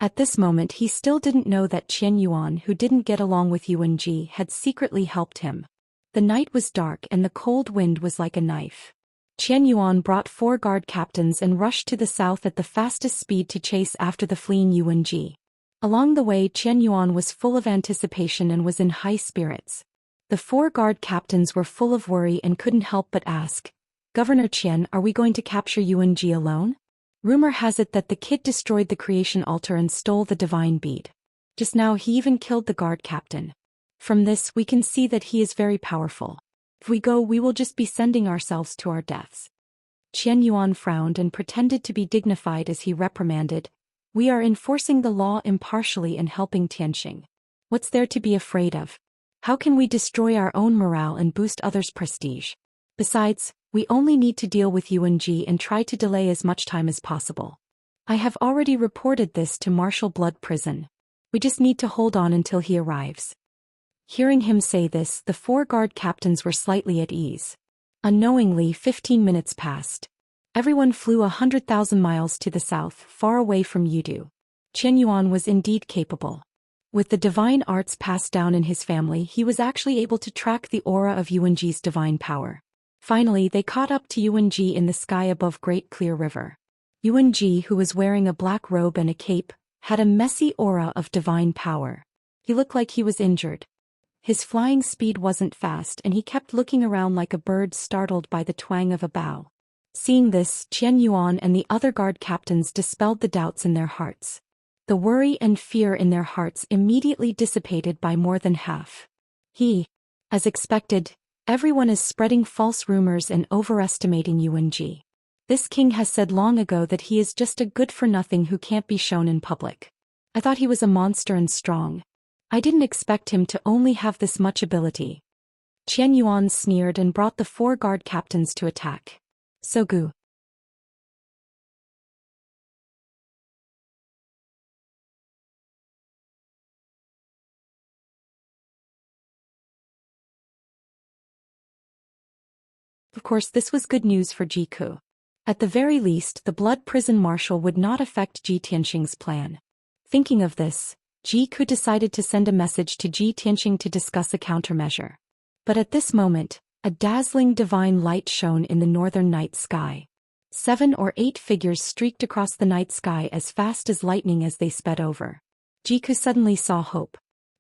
At this moment he still didn't know that Qian Yuan, who didn't get along with Yuan Ji, had secretly helped him. The night was dark and the cold wind was like a knife. Qian Yuan brought 4 guard captains and rushed to the south at the fastest speed to chase after the fleeing Yuan Ji. Along the way, Qian Yuan was full of anticipation and was in high spirits. The 4 guard captains were full of worry and couldn't help but ask, "Governor Qian, are we going to capture Yuan Ji alone? Rumor has it that the kid destroyed the creation altar and stole the divine bead. Just now he even killed the guard captain. From this we can see that he is very powerful. If we go, we will just be sending ourselves to our deaths." Qian Yuan frowned and pretended to be dignified as he reprimanded, "We are enforcing the law impartially and helping Tianqing. What's there to be afraid of? How can we destroy our own morale and boost others' prestige? Besides, we only need to deal with Yuan Ji and try to delay as much time as possible. I have already reported this to Martial Blood Prison. We just need to hold on until he arrives." Hearing him say this, the 4 guard captains were slightly at ease. Unknowingly, 15 minutes passed. Everyone flew 100,000 miles to the south, far away from Yudu. Qian Yuan was indeed capable. With the divine arts passed down in his family, he was actually able to track the aura of Yuan Ji's divine power. Finally, they caught up to Yuan Ji in the sky above Great Clear River. Yuan Ji, who was wearing a black robe and a cape, had a messy aura of divine power. He looked like he was injured. His flying speed wasn't fast and he kept looking around like a bird startled by the twang of a bow. Seeing this, Qian Yuan and the other guard captains dispelled the doubts in their hearts. The worry and fear in their hearts immediately dissipated by more than half. As expected, everyone is spreading false rumors and overestimating Yuan Ji. This king has said long ago that he is just a good-for-nothing who can't be shown in public. I thought he was a monster and strong. I didn't expect him to only have this much ability. Qian Yuan sneered and brought the 4 guard captains to attack. Sogu. Of course, this was good news for Ji Ku. At the very least, the blood prison marshal would not affect Ji Tianqing's plan. Thinking of this, Ji Ku decided to send a message to Ji Tianqing to discuss a countermeasure. But at this moment, a dazzling divine light shone in the northern night sky. 7 or 8 figures streaked across the night sky as fast as lightning as they sped over. Ji Ku suddenly saw hope.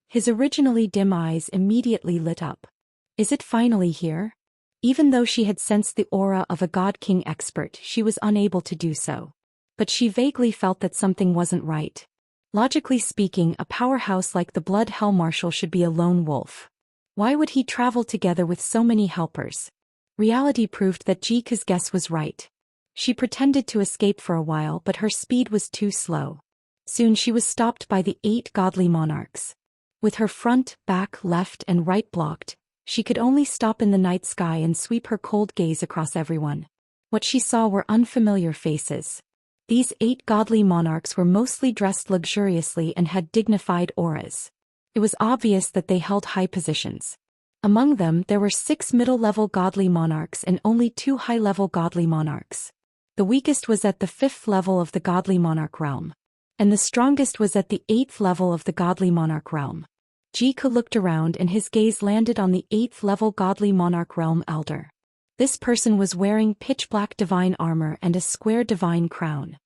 His originally dim eyes immediately lit up. Is it finally here? Even though she had sensed the aura of a God King expert, she was unable to do so. But she vaguely felt that something wasn't right. Logically speaking, a powerhouse like the Blood Hell Marshal should be a lone wolf. Why would he travel together with so many helpers? Reality proved that Jiku's guess was right. She pretended to escape for a while, but her speed was too slow. Soon she was stopped by the 8 godly monarchs. With her front, back, left, and right blocked, she could only stop in the night sky and sweep her cold gaze across everyone. What she saw were unfamiliar faces. These 8 godly monarchs were mostly dressed luxuriously and had dignified auras. It was obvious that they held high positions. Among them there were 6 middle-level godly monarchs and only 2 high-level godly monarchs. The weakest was at the 5th level of the godly monarch realm. And the strongest was at the 8th level of the godly monarch realm. Jiku looked around and his gaze landed on the 8th level godly monarch realm elder. This person was wearing pitch-black divine armor and a square divine crown.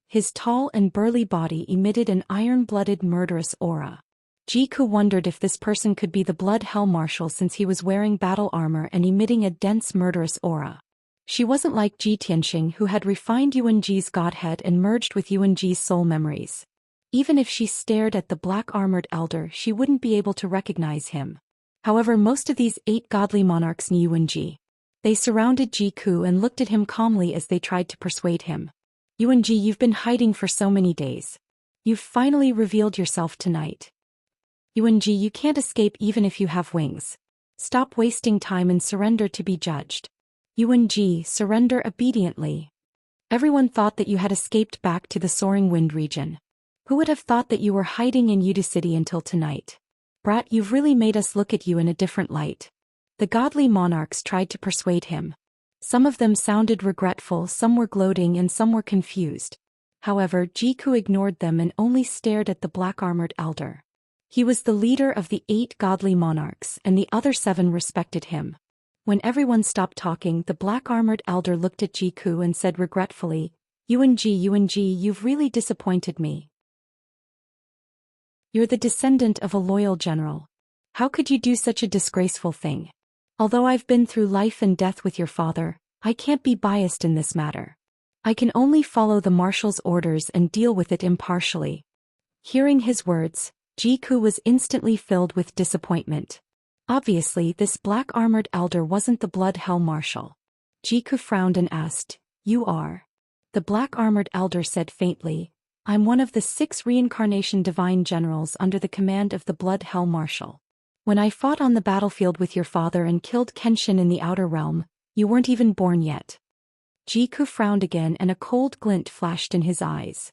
His tall and burly body emitted an iron-blooded murderous aura. Jiku wondered if this person could be the Blood Hell Marshal since he was wearing battle armor and emitting a dense murderous aura. She wasn't like Ji Tianxing, who had refined Yuanji's godhead and merged with Yuanji's soul memories. Even if she stared at the black-armored elder, she wouldn't be able to recognize him. However, most of these 8 godly monarchs knew Yuanji. They surrounded Jiku and looked at him calmly as they tried to persuade him. Yuanji, you've been hiding for so many days. You've finally revealed yourself tonight. Yuanji, you can't escape even if you have wings. Stop wasting time and surrender to be judged. Yuanji, surrender obediently. Everyone thought that you had escaped back to the Soaring Wind region. Who would have thought that you were hiding in Yudu City until tonight? Brat, you've really made us look at you in a different light. The godly monarchs tried to persuade him. Some of them sounded regretful, some were gloating, and some were confused. However, Jiku ignored them and only stared at the black-armored elder. He was the leader of the 8 godly monarchs, and the other 7 respected him. When everyone stopped talking, the black-armored elder looked at Jiku and said regretfully, Yuanji, you've really disappointed me. You're the descendant of a loyal general. How could you do such a disgraceful thing? Although I've been through life and death with your father, I can't be biased in this matter. I can only follow the marshal's orders and deal with it impartially. Hearing his words, Jiku was instantly filled with disappointment. Obviously, this black-armored elder wasn't the Blood Hell Marshal. Jiku frowned and asked, You are? The black-armored elder said faintly, I'm one of the 6 reincarnation divine generals under the command of the Blood Hell Marshal. When I fought on the battlefield with your father and killed Kenshin in the Outer Realm, you weren't even born yet. Jiku frowned again and a cold glint flashed in his eyes.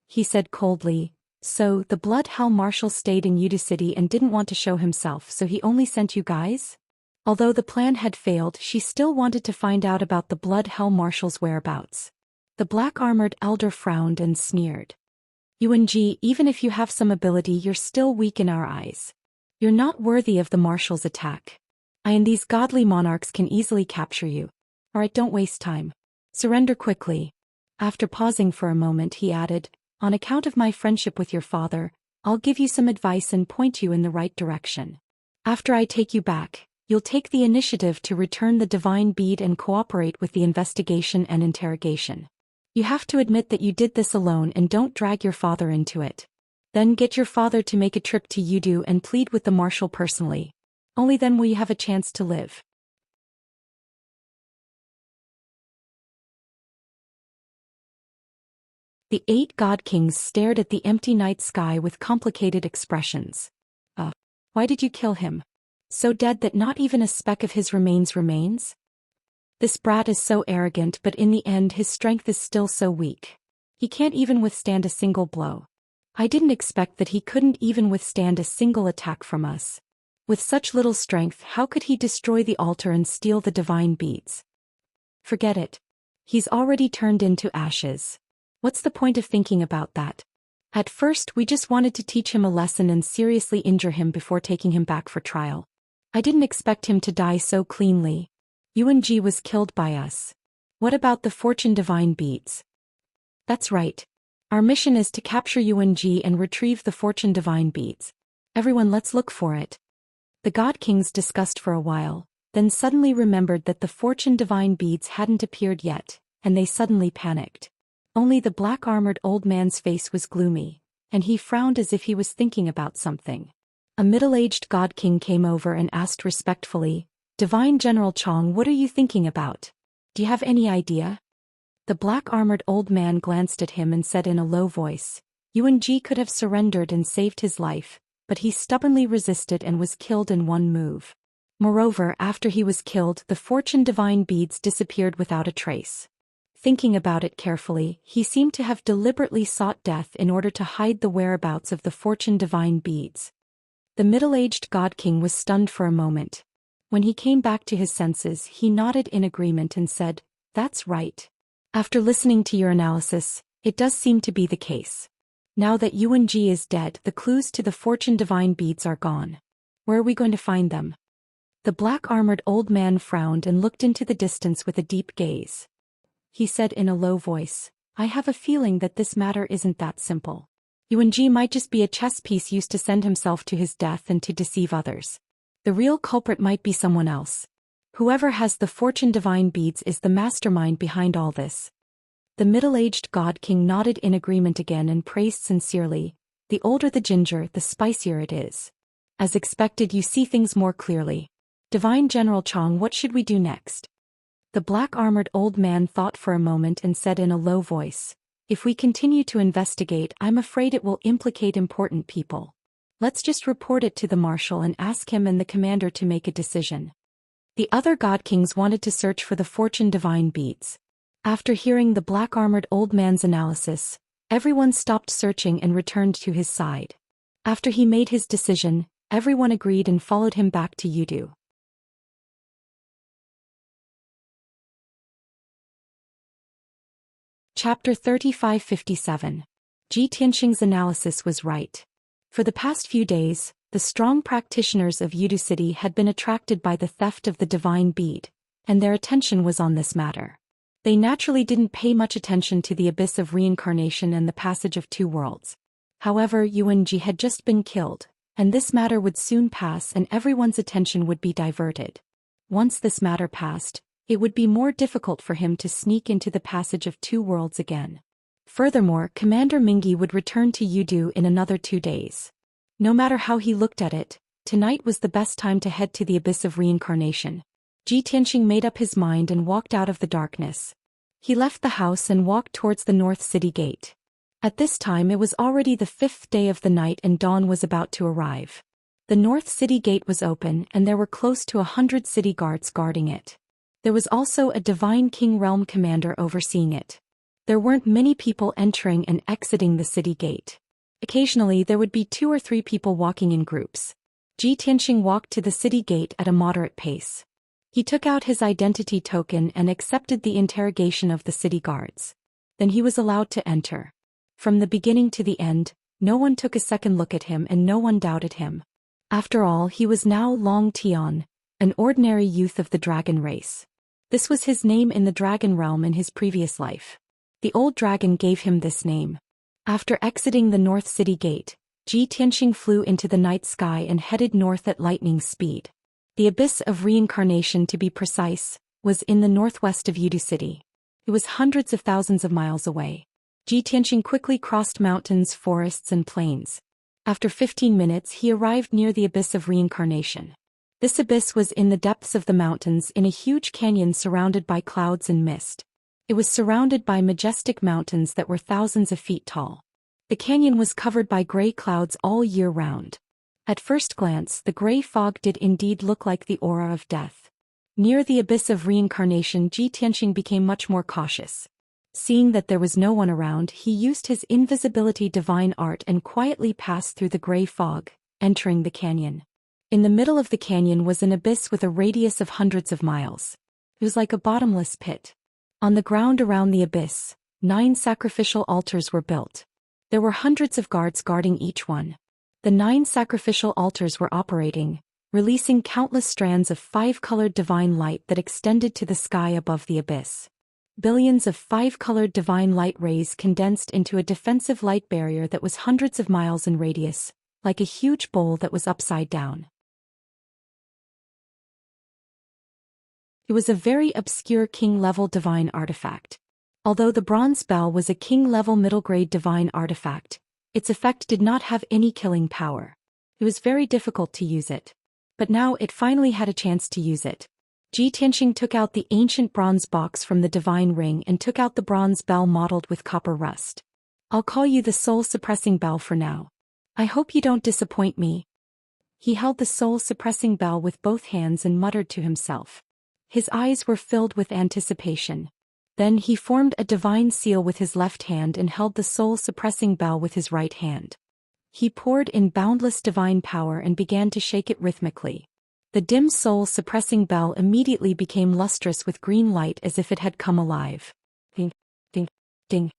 He said coldly, So, the Blood Hell Marshal stayed in Yudu City and didn't want to show himself, so he only sent you guys? Although the plan had failed, she still wanted to find out about the Blood Hell Marshal's whereabouts. The black-armored elder frowned and sneered. Yuanji, even if you have some ability, you're still weak in our eyes. You're not worthy of the Marshal's attack. I and these godly monarchs can easily capture you. Alright, don't waste time. Surrender quickly. After pausing for a moment, he added, On account of my friendship with your father, I'll give you some advice and point you in the right direction. After I take you back, you'll take the initiative to return the divine bead and cooperate with the investigation and interrogation. You have to admit that you did this alone and don't drag your father into it. Then get your father to make a trip to Yudu and plead with the Marshal personally. Only then will you have a chance to live. The 8 god kings stared at the empty night sky with complicated expressions. Why did you kill him? So dead that not even a speck of his remains? This brat is so arrogant, but in the end his strength is still so weak. He can't even withstand a single blow. I didn't expect that he couldn't even withstand a single attack from us. With such little strength, how could he destroy the altar and steal the divine beads? Forget it. He's already turned into ashes. What's the point of thinking about that? At first, we just wanted to teach him a lesson and seriously injure him before taking him back for trial. I didn't expect him to die so cleanly. Yuanji was killed by us. What about the fortune divine beads? That's right. Our mission is to capture Yuanji and retrieve the fortune divine beads. Everyone, let's look for it. The god kings discussed for a while, then suddenly remembered that the fortune divine beads hadn't appeared yet, and they suddenly panicked. Only the black-armored old man's face was gloomy, and he frowned as if he was thinking about something. A middle-aged god king came over and asked respectfully, "Divine General Chong, what are you thinking about? Do you have any idea?" The black-armored old man glanced at him and said in a low voice, "Yuan Ji could have surrendered and saved his life, but he stubbornly resisted and was killed in one move. Moreover, after he was killed, the fortune divine beads disappeared without a trace." Thinking about it carefully, he seemed to have deliberately sought death in order to hide the whereabouts of the fortune divine beads. The middle-aged god king was stunned for a moment. When he came back to his senses, he nodded in agreement and said, "That's right. After listening to your analysis, it does seem to be the case. Now that Yuan Ji is dead, the clues to the fortune divine beads are gone. Where are we going to find them?" The black-armored old man frowned and looked into the distance with a deep gaze. He said in a low voice, "I have a feeling that this matter isn't that simple. Yuan Ji might just be a chess piece used to send himself to his death and to deceive others. The real culprit might be someone else. Whoever has the fortune divine beads is the mastermind behind all this." The middle-aged god king nodded in agreement again and praised sincerely, "The older the ginger, the spicier it is. As expected, you see things more clearly. Divine General Chong, what should we do next?" The black-armored old man thought for a moment and said in a low voice, "If we continue to investigate, I'm afraid it will implicate important people. Let's just report it to the marshal and ask him and the commander to make a decision." The other god kings wanted to search for the fortune divine beads. After hearing the black-armored old man's analysis, everyone stopped searching and returned to his side. After he made his decision, everyone agreed and followed him back to Yudu. Chapter 3557. Ji Tianxing's analysis was right. For the past few days, the strong practitioners of Yudu City had been attracted by the theft of the divine bead, and their attention was on this matter. They naturally didn't pay much attention to the abyss of reincarnation and the passage of two worlds. However, Yuan Ji had just been killed, and this matter would soon pass and everyone's attention would be diverted. Once this matter passed, it would be more difficult for him to sneak into the passage of two worlds again. Furthermore, Commander Mingi would return to Yudu in another 2 days. No matter how he looked at it, tonight was the best time to head to the abyss of reincarnation. Ji Tianxing made up his mind and walked out of the darkness. He left the house and walked towards the North City Gate. At this time it was already the 5th day of the night and dawn was about to arrive. The North City Gate was open and there were close to 100 city guards guarding it. There was also a Divine King Realm commander overseeing it. There weren't many people entering and exiting the city gate. Occasionally there would be 2 or 3 people walking in groups. Ji Tianxing walked to the city gate at a moderate pace. He took out his identity token and accepted the interrogation of the city guards. Then he was allowed to enter. From the beginning to the end, no one took a second look at him and no one doubted him. After all, he was now Long Tian, an ordinary youth of the dragon race. This was his name in the dragon realm in his previous life. The old dragon gave him this name. After exiting the North City Gate, Ji Tianxing flew into the night sky and headed north at lightning speed. The abyss of reincarnation, to be precise, was in the northwest of Yudu City. It was hundreds of thousands of miles away. Ji Tianxing quickly crossed mountains, forests and plains. After 15 minutes he arrived near the abyss of reincarnation. This abyss was in the depths of the mountains in a huge canyon surrounded by clouds and mist. It was surrounded by majestic mountains that were thousands of feet tall. The canyon was covered by gray clouds all year round. At first glance, the gray fog did indeed look like the aura of death. Near the abyss of reincarnation, Ji Tianxing became much more cautious. Seeing that there was no one around, he used his invisibility divine art and quietly passed through the gray fog, entering the canyon. In the middle of the canyon was an abyss with a radius of hundreds of miles. It was like a bottomless pit. On the ground around the abyss, 9 sacrificial altars were built. There were hundreds of guards guarding each one. The 9 sacrificial altars were operating, releasing countless strands of 5-colored divine light that extended to the sky above the abyss. Billions of 5-colored divine light rays condensed into a defensive light barrier that was hundreds of miles in radius, like a huge bowl that was upside down. It was a very obscure king-level divine artifact. Although the bronze bell was a king-level middle-grade divine artifact, its effect did not have any killing power. It was very difficult to use it. But now it finally had a chance to use it. Ji Tianxing took out the ancient bronze box from the divine ring and took out the bronze bell modeled with copper rust. I'll call you the soul-suppressing bell for now. I hope you don't disappoint me. He held the soul-suppressing bell with both hands and muttered to himself. His eyes were filled with anticipation. Then he formed a divine seal with his left hand and held the soul-suppressing bell with his right hand. He poured in boundless divine power and began to shake it rhythmically. The dim soul-suppressing bell immediately became lustrous with green light as if it had come alive. Ding, ding, ding.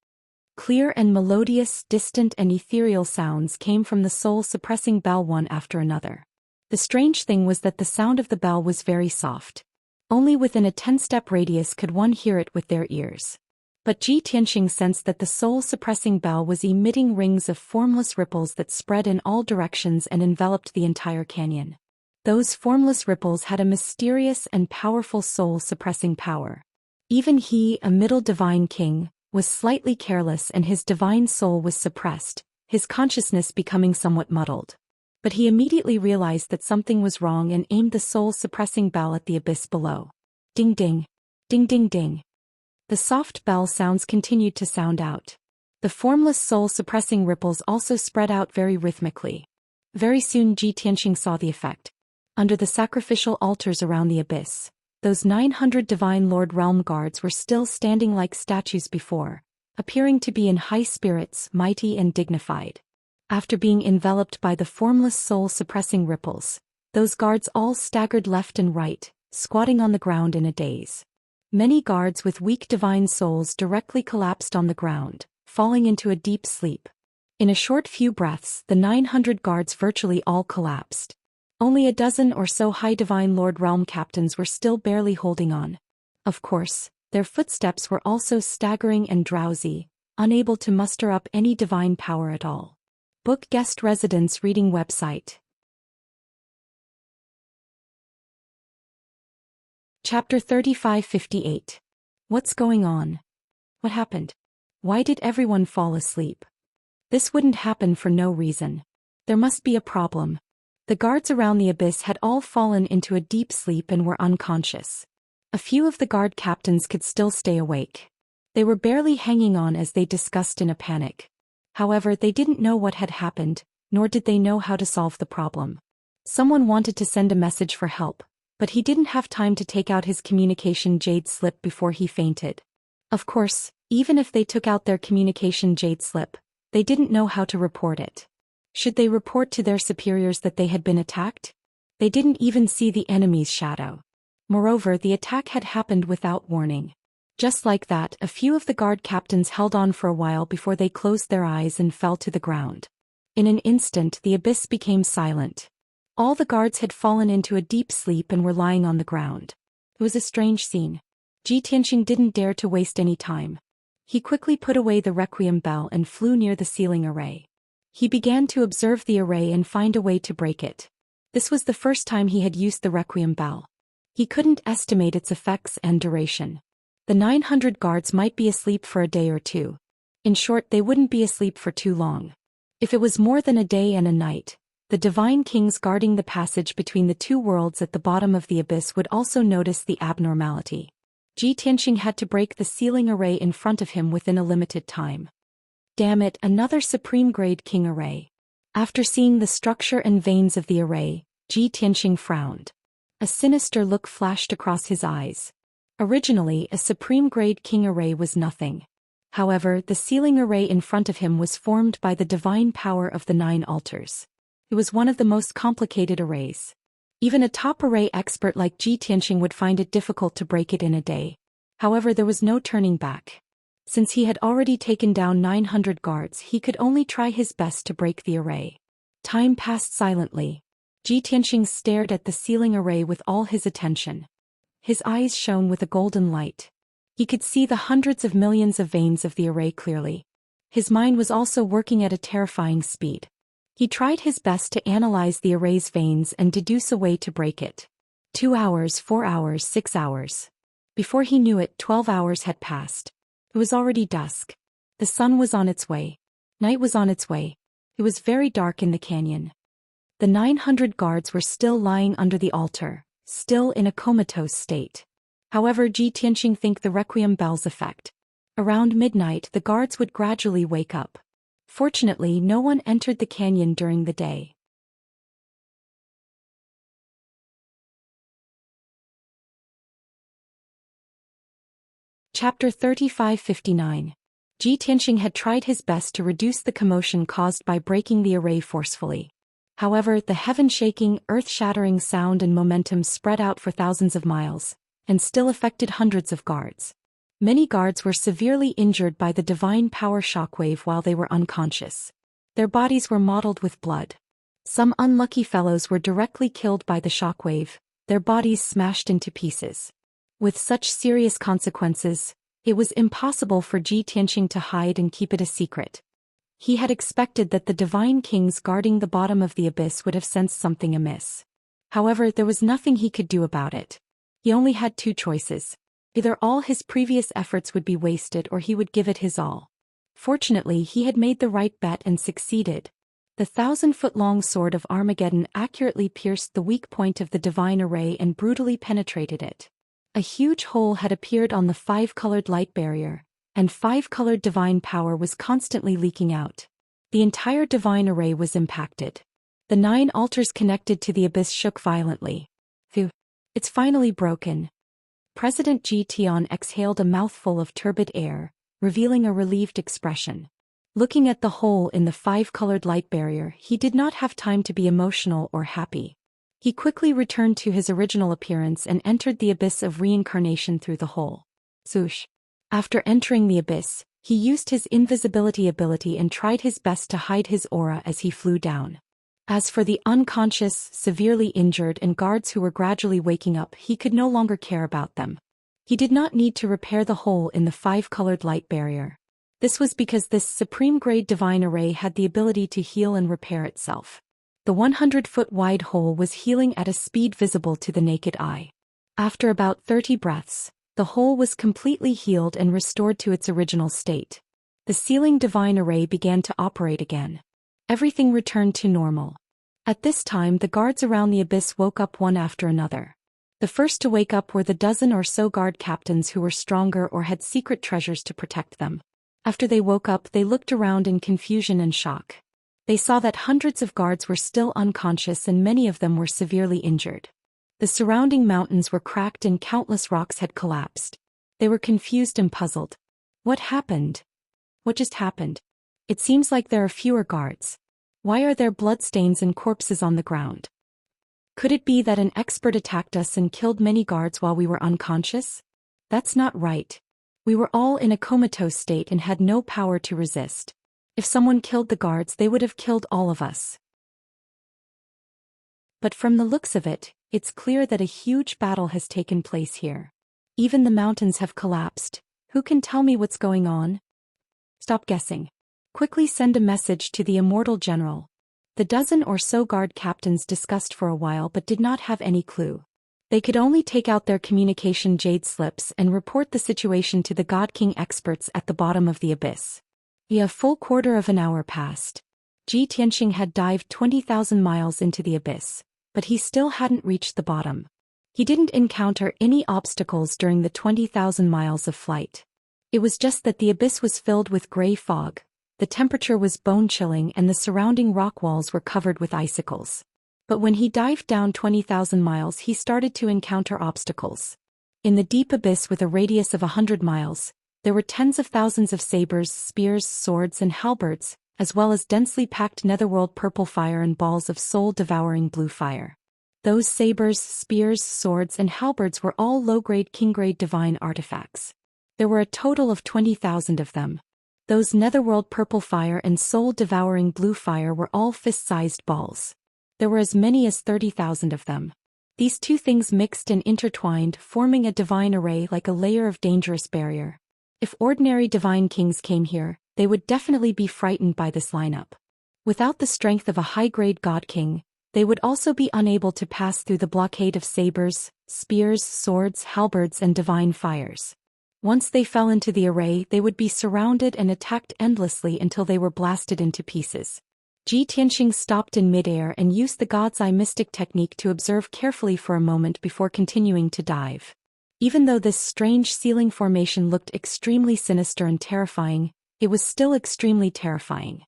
Clear and melodious, distant and ethereal sounds came from the soul-suppressing bell one after another. The strange thing was that the sound of the bell was very soft. Only within a 10-step radius could one hear it with their ears. But Ji Tianxing sensed that the soul-suppressing bell was emitting rings of formless ripples that spread in all directions and enveloped the entire canyon. Those formless ripples had a mysterious and powerful soul-suppressing power. Even he, a middle divine king, was slightly careless and his divine soul was suppressed, his consciousness becoming somewhat muddled. But he immediately realized that something was wrong and aimed the soul-suppressing bell at the abyss below. Ding ding. Ding ding ding. The soft bell sounds continued to sound out. The formless soul-suppressing ripples also spread out very rhythmically. Very soon Ji Tianxing saw the effect. Under the sacrificial altars around the abyss, those 900 divine Lord Realm guards were still standing like statues before, appearing to be in high spirits, mighty and dignified. After being enveloped by the formless soul-suppressing ripples, those guards all staggered left and right, squatting on the ground in a daze. Many guards with weak divine souls directly collapsed on the ground, falling into a deep sleep. In a short few breaths, the 900 guards virtually all collapsed. Only a dozen or so high divine Lord Realm captains were still barely holding on. Of course, their footsteps were also staggering and drowsy, unable to muster up any divine power at all. Book Guest Residence Reading Website. Chapter 3558. What's going on? What happened? Why did everyone fall asleep? This wouldn't happen for no reason. There must be a problem. The guards around the abyss had all fallen into a deep sleep and were unconscious. A few of the guard captains could still stay awake. They were barely hanging on as they discussed in a panic. However, they didn't know what had happened, nor did they know how to solve the problem. Someone wanted to send a message for help, but he didn't have time to take out his communication jade slip before he fainted. Of course, even if they took out their communication jade slip, they didn't know how to report it. Should they report to their superiors that they had been attacked? They didn't even see the enemy's shadow. Moreover, the attack had happened without warning. Just like that, a few of the guard captains held on for a while before they closed their eyes and fell to the ground. In an instant, the abyss became silent. All the guards had fallen into a deep sleep and were lying on the ground. It was a strange scene. Ji Tianxing didn't dare to waste any time. He quickly put away the requiem bell and flew near the ceiling array. He began to observe the array and find a way to break it. This was the first time he had used the requiem bell. He couldn't estimate its effects and duration. The 900 guards might be asleep for a day or two. In short, they wouldn't be asleep for too long. If it was more than a day and a night, the divine kings guarding the passage between the two worlds at the bottom of the abyss would also notice the abnormality. Ji Tianxing had to break the ceiling array in front of him within a limited time. Damn it, another supreme-grade king array. After seeing the structure and veins of the array, Ji Tianxing frowned. A sinister look flashed across his eyes. Originally, a supreme-grade king array was nothing. However, the ceiling array in front of him was formed by the divine power of the 9 altars. It was one of the most complicated arrays. Even a top array expert like Ji Tianxing would find it difficult to break it in a day. However, there was no turning back. Since he had already taken down 900 guards, he could only try his best to break the array. Time passed silently. Ji Tianxing stared at the ceiling array with all his attention. His eyes shone with a golden light. He could see the hundreds of millions of veins of the array clearly. His mind was also working at a terrifying speed. He tried his best to analyze the array's veins and deduce a way to break it. 2 hours, 4 hours, 6 hours. Before he knew it, 12 hours had passed. It was already dusk. The sun was on its way. Night was on its way. It was very dark in the canyon. The 900 guards were still lying under the altar, still in a comatose state. However, Ji Tianxing think the requiem bells effect. Around midnight, the guards would gradually wake up. Fortunately, no one entered the canyon during the day. Chapter 3559. Ji Tianxing had tried his best to reduce the commotion caused by breaking the array forcefully. However, the heaven-shaking, earth-shattering sound and momentum spread out for thousands of miles, and still affected hundreds of guards. Many guards were severely injured by the divine power shockwave while they were unconscious. Their bodies were mottled with blood. Some unlucky fellows were directly killed by the shockwave, their bodies smashed into pieces. With such serious consequences, it was impossible for Ji Tianxing to hide and keep it a secret. He had expected that the divine kings guarding the bottom of the abyss would have sensed something amiss. However, there was nothing he could do about it. He only had two choices. Either all his previous efforts would be wasted or he would give it his all. Fortunately, he had made the right bet and succeeded. The 1,000-foot-long sword of Armageddon accurately pierced the weak point of the divine array and brutally penetrated it. A huge hole had appeared on the 5-colored light barrier, and 5-colored divine power was constantly leaking out. The entire divine array was impacted. The 9 altars connected to the abyss shook violently. Phew. It's finally broken. President Ji Tian exhaled a mouthful of turbid air, revealing a relieved expression. Looking at the hole in the 5-colored light barrier, he did not have time to be emotional or happy. He quickly returned to his original appearance and entered the abyss of reincarnation through the hole. Swoosh. After entering the abyss, he used his invisibility ability and tried his best to hide his aura as he flew down. As for the unconscious, severely injured and guards who were gradually waking up, he could no longer care about them. He did not need to repair the hole in the 5-colored light barrier. This was because this supreme-grade divine array had the ability to heal and repair itself. The 100-foot-wide hole was healing at a speed visible to the naked eye. After about 30 breaths, the hole was completely healed and restored to its original state. The sealing divine array began to operate again. Everything returned to normal. At this time, the guards around the abyss woke up one after another. The first to wake up were the dozen or so guard captains who were stronger or had secret treasures to protect them. After they woke up, they looked around in confusion and shock. They saw that hundreds of guards were still unconscious and many of them were severely injured. The surrounding mountains were cracked and countless rocks had collapsed. They were confused and puzzled. What happened? What just happened? It seems like there are fewer guards. Why are there bloodstains and corpses on the ground? Could it be that an expert attacked us and killed many guards while we were unconscious? That's not right. We were all in a comatose state and had no power to resist. If someone killed the guards, they would have killed all of us. But from the looks of it, it's clear that a huge battle has taken place here. Even the mountains have collapsed. Who can tell me what's going on? Stop guessing. Quickly send a message to the immortal general. The dozen or so guard captains discussed for a while but did not have any clue. They could only take out their communication jade slips and report the situation to the God King experts at the bottom of the abyss. A full quarter of an hour passed. Ji Tianxing had dived 20,000 miles into the abyss, but he still hadn't reached the bottom. He didn't encounter any obstacles during the 20,000 miles of flight. It was just that the abyss was filled with gray fog, the temperature was bone-chilling and the surrounding rock walls were covered with icicles. But when he dived down 20,000 miles, he started to encounter obstacles. In the deep abyss with a radius of 100 miles, there were tens of thousands of sabers, spears, swords, and halberds, as well as densely packed netherworld purple fire and balls of soul-devouring blue fire. Those sabers, spears, swords, and halberds were all low-grade king-grade divine artifacts. There were a total of 20,000 of them. Those netherworld purple fire and soul-devouring blue fire were all fist-sized balls. There were as many as 30,000 of them. These two things mixed and intertwined, forming a divine array like a layer of dangerous barrier. If ordinary divine kings came here, they would definitely be frightened by this lineup. Without the strength of a high-grade god king, They would also be unable to pass through the blockade of sabers, spears, swords, halberds, and divine fires. Once they fell into the array, they would be surrounded and attacked endlessly until they were blasted into pieces. Ji Tianxing stopped in midair and used the God's Eye mystic technique to observe carefully for a moment before continuing to dive. Even though this strange ceiling formation looked extremely sinister and terrifying, it was still extremely terrifying.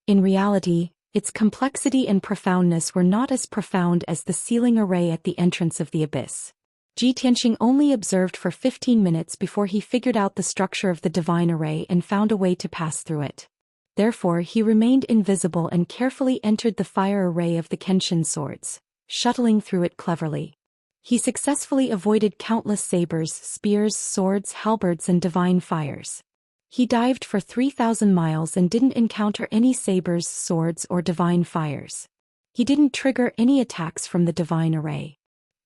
In reality, its complexity and profoundness were not as profound as the ceiling array at the entrance of the abyss. Ji Tianxing only observed for 15 minutes before he figured out the structure of the divine array and found a way to pass through it. Therefore he remained invisible and carefully entered the fire array of the Kenshin swords, shuttling through it cleverly. He successfully avoided countless sabers, spears, swords, halberds, and divine fires. He dived for 3,000 miles and didn't encounter any sabers, swords, or divine fires. He didn't trigger any attacks from the divine array.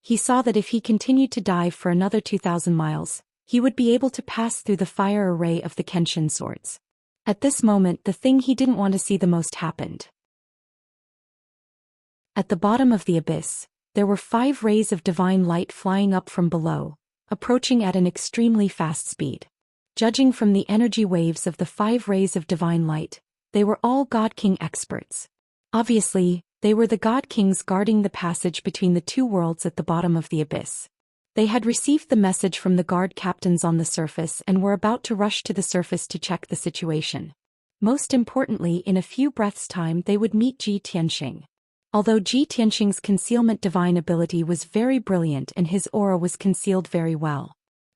He saw that if he continued to dive for another 2,000 miles, he would be able to pass through the fire array of the Kenshin swords. At this moment, the thing he didn't want to see the most happened. At the bottom of the abyss, there were 5 rays of divine light flying up from below, approaching at an extremely fast speed. Judging from the energy waves of the 5 rays of divine light, they were all God King experts. Obviously, they were the God Kings guarding the passage between the 2 worlds at the bottom of the abyss. They had received the message from the guard captains on the surface and were about to rush to the surface to check the situation. Most importantly, in a few breaths' time they would meet Ji Tianxing. Although Ji Tianxing's concealment divine ability was very brilliant and his aura was concealed very well.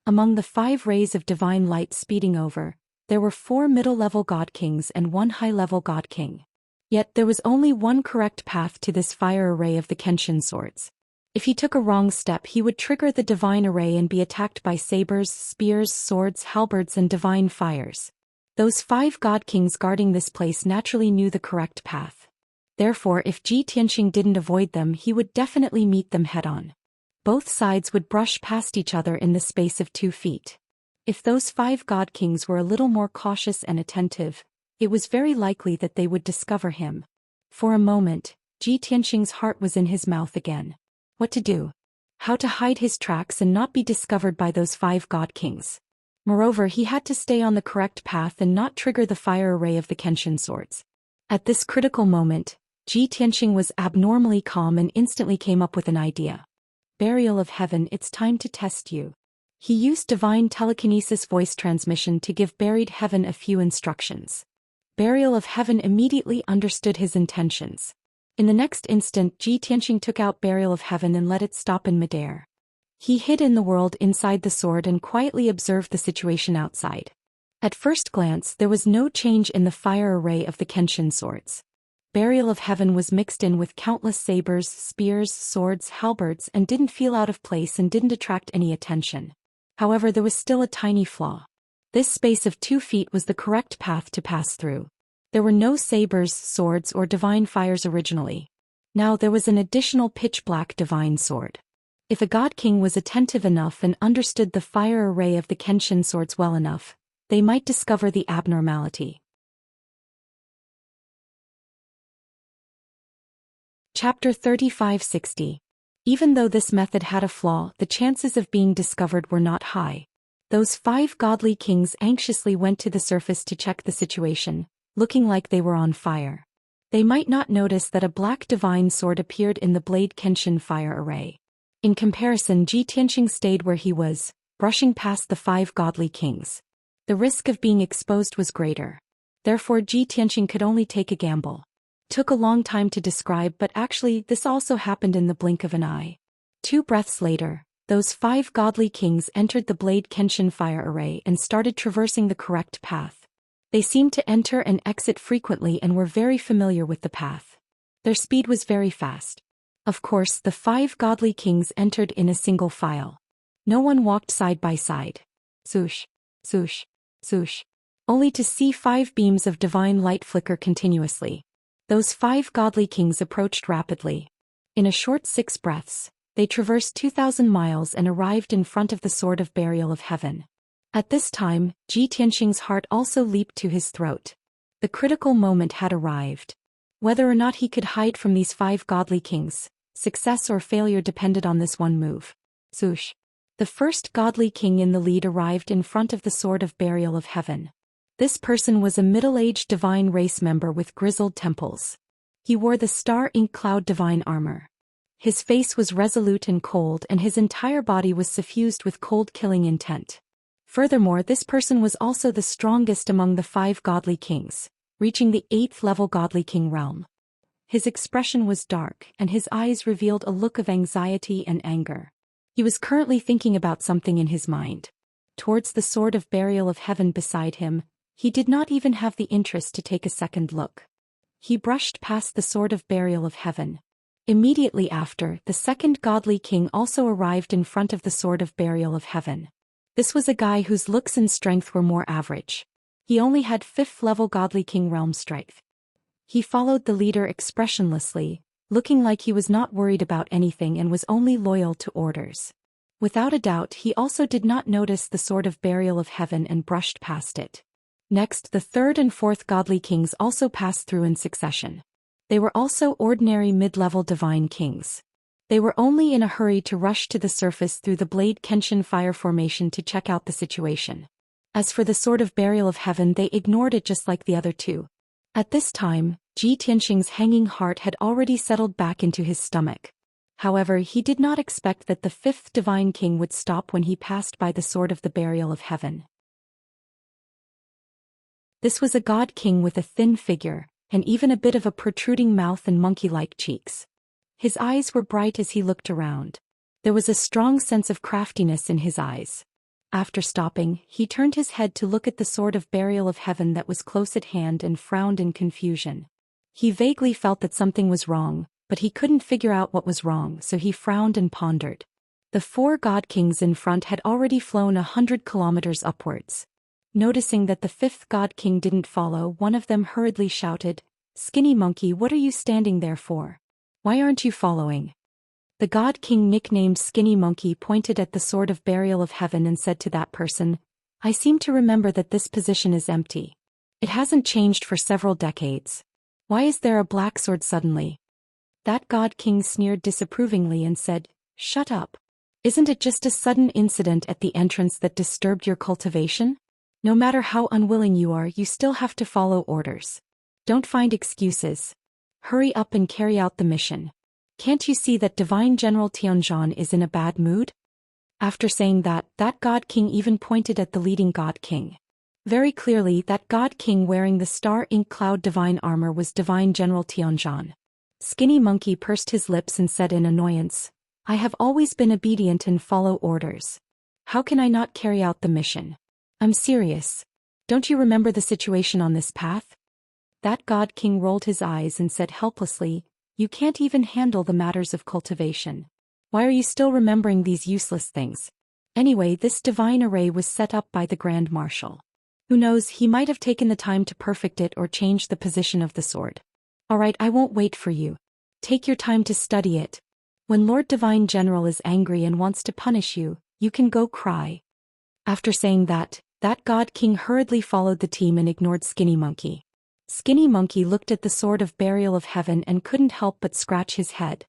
Among the 5 rays of divine light speeding over, there were 4 middle-level God Kings and 1 high-level God King. Yet there was only one correct path to this fire array of the Kenshin swords. If he took a wrong step, he would trigger the divine array and be attacked by sabers, spears, swords, halberds, and divine fires. Those 5 God Kings guarding this place naturally knew the correct path. Therefore, if Ji Tianxing didn't avoid them, he would definitely meet them head-on. Both sides would brush past each other in the space of 2 feet. If those 5 God Kings were a little more cautious and attentive, it was very likely that they would discover him. For a moment, Ji Tianxing's heart was in his mouth again. What to do? How to hide his tracks and not be discovered by those 5 God Kings? Moreover, he had to stay on the correct path and not trigger the fire array of the Kenshin swords. At this critical moment, Ji Tianxing was abnormally calm and instantly came up with an idea. Burial of Heaven, it's time to test you. He used divine telekinesis voice transmission to give buried heaven a few instructions. Burial of Heaven immediately understood his intentions. In the next instant, Ji Tianxing took out Burial of Heaven and let it stop in midair. He hid in the world inside the sword and quietly observed the situation outside. At first glance, there was no change in the fire array of the Kenshin swords. Burial of Heaven was mixed in with countless sabers, spears, swords, halberds, and didn't feel out of place and didn't attract any attention. However, there was still a tiny flaw. This space of 2 feet was the correct path to pass through. There were no sabers, swords, or divine fires originally. Now there was an additional pitch-black divine sword. If a God King was attentive enough and understood the fire array of the Kenshin swords well enough, they might discover the abnormality. Chapter 3560. Even though this method had a flaw, the chances of being discovered were not high. Those 5 godly kings anxiously went to the surface to check the situation, looking like they were on fire. They might not notice that a black divine sword appeared in the blade Kenshin fire array. In comparison, Ji Tianxing stayed where he was, brushing past the 5 godly kings. The risk of being exposed was greater. Therefore, Ji Tianxing could only take a gamble. Took a long time to describe, but actually this also happened in the blink of an eye. 2 breaths later, those 5 godly kings entered the blade Kenshin fire array and started traversing the correct path. They seemed to enter and exit frequently and were very familiar with the path. Their speed was very fast. Of course, the 5 godly kings entered in a single file. No one walked side by side. Swoosh, swoosh, swoosh. Only to see 5 beams of divine light flicker continuously. Those 5 godly kings approached rapidly. In a short 6 breaths, they traversed 2,000 miles and arrived in front of the Sword of Burial of Heaven. At this time, Ji Tianxing's heart also leaped to his throat. The critical moment had arrived. Whether or not he could hide from these 5 godly kings, success or failure depended on this one move. Zhou. The first godly king in the lead arrived in front of the Sword of Burial of Heaven. This person was a middle-aged divine race member with grizzled temples. He wore the star-ink cloud divine armor. His face was resolute and cold, and his entire body was suffused with cold-killing intent. Furthermore, this person was also the strongest among the 5 godly kings, reaching the 8th level godly king realm. His expression was dark, and his eyes revealed a look of anxiety and anger. He was currently thinking about something in his mind. Towards the Sword of Burial of Heaven beside him, he did not even have the interest to take a second look. He brushed past the Sword of Burial of Heaven. Immediately after, the second godly king also arrived in front of the Sword of Burial of Heaven. This was a guy whose looks and strength were more average. He only had 5th level godly king realm strength. He followed the leader expressionlessly, looking like he was not worried about anything and was only loyal to orders. Without a doubt, he also did not notice the Sword of Burial of Heaven and brushed past it. Next, the 3rd and 4th godly kings also passed through in succession. They were also ordinary mid-level divine kings. They were only in a hurry to rush to the surface through the Blade Kenshin fire formation to check out the situation. As for the Sword of Burial of Heaven, they ignored it just like the other 2. At this time, Ji Tianxing's hanging heart had already settled back into his stomach. However, he did not expect that the 5th divine king would stop when he passed by the Sword of the Burial of Heaven. This was a god king with a thin figure, and even a bit of a protruding mouth and monkey-like cheeks. His eyes were bright as he looked around. There was a strong sense of craftiness in his eyes. After stopping, he turned his head to look at the Sword of Burial of Heaven that was close at hand and frowned in confusion. He vaguely felt that something was wrong, but he couldn't figure out what was wrong, so he frowned and pondered. The 4 god kings in front had already flown 100 kilometers upwards. Noticing that the 5th god king didn't follow, one of them hurriedly shouted, "Skinny monkey, what are you standing there for? Why aren't you following?" The god king nicknamed Skinny Monkey pointed at the Sword of Burial of Heaven and said to that person, "I seem to remember that this position is empty. It hasn't changed for several decades. Why is there a black sword suddenly?" That god king sneered disapprovingly and said, "Shut up. Isn't it just a sudden incident at the entrance that disturbed your cultivation? No matter how unwilling you are, you still have to follow orders. Don't find excuses. Hurry up and carry out the mission. Can't you see that Divine General Tianzhan is in a bad mood?" After saying that, that god king even pointed at the leading god king. Very clearly, that god king wearing the star-ink cloud divine armor was Divine General Tianzhan. Skinny Monkey pursed his lips and said in annoyance, "I have always been obedient and follow orders. How can I not carry out the mission? I'm serious. Don't you remember the situation on this path?" That god king rolled his eyes and said helplessly, "You can't even handle the matters of cultivation. Why are you still remembering these useless things? Anyway, this divine array was set up by the Grand Marshal. Who knows, he might have taken the time to perfect it or change the position of the sword. Alright, I won't wait for you. Take your time to study it. When Lord Divine General is angry and wants to punish you, you can go cry." After saying that, that god king hurriedly followed the team and ignored Skinny Monkey. Skinny Monkey looked at the Sword of Burial of Heaven and couldn't help but scratch his head.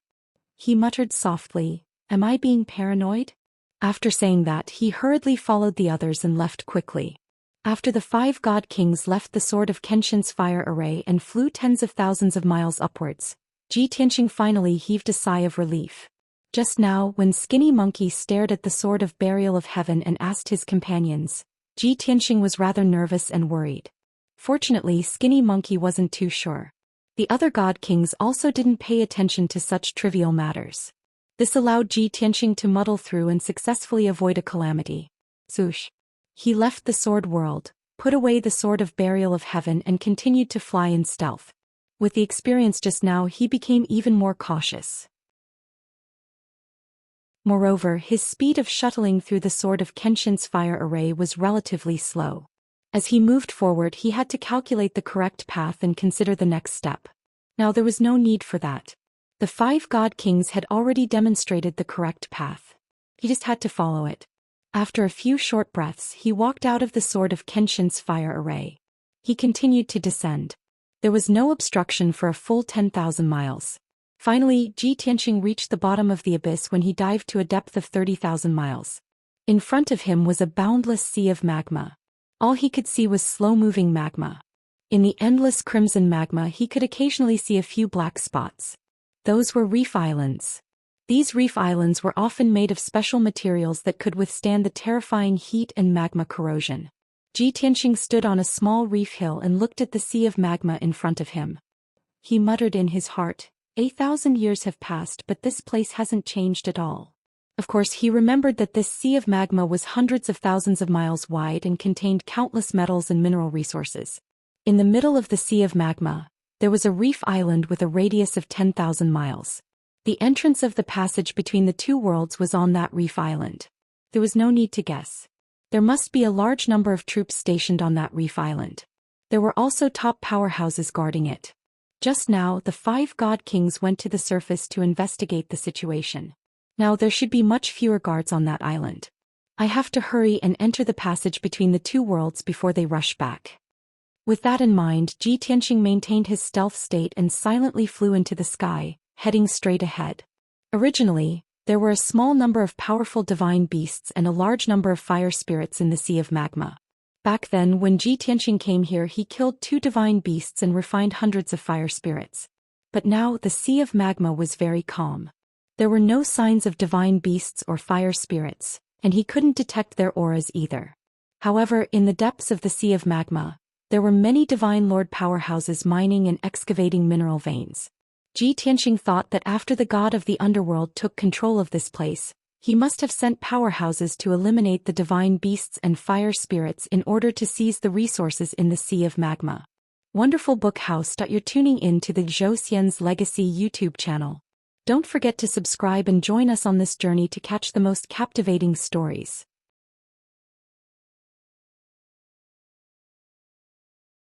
He muttered softly, "Am I being paranoid?" After saying that, he hurriedly followed the others and left quickly. After the 5 god kings left the Sword of Kenshin's fire array and flew tens of thousands of miles upwards, Ji Tianxing finally heaved a sigh of relief. Just now, when Skinny Monkey stared at the Sword of Burial of Heaven and asked his companions, Ji Tianxing was rather nervous and worried. Fortunately, Skinny Monkey wasn't too sure. The other god kings also didn't pay attention to such trivial matters. This allowed Ji Tianxing to muddle through and successfully avoid a calamity. Zhou. He left the sword world, put away the Sword of Burial of Heaven and continued to fly in stealth. With the experience just now, he became even more cautious. Moreover, his speed of shuttling through the Sword of Kenshin's fire array was relatively slow. As he moved forward, he had to calculate the correct path and consider the next step. Now there was no need for that. The 5 god kings had already demonstrated the correct path. He just had to follow it. After a few short breaths, he walked out of the Sword of Kenshin's fire array. He continued to descend. There was no obstruction for a full 10,000 miles. Finally, Ji Tianqing reached the bottom of the abyss when he dived to a depth of 30,000 miles. In front of him was a boundless sea of magma. All he could see was slow-moving magma. In the endless crimson magma he could occasionally see a few black spots. Those were reef islands. These reef islands were often made of special materials that could withstand the terrifying heat and magma corrosion. Ji Tianqing stood on a small reef hill and looked at the sea of magma in front of him. He muttered in his heart, 8,000 years have passed, but this place hasn't changed at all. Of course, he remembered that this sea of magma was hundreds of thousands of miles wide and contained countless metals and mineral resources. In the middle of the sea of magma, there was a reef island with a radius of 10,000 miles. The entrance of the passage between the two worlds was on that reef island. There was no need to guess. There must be a large number of troops stationed on that reef island. There were also top powerhouses guarding it. Just now, the 5 god kings went to the surface to investigate the situation. Now there should be much fewer guards on that island. I have to hurry and enter the passage between the two worlds before they rush back. With that in mind, Ji Tianqing maintained his stealth state and silently flew into the sky, heading straight ahead. Originally, there were a small number of powerful divine beasts and a large number of fire spirits in the sea of magma. Back then, when Ji Tianqing came here, he killed 2 divine beasts and refined hundreds of fire spirits. But now, the sea of magma was very calm. There were no signs of divine beasts or fire spirits, and he couldn't detect their auras either. However, in the depths of the sea of magma, there were many divine lord powerhouses mining and excavating mineral veins. Ji Tianqing thought that after the god of the underworld took control of this place, he must have sent powerhouses to eliminate the divine beasts and fire spirits in order to seize the resources in the sea of magma. Wonderful book house. You're tuning in to the Zhou Xian's Legacy YouTube channel. Don't forget to subscribe and join us on this journey to catch the most captivating stories.